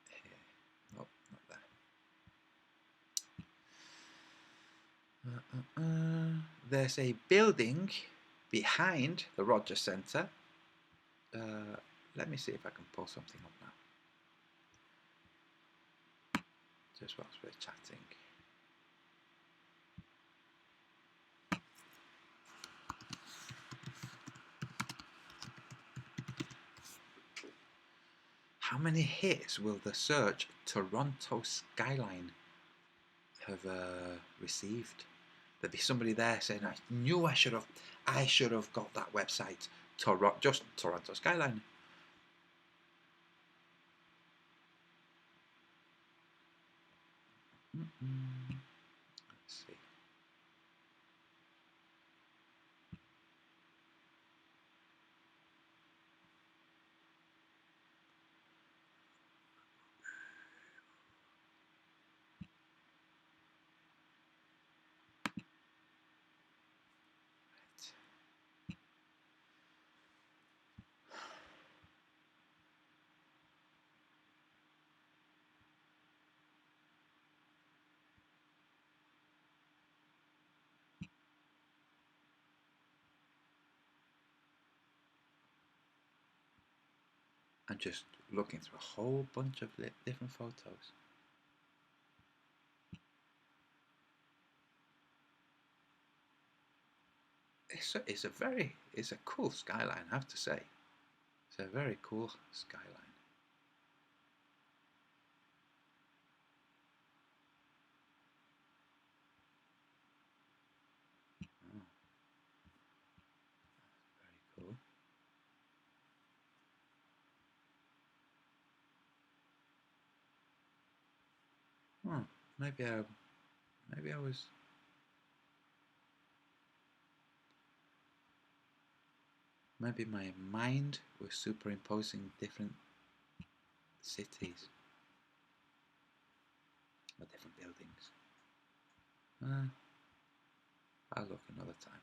Here. Nope, not there. There's a building behind the Rogers Centre. Let me see if I can pull something up now. Just whilst we're chatting. How many hits will the search Toronto skyline have received? There'd be somebody there saying, "I knew I should have got that website, just Toronto skyline." Let's see. I'm just looking through a whole bunch of different photos. It's a cool skyline, I have to say. It's a very cool skyline. Oh. Very cool. Oh, maybe I was. Maybe my mind was superimposing different cities or different buildings. I'll look another time.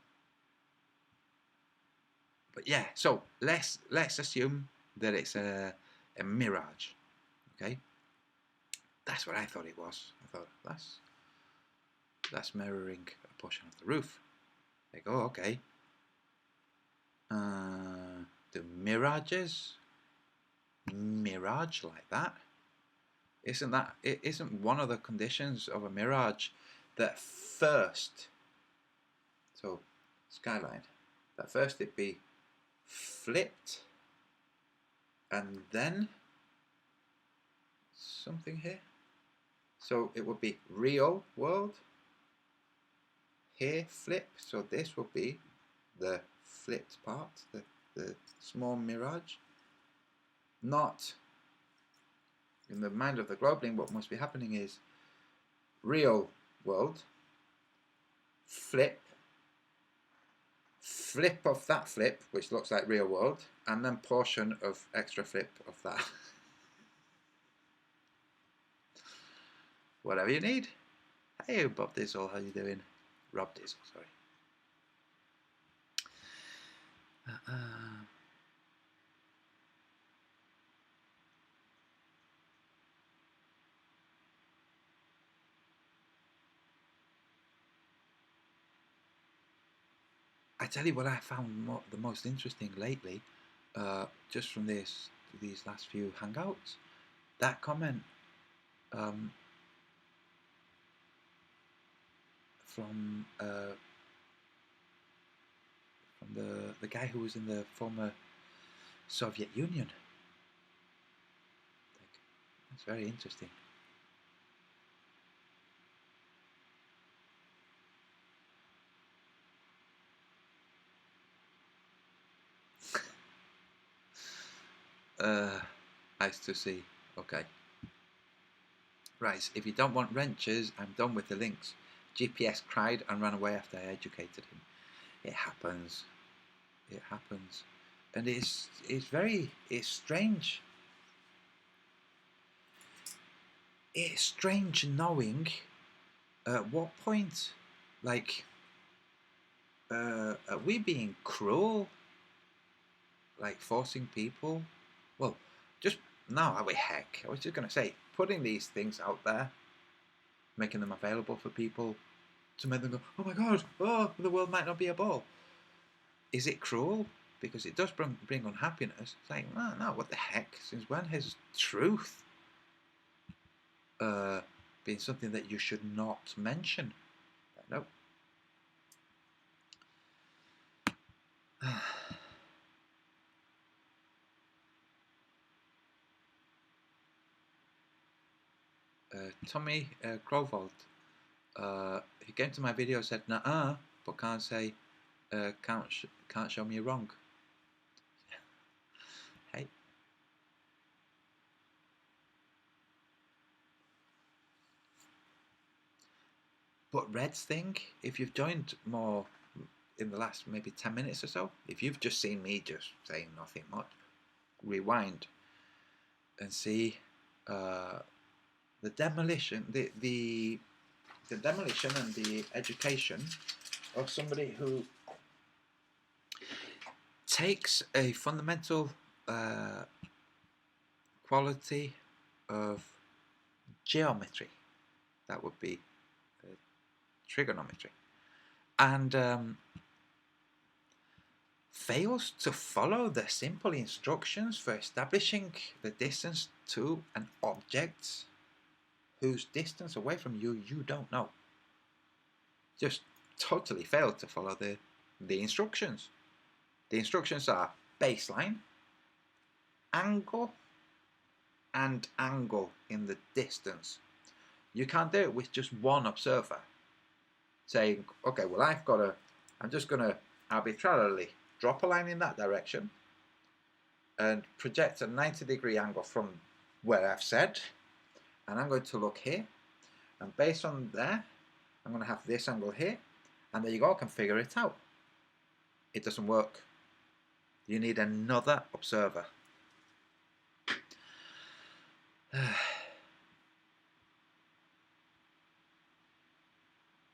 But yeah, so let's assume that it's a mirage. Okay, that's what I thought it was. I thought that's mirroring a portion of the roof. Like, oh, okay. Do mirages mirage like that? Isn't one of the conditions of a mirage that first, so skyline, that first it be flipped and then something here? So it would be real world, here flip, so this would be the flipped part, the small mirage. Not in the mind of the Globling, what must be happening is real world, flip of that flip, which looks like real world, and then portion of extra flip of that. Whatever you need. Hey, Bob Dizzle, how you doing? Rob Dizzle, sorry. I tell you what I found the most interesting lately, just from these last few hangouts, that comment from the guy who was in the former Soviet Union. That's very interesting. Nice to see. Okay. Right, if you don't want wrenches, I'm done with the links. GPS cried and ran away after I educated him. It happens. It happens. And it's strange. It's strange knowing At what point, like, are we being cruel? Like forcing people? Well, just no, are we? Heck, I was just gonna say, putting these things out there, making them available for people to make them go, oh my god, oh, the world might not be a ball. Is it cruel? Because it does bring unhappiness. It's like, no, what the heck? Since when has truth been something that you should not mention? No. Tommy Crowvold, he came to my video and said, nah, but can't say, can't show me wrong. Hey. But Red's thing, if you've joined more in the last maybe 10 minutes or so, if you've just seen me just saying nothing much, rewind and see the demolition, the demolition and the education of somebody who takes a fundamental quality of geometry, that would be trigonometry, and fails to follow the simple instructions for establishing the distance to an object whose distance away from you don't know. Just totally failed to follow the instructions. The instructions are baseline, angle, and angle in the distance. You can't do it with just one observer saying, okay, well, I'm just going to arbitrarily drop a line in that direction and project a 90-degree angle from where I've said, and I'm going to look here, and based on there, I'm going to have this angle here, and there you go, I can figure it out. It doesn't work. You need another observer.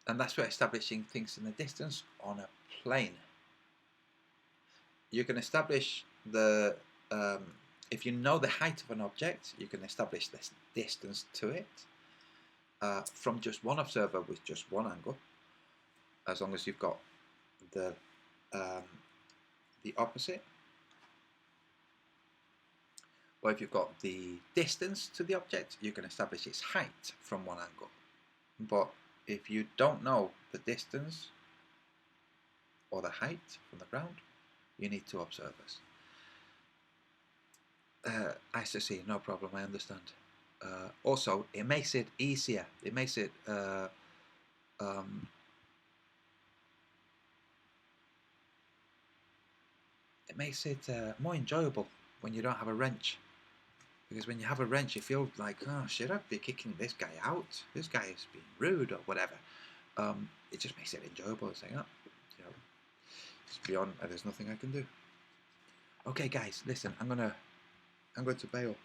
And that's where establishing things in the distance on a plane. You can establish the, if you know the height of an object, you can establish this distance to it from just one observer with just one angle, as long as you've got the opposite. Or if you've got the distance to the object, you can establish its height from one angle. But if you don't know the distance or the height from the ground, you need two observers. I see, no problem, I understand. Also, it makes it easier. It makes it more enjoyable when you don't have a wrench. Because when you have a wrench, you feel like, oh, should I be kicking this guy out? This guy is being rude or whatever. It just makes it enjoyable. It's like, oh, you know, it's beyond. There's nothing I can do. Okay, guys, listen. I'm going to bail.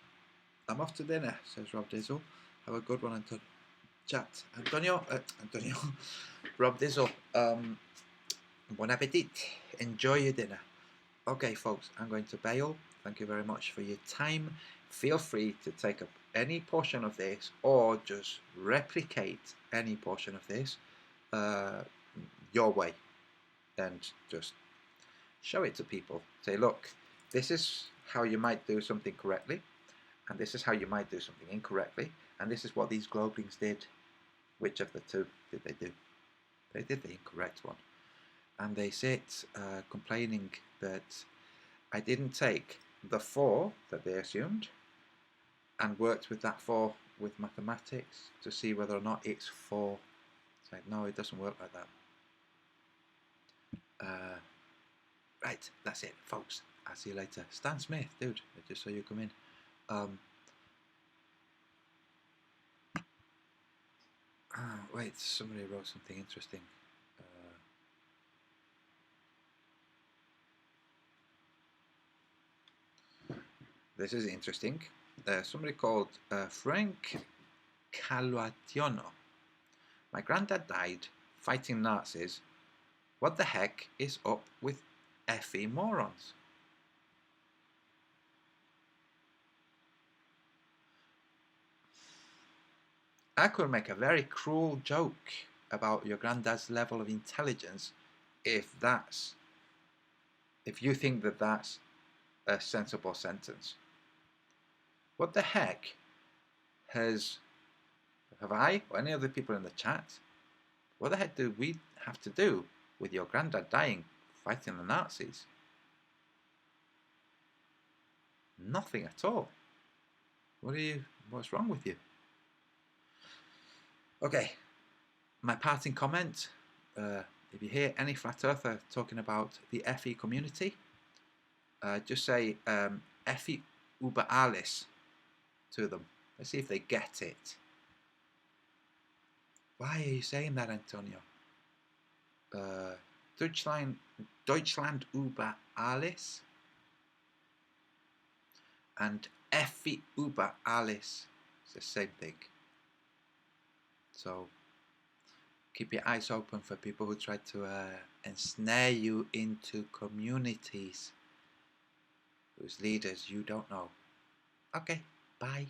I'm off to dinner, says Rob Dizzle. Have a good one until chat. Antonio, Rob Dizzle. Bon appetit. Enjoy your dinner. Okay, folks, I'm going to bail. Thank you very much for your time. Feel free to take up any portion of this or just replicate any portion of this your way and just show it to people. Say, look, this is how you might do something correctly, and this is how you might do something incorrectly, and this is what these Globlings did. Which of the two did they do? They did the incorrect one. And they sit complaining that I didn't take the 4 that they assumed and worked with that 4 with mathematics to see whether or not it's 4. It's like, no, it doesn't work like that. Right, that's it, folks. I'll see you later. Stan Smith, dude, I just saw you come in. Wait, somebody wrote something interesting. This is interesting. Somebody called Frank Caluationo My granddad died fighting Nazis. What the heck is up with effie morons? I could make a very cruel joke about your granddad's level of intelligence if you think that that's a sensible sentence. What the heck have I or any other people in the chat, what the heck do we have to do with your granddad dying fighting the Nazis? Nothing at all. What's wrong with you? Okay, my parting comment, if you hear any flat earther talking about the FE community, just say FE über alles to them. Let's see if they get it. Why are you saying that, Antonio? Deutschland über alles and FE über alles. It's the same thing. So keep your eyes open for people who try to ensnare you into communities whose leaders you don't know. Okay, bye.